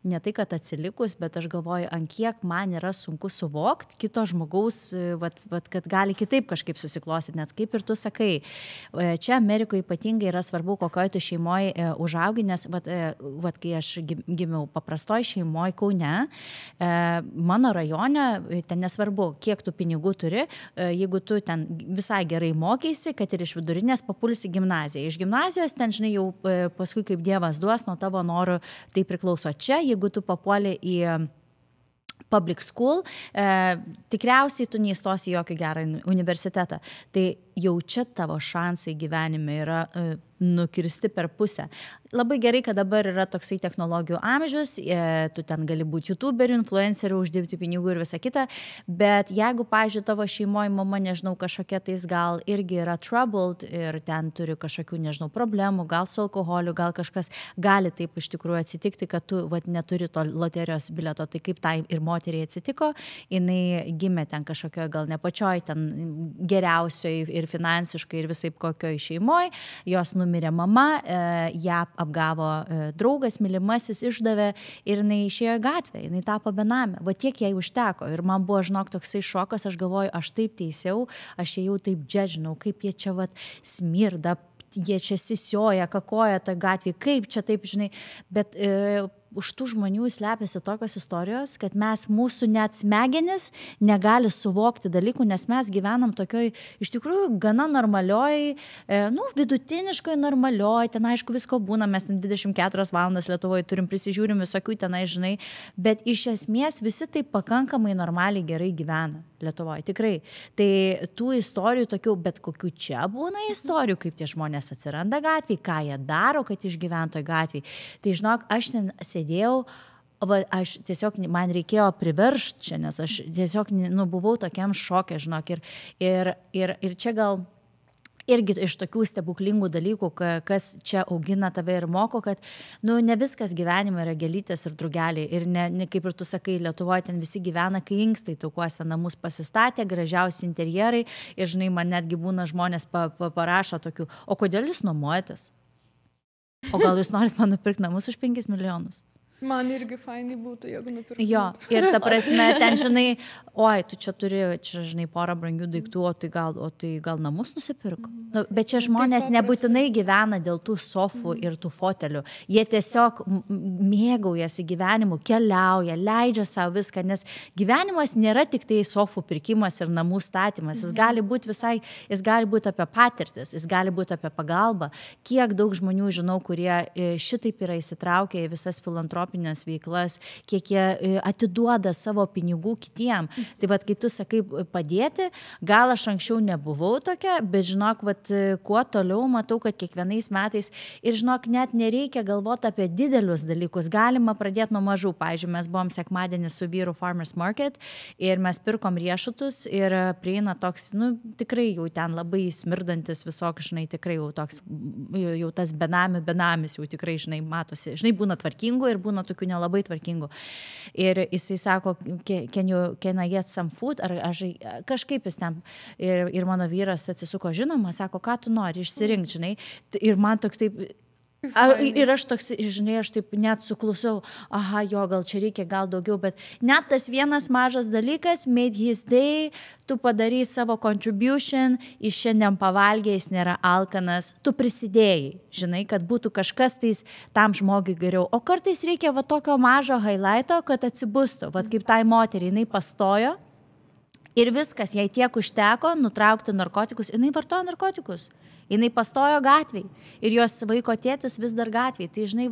ne tai, kad atsilikus, bet aš galvoju, ant kiek man yra sunku suvokti kito žmogaus, kad gali kitaip kažkaip susiklostyti, net kaip ir tu sakai. Čia Amerikoje ypatingai yra svarbu, kokioje tu šeimoje užaugi, nes kai aš gimiau paprastoj šeimoje Kaune, mano rajone, ten nesvarbu, kiek tu pinigų turi, jeigu tu ten visai gerai mokėsi, kad ir iš vidurinės papulsi gimnaziją. Iš gimnazijos ten, žinai, jau paskui kaip Dievas duos, nuo tavo norų tai priklauso. Čia, jeigu tu papuoli į public school, tikriausiai tu neįstosi į jokį gerą universitetą. Tai jau čia tavo šansai gyvenime yra nukirsti per pusę. Labai gerai, kad dabar yra toksai technologijų amžius, tu ten gali būti youtuberių, influencerių, uždirbti pinigų ir visa kita, bet jeigu, pavyzdžiui, tavo šeimoje mama, nežinau, kažkokia tais gal irgi yra troubled ir ten turi kažkokių, nežinau, problemų, gal su alkoholiu, gal kažkas gali taip iš tikrųjų atsitikti, kad tu neturi to loterijos bileto, tai kaip tai ir moteriai atsitiko, jinai gimė ten kažkokioje gal ne pačioj, ten geriausioj ir finansiškai ir visai kokioj šeimoje, jos numirė mama, ją apgavo draugas, mylimasis, išdavė ir jinai išėjo į gatvę, jinai tapo benamė. Va tiek jai užteko ir man buvo, žinok, toksai šokas, aš galvoju, aš taip teisiau, aš ėjau taip džedžinau, kaip jie čia smirda, jie čia sisioja, kakoja toj gatvėje, kaip čia taip, žinai, bet už tų žmonių slepiasi tokios istorijos, kad mūsų net smegenis negali suvokti dalykų, nes mes gyvenam tokioj, iš tikrųjų, gana normalioj, vidutiniškoj normalioj, ten aišku visko būna, mes ten 24 valandas Lietuvoje turim, prisižiūrim visokių tenai, žinai, bet iš esmės visi taip pakankamai normaliai gerai gyvena Lietuvoje, tikrai. Tai tų istorijų tokių, bet kokių čia būna istorijų, kaip tie žmonės atsiranda gatvėje, ką jie daro, kad išgyvento gatvėje. Tai žinok, aš ten sėdėjau, aš tiesiog, man reikėjo priveršti čia, nes aš tiesiog buvau tokiam šokė, žinok, ir čia gal irgi iš tokių stebuklingų dalykų, kas čia augina tave ir moko, kad ne viskas gyvenime yra gėlytės ir drugeliai. Ir ne kaip ir tu sakai, Lietuvoje ten visi gyvena, kai inkstai tukuose namus pasistatė, gražiausi interjerai. Ir žinai, man netgi būna žmonės parašo tokių, o kodėl jūs nuomojatės? O gal jūs norit man nupirkti namus už 5 milijonus? Man irgi fainai būtų, jeigu nupirktų. Jo, ir ta prasme, ten, žinai, oi, tu čia turi, žinai, porą brangių daiktų, o tai gal namus nusipirko. Bet čia žmonės nebūtinai gyvena dėl tų sofų ir tų fotelių. Jie tiesiog mėgaujasi gyvenimu, keliauja, leidžia savo viską, nes gyvenimas nėra tik tai sofų pirkimas ir namų statymas. Jis gali būti apie patirtis, jis gali būti apie pagalbą. Kiek daug žmonių žinau, kurie šitaip yra įsitraukę į visas filantropijas veiklas, kiek jie atiduoda savo pinigų kitiem. Tai kai tu sakai padėti, gal aš anksčiau nebuvau tokia, bet žinok, kuo toliau matau, kad kiekvienais metais ir žinok, net nereikia galvoti apie didelius dalykus, galima pradėti nuo mažų. Pavyzdžiui, mes buvom sekmadienį su vyru Farmers Market ir mes pirkom riešutus ir prieina toks, tikrai jau ten labai smirdantis visok, žinai, tikrai jau toks, jau tas benamis jau tikrai, žinai, matosi, žinai, būna tvarkingų ir būna tokių nelabai tvarkingų. Ir jisai sako, can I get some food? Ar aš kažkaip jis ten. Ir mano vyras atsisuko, žinoma, sako, ką tu nori, išsirink, žinai. Ir man taip. Ir aš toks, žinai, aš taip net suklusau, aha, jo, gal čia reikia, gal daugiau, bet net tas vienas mažas dalykas, made his day, tu padarai savo contribution, jis šiandien pavalgė, jis nėra alkanas, tu prisidėjai, žinai, kad būtų kažkas tais tam žmogui geriau. O kartais reikia tokio mažo highlighto, kad atsibustų, kaip tai moteriai, jinai pastojo ir viskas, jai tiek užteko nutraukti narkotikus, jinai vartojo narkotikus. Jinai pastojo gatvėj ir jos vaiko tėtis vis dar gatvėj. Tai žinai,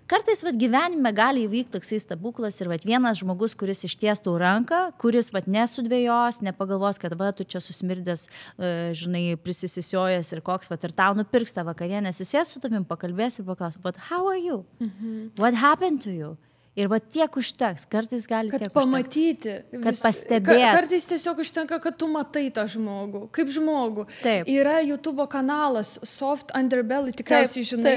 kartais gyvenime gali įvykti toksai stebuklas ir vienas žmogus, kuris ištiestų ranką, kuris nesudvėjos, nepagalvos, kad tu čia susmirdęs, žinai, prisisisiojęs ir koks, ir tau nupirks tą vakarienę, sės su tavim pakalbės ir paklaus, but how are you? What happened to you? Ir va tiek užteks, kartais gali tiek pamatyti, kad pastebėti. Kartais tiesiog užtenka, kad tu matai tą žmogų, kaip žmogų. Taip. Yra YouTube kanalas Soft Underbelly, tikriausiai žinai,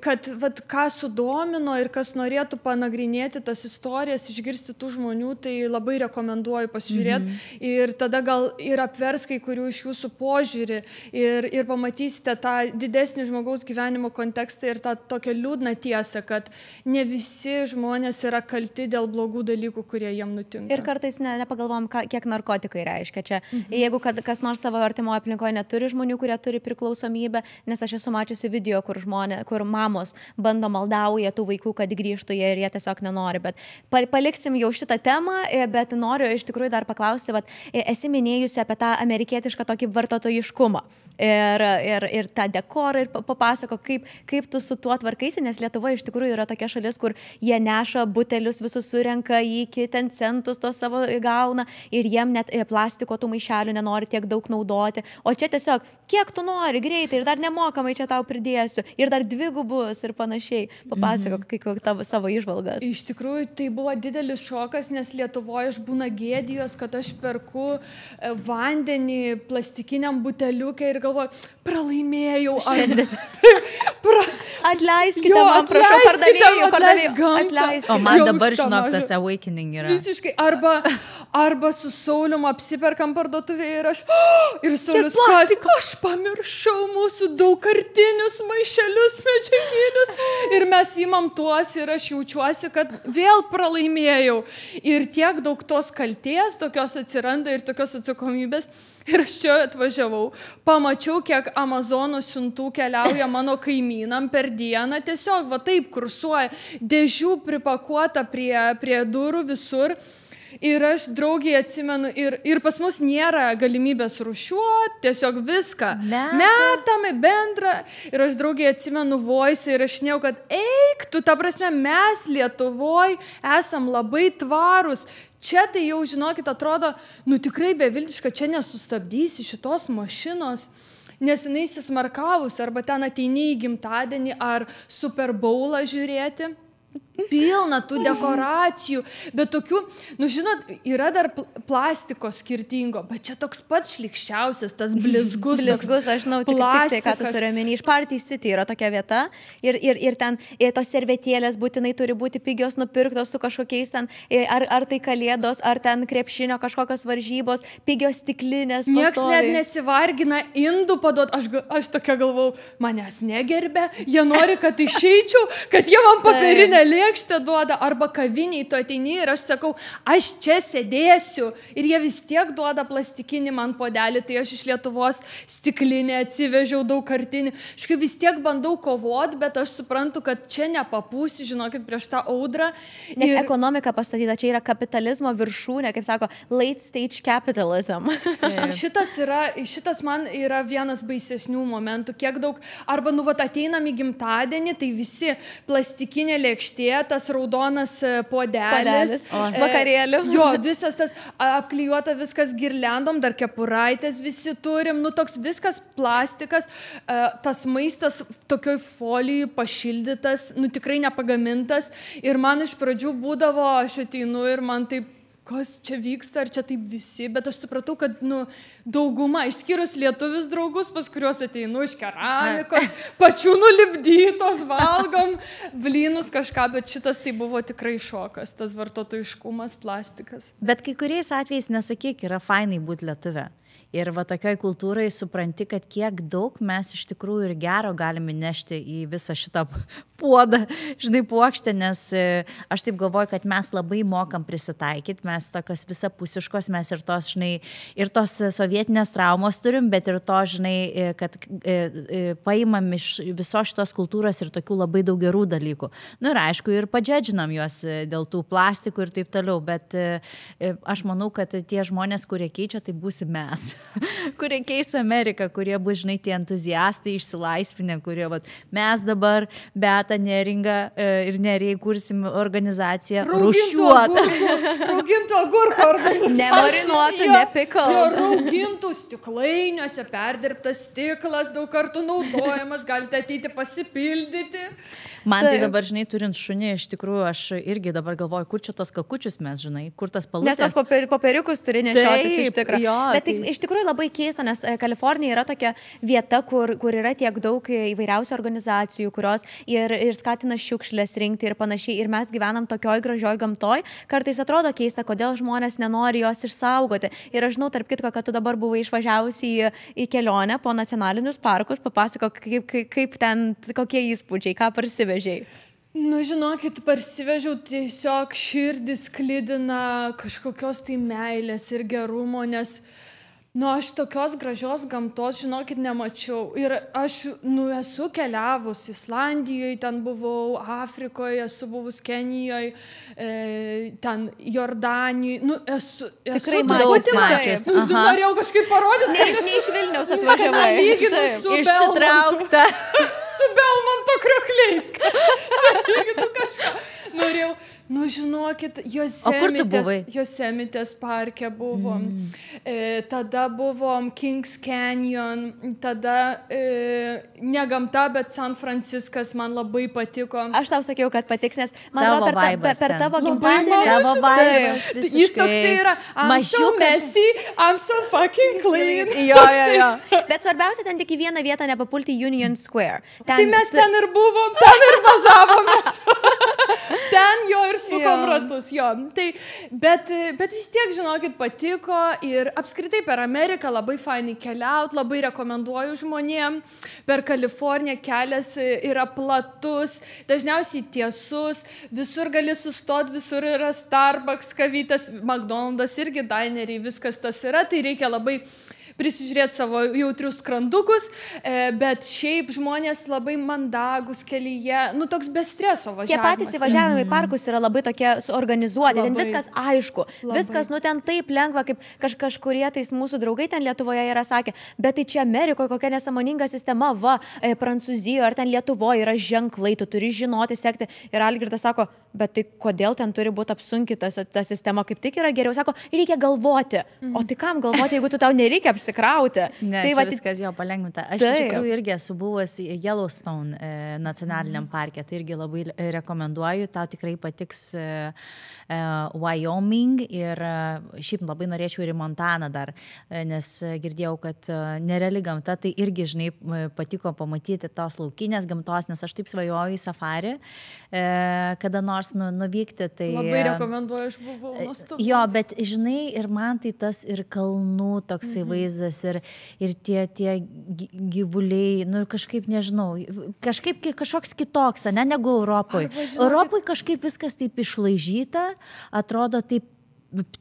kad vat, ką sudomino ir kas norėtų panagrinėti tas istorijas, išgirsti tų žmonių, tai labai rekomenduoju pasižiūrėti. Ir tada gal ir apvers kai kurių iš jūsų požiūrį ir pamatysite tą didesnį žmogaus gyvenimo kontekstą ir tą tokią liūdną tiesą, kad ne visi žmonės yra kalti dėl blogų dalykų, kurie jiem nutinka. Ir kartais nepagalvom, kiek narkotikai reiškia čia. Jeigu kas nors savo artimoje aplinkoje neturi žmonių, kurie turi priklausomybę, nes aš esu mačiusi video, kur mamos bando maldauja tų vaikų, kad grįžtų jie ir jie tiesiog nenori. Bet paliksim jau šitą temą, bet noriu iš tikrųjų dar paklausti, esi minėjusi apie tą amerikietišką tokį vartotojiškumą ir tą dekorą ir papasako, kaip tu su tuo tvarkaisi, nes Lietuva iš tikrųjų yra tokia šalis, kur jie neša butelius, visus surenka iki ten centus, to savo gauna ir jiem net plastiko tų maišelių nenori tiek daug naudoti. O čia tiesiog, kiek tu nori, greitai ir dar nemokamai čia tau pridėsiu ir dar dvigubus ir panašiai. Papasakok, kaip tavo savo įžvalgas. Iš tikrųjų, tai buvo didelis šokas, nes Lietuvoje aš būna gėdijos, kad aš perku vandenį plastikiniam buteliuke ir galvoju, pralaimėjau. Atleiskite man, prašau, pardavėjų. Atleiskite. O man dabar žinok, tas awakening yra. Visiškai. Arba su Saulium apsiperkam parduotuvėje ir Saulius, aš pamiršau mūsų daugkartinius maišelius medžiaginius ir mes imam tuos ir aš jaučiuosi, kad vėl pralaimėjau. Ir tiek daug tos kaltės, tokios atsiranda ir tokios atsakomybės. Ir aš čia atvažiavau, pamačiau, kiek Amazono siuntų keliauja mano kaimynam per dieną, tiesiog va taip kursuoja, dėžių pripakuota prie durų visur. Ir aš draugiai atsimenu, ir pas mus nėra galimybės rūšiuoti, tiesiog viską. Metame bendrą. Ir aš draugiai atsimenu voice ir aš žinau, kad eik, tu ta prasme, mes Lietuvoje esam labai tvarūs. Čia tai jau, žinokit, atrodo, tikrai beviltiška, čia nesustabdysi šitos mašinos, nes jinai įsismarkavus, arba ten ateini į gimtadienį ar Super Bowlą žiūrėti. Pilna tų dekoracijų, bet tokių, žinot, yra dar plastiko skirtingo, bet čia toks pats šlikščiausias, tas blizgus. Blizgus, aš žinau, tiksliai, ką tu turi omeny. Iš Party City yra tokia vieta ir ten tos servetėlės būtinai turi būti pigios nupirktos su kažkokiais ten, ar tai kalėdos, ar ten krepšinio kažkokios varžybos, pigios stiklinės. Niekas net nesivargina indų paduot, aš tokia galvau, manęs negerbė, jie nori, kad išeičiau, kad jie man papirinę lėkštę duoda, arba kaviniai tu ateini ir aš sakau, aš čia sėdėsiu ir jie vis tiek duoda plastikinį man puodelį, tai aš iš Lietuvos stiklinę atsivežiau daugkartinį. Aš vis tiek bandau kovoti, bet aš suprantu, kad čia nepapūsi, žinokit, prieš tą audrą. Nes ekonomika pastatyta, čia yra kapitalizmo viršūnė, kaip sako, late stage capitalism. Šitas man yra vienas baisesnių momentų, kiek daug, arba ateinam į gimtadienį, tai visi plastikinė lėkštė, tas raudonas puodelis. Vakarėlių. Jo, visas tas apklijuota, viskas girliandom, dar kepuraitės visi turim, toks viskas plastikas, tas maistas tokioj folijai pašildytas, tikrai nepagamintas. Ir man iš pradžių būdavo, aš ateinu ir man taip, kas čia vyksta, ar čia taip visi, bet aš supratau, kad, dauguma, išskyrus lietuvius draugus, pas kuriuos ateinu iš keramikos, pačių nulipdytos, valgom, blynus kažką, bet šitas tai buvo tikrai šokas, tas vartotojiškumas, plastikas. Bet kai kuriais atvejais, nesakyk, yra fainai būti lietuvė. Ir va tokioj kultūrai supranti, kad kiek daug mes iš tikrųjų ir gero galime nešti į visą šitą puodą, puokštę, nes aš taip galvoju, kad mes labai mokam prisitaikyti, mes tokios visapusiškos, mes ir tos sovietinės traumos turim, bet ir to, kad paimam iš visos šitos kultūros ir tokių labai daug gerų dalykų. Ir aišku, ir padžedžinam juos dėl tų plastikų ir taip toliau, bet aš manau, kad tie žmonės, kurie keičia, tai būsi mes. kurie keis Ameriką, kurie bus, žinai, tie entuziastai išsilaisvinę, kurie, vat, mes dabar Beata, Neringa ir Nerija kursim organizaciją Rūšiuotą. Raugintų agurkų organizaciją. Nemarinuotų, nepikal. Raugintų stiklainiuose, perdirbtas stiklas, daug kartų naudojamas, galite ateiti pasipildyti. Man tai dabar, žinai, turint šunį, iš tikrųjų, aš irgi dabar galvoju, kur čia tos kakučius mes, žinai, kur tas palūkės. Nes tos popieriukus turi nešiotis iš tikrųjų. Jo, bet tai iš tikrųjų labai keista, nes Kalifornija yra tokia vieta, kur yra tiek daug įvairiausių organizacijų, kurios ir skatina šiukšlės rinkti ir panašiai. Ir mes gyvenam tokioj gražioj gamtoj. Kartais atrodo keista, kodėl žmonės nenori jos išsaugoti. Ir aš žinau, tarp kitko, kad tu dabar buvai išvažiavusi į kelionę po nacionalinius parkus. Papasakok, kaip ten, kokie įspūdžiai, ką parsivežiai. Nu, žinokit, parsivežiau tiesiog širdis klidina kažkokios tai meilės ir gerumo, nes, nu, aš tokios gražios gamtos, žinokit, nemačiau. Ir aš, nu, esu keliavus Islandijoje, ten buvau Afrikoje, esu buvus Kenijoje, ten Jordanijoje, nu, esu tikrai mačius. Norėjau kažkaip parodyti, kad ne iš Vilniaus atvažiavai. Lyginu su išsitraukta. Su Belmonto kriokliais. Lyginu kažką. Norėjau, nu, žinokit, Yosemitės parke buvom. Tada buvom Kings Canyon, tada ne gamta, bet San Franciskas man labai patiko. Aš tau sakiau, kad patiks, nes man atrodo per tavo gimtadienį. Tavo vaibas. Jis toksai yra, I'm so messy, I'm so fucking clean. Jo. Bet svarbiausia, ten tik į vieną vietą nepapulti Union Square. Tai mes ten ir buvom, ten ir bazavomės. Ten jo ir sukom ratus, jo. Tai, bet vis tiek, žinokit, patiko ir apskritai per Ameriką labai fainai keliaut, labai rekomenduoju žmonėm. Per Kaliforniją kelias yra platus, dažniausiai tiesus, visur gali sustot, visur yra Starbucks, kavytės, McDonald's irgi dineriai, viskas tas yra, tai reikia labai prisižiūrėti savo jautrius skrandukus, bet šiaip žmonės labai mandagus kelyje, nu toks be streso važiavimas. Tie patys įvažiavimai į parkus yra labai tokie suorganizuoti, ten viskas aišku, viskas, nu ten taip lengva, kaip kažkurie tais mūsų draugai ten Lietuvoje yra sakę, bet tai čia Amerikoje kokia nesąmoninga sistema, va, Prancūzijoje ar ten Lietuvoje yra ženklai, tu turi žinoti, sekti. Ir Algirdas sako, bet tai kodėl ten turi būti apsunkinta ta sistema, kaip tik yra geriau, sako, reikia galvoti. O tai kam galvoti, jeigu tu tau nereikia apsikrauti? Ne, tai viskas jo palengvinta. Aš iš tikrųjų irgi esu buvęs Yellowstone nacionaliniam parke, tai irgi labai rekomenduoju, tau tikrai patiks Wyoming ir šiaip labai norėčiau ir į Montaną dar, nes girdėjau, kad nereali gamta, tai irgi, žinai, patiko pamatyti tos laukinės gamtos, nes aš taip svajoju į safari, kada nors nuvykti. Tai labai rekomenduoju, aš buvau nuostabu. Jo, bet žinai, ir man tai tas ir kalnų toksai vaizdas, ir tie gyvuliai, nu kažkaip nežinau, kažkoks kitoks, ne, negu Europoje. Europoje kažkaip viskas taip išlaižyta, atrodo taip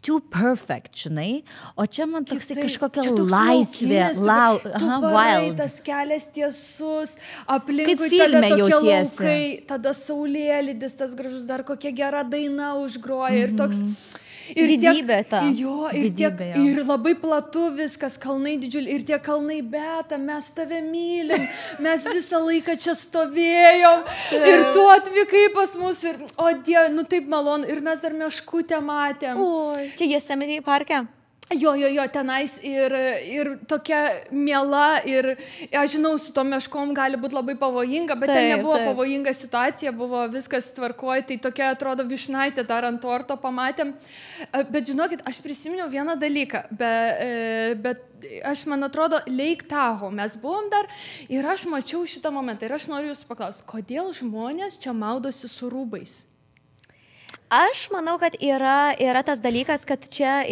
too perfect, žinai, o čia man toksai kažkokia laisvė, wild. Tas kelias tiesus, aplinkui tave tokie laukai, tada saulėlydis, tas gražus, dar kokia gera daina užgroja ir toks... Ir didybė ta. Jo, ir labai platu viskas, kalnai didžiuliai, ir tie kalnai, Beata, mes tave mylim, mes visą laiką čia stovėjom, ir tu atvykai pas mus, ir, o Dieve, nu taip malonu, ir mes dar meškutę matėm. Oi, čia Yosemite parke? Jo, tenais ir tokia miela, ir aš žinau, su tom meškom gali būti labai pavojinga, bet ten nebuvo pavojinga situacija, buvo viskas tvarkoj, tai tokia, atrodo, vyšnaitė dar ant torto pamatėm. Bet žinokit, aš prisiminiau vieną dalyką, bet aš, man atrodo, Lake Tahoe mes buvom dar ir aš mačiau šitą momentą ir aš noriu jūsų paklausti, kodėl žmonės čia maudosi su rūbais? Aš manau, kad yra tas dalykas, kad čia,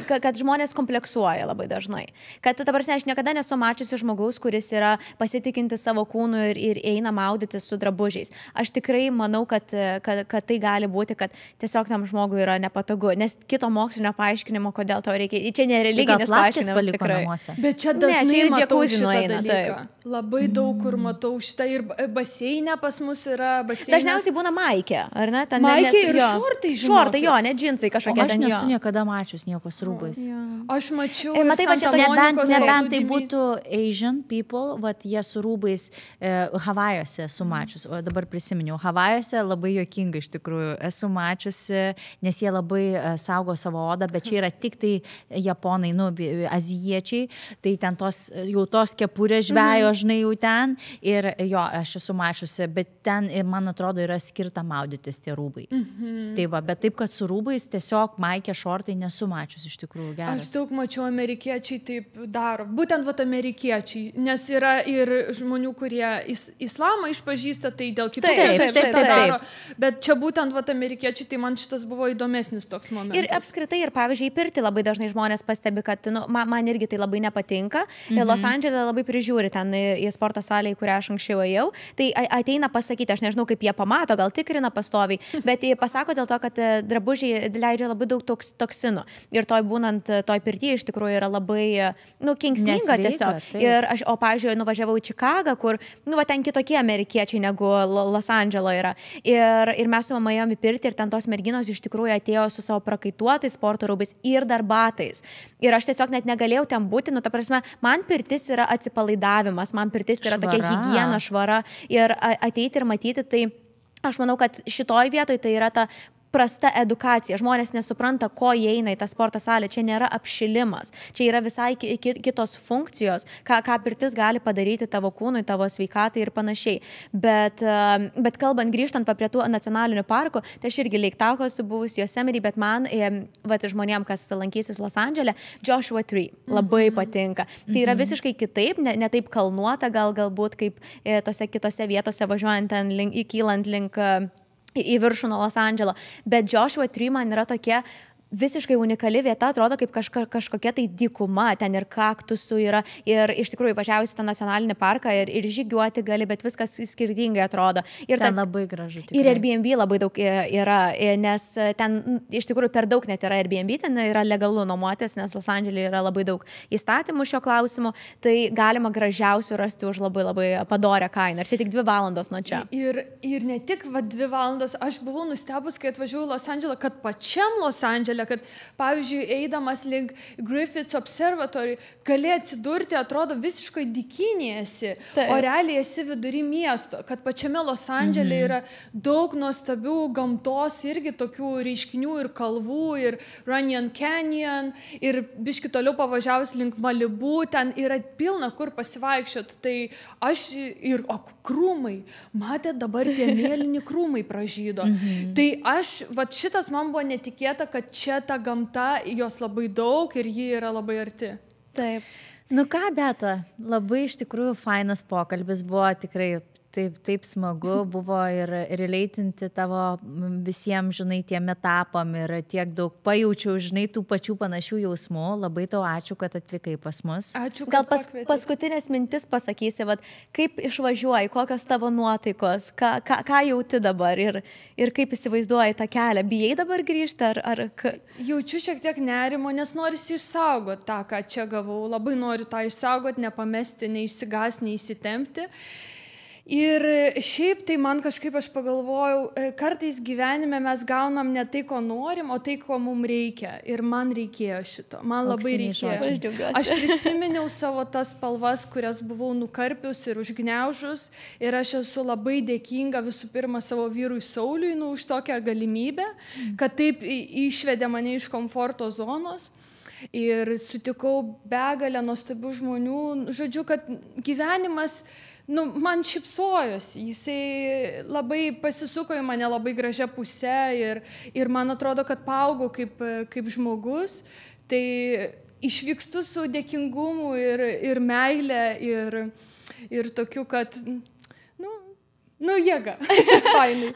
kad žmonės kompleksuoja labai dažnai. Kad, ta prasme, aš niekada nesu mačiusi žmogaus, kuris yra pasitikinti savo kūnu ir eina maudyti su drabužiais. Aš tikrai manau, kad tai gali būti, kad tiesiog tam žmogui yra nepatogu, nes kito mokslinio paaiškinimo, kodėl tau reikia. Čia nereliginis paaiškinimas tikrai. Bet čia dažnai matau šitą dalyką. Labai daug kur matau šitą ir baseinė pas mus yra baseinas. Dažniausiai būna maikė, ar ne? Maikė ir ir jo. šortai, Šortai, jo, ne džinsai kažkokie Aš ten jo. nesu niekada mačius nieko su rūbais. Aš mačiau, Matai, va čia Santa Monikos Nebent tai paplūdimy. būtų Asian people, vat jie su rūbais Havajuose esu mačius. O dabar prisiminiau, Havajuose labai juokinga iš tikrųjų esu mačiusi, nes jie labai saugo savo odą, bet čia yra tik tai japonai, azijiečiai, tai ten jau tos kepurės žvejo, žinai, jau ten. Ir jo, aš esu mačiusi, bet ten, man atrodo, yra skirta maudytis tie rūbai. Tai va, bet taip, kad su rūbais tiesiog maikė šortai nesu mačius iš tikrųjų geras. Aš daug mačiau, amerikiečiai taip daro. Būtent vat amerikiečiai, nes yra ir žmonių, kurie islamą išpažįsta, tai dėl kitų Taip. daro. Bet čia būtent vat amerikiečiai, tai man šitas buvo įdomesnis toks momentas. Ir apskritai, ir pavyzdžiui, į pirtį labai dažnai žmonės pastebi, kad man irgi tai labai nepatinka. Los Andžele labai prižiūri ten į sporto salę, į kurią aš anksčiau ėjau. Tai ateina pasakyti, aš nežinau, kaip jie pamato, gal tikrina pastoviai, bet pasako dėl to, kad drabužiai leidžia labai daug toksinų. Ir toj pirtyje iš tikrųjų yra labai, kenksminga tiesiog. Ir o pavyzdžiui, nuvažiavau į Čikagą, kur, ten kitokie amerikiečiai negu Los Andželo yra. Ir mes su mama ėjom į pirtį ir ten tos merginos iš tikrųjų atėjo su savo prakaituotais sporto rūbais ir dar batais. Ir aš tiesiog net negalėjau ten būti, ta prasme, man pirtis yra atsipalaidavimas, man pirtis yra tokia higiena, švara ir ateiti ir matyti, tai aš manau, kad šitoj vietoj tai yra ta prasta edukacija. Žmonės nesupranta, ko jie eina į tą sporto salę. Čia nėra apšilimas. Čia yra visai kitos funkcijos, ką pirtis gali padaryti tavo kūnui, tavo sveikatai ir panašiai. Bet kalbant, grįžtant prie tų nacionalinių parkų, tai aš irgi Lake Tahoe esu buvus Yosemite, bet man, žmonėm, kas lankysis Los Andžele, Joshua Tree labai patinka. Tai yra visiškai kitaip, ne taip kalnuota, galbūt kaip tose kitose vietose važiuojant ten įkylant link į viršų nuo Los Andželo. Bet Joshua Tree man yra tokia visiškai unikali vieta, atrodo kaip kažkokia tai dykuma, ten ir kaktusų yra, ir iš tikrųjų važiavusi tą nacionalinį parką ir žygiuoti gali, bet viskas skirtingai atrodo. Ir ten labai gražu. Tikrai. Ir Airbnb labai daug yra, nes ten iš tikrųjų per daug net yra Airbnb, ten yra legalu nuomotis, nes Los Andžele yra labai daug įstatymų šio klausimu, tai galima gražiausių rasti už labai padorę kainą. Ir čia tik 2 valandos nuo čia. Ir ne tik 2 valandos, aš buvau nustebus, kai atvažiavau į Los Andželą, kad pačiam Los Andžele, kad, pavyzdžiui, eidamas link Griffiths Observatory, gali atsidurti, atrodo, visiškai dykinėsi, o realiai esi vidury miesto, kad pačiame Los Andžele yra daug nuostabių gamtos, irgi tokių reiškinių ir kalvų, ir Runyon Canyon, ir biški toliau pavažiavus link Malibu, ten yra pilna kur pasivaikščiot. Tai aš krūmai, matėt, dabar tie mėlyni krūmai pražydo. Tai šitas man buvo netikėta, kad čia ta gamta, jos labai daug ir ji yra labai arti. Taip. Nu ką, Beta, labai iš tikrųjų fainas pokalbis buvo, tikrai taip smagu buvo ir releitinti tavo visiems, žinai, tiem etapam ir tiek daug pajaučiau, žinai, tų pačių panašių jausmų. Labai tau ačiū, kad atvykai pas mus. Ačiū, gal paskutinės mintis pasakysi, kaip išvažiuoji, kokios tavo nuotaikos, ką jauti dabar ir kaip įsivaizduoji tą kelią. Bijai dabar grįžti ar... Jaučiu šiek tiek nerimo, nes norisi išsaugoti tą, ką čia gavau. Labai noriu tą išsaugoti, nepamesti, neišsigąsti, neįsitempti. Ir šiaip tai man kažkaip aš pagalvojau, kartais gyvenime mes gaunam ne tai, ko norim, o tai, ko mums reikia. Ir man reikėjo šito. Man labai reikėjo. Aš prisiminiau savo tas spalvas, kurias buvau nukarpius ir užgniaužus. Ir aš esu labai dėkinga visų pirma savo vyrui Sauliui už tokią galimybę, kad taip išvedė mane iš komforto zonos. Ir sutikau begalę nuostabių žmonių. Žodžiu, kad gyvenimas... man šypsojosi, jisai labai pasisuko į mane labai gražią pusę ir man atrodo, kad paaugau kaip žmogus, tai išvykstu su dėkingumu ir meilė ir tokiu, kad jėga.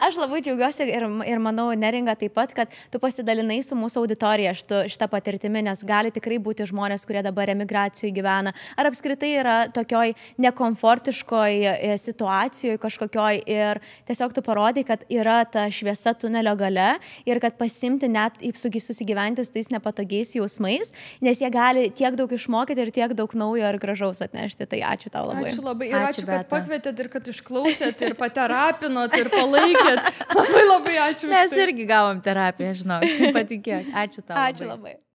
Aš labai džiaugiuosi ir manau, Neringa taip pat, kad tu pasidalinai su mūsų auditorija šitą patirtimį, nes gali tikrai būti žmonės, kurie dabar emigracijoje gyvena, ar apskritai yra tokioj nekomfortiškoj situacijoje kažkokioj ir tiesiog tu parodai, kad yra ta šviesa tunelio gale ir kad pasimti net susigyventi su tais nepatogiais jausmais, nes jie gali tiek daug išmokyti ir tiek daug naujo ir gražaus atnešti. Tai ačiū tau labai. Ačiū labai ir ačiū kad pakvietėt ir kad išklausėt ir paterapinot ir palaikėt. Labai labai ačiū. Mes irgi gavom terapiją, žinau, patikėk. Ačiū tau. Ačiū labai.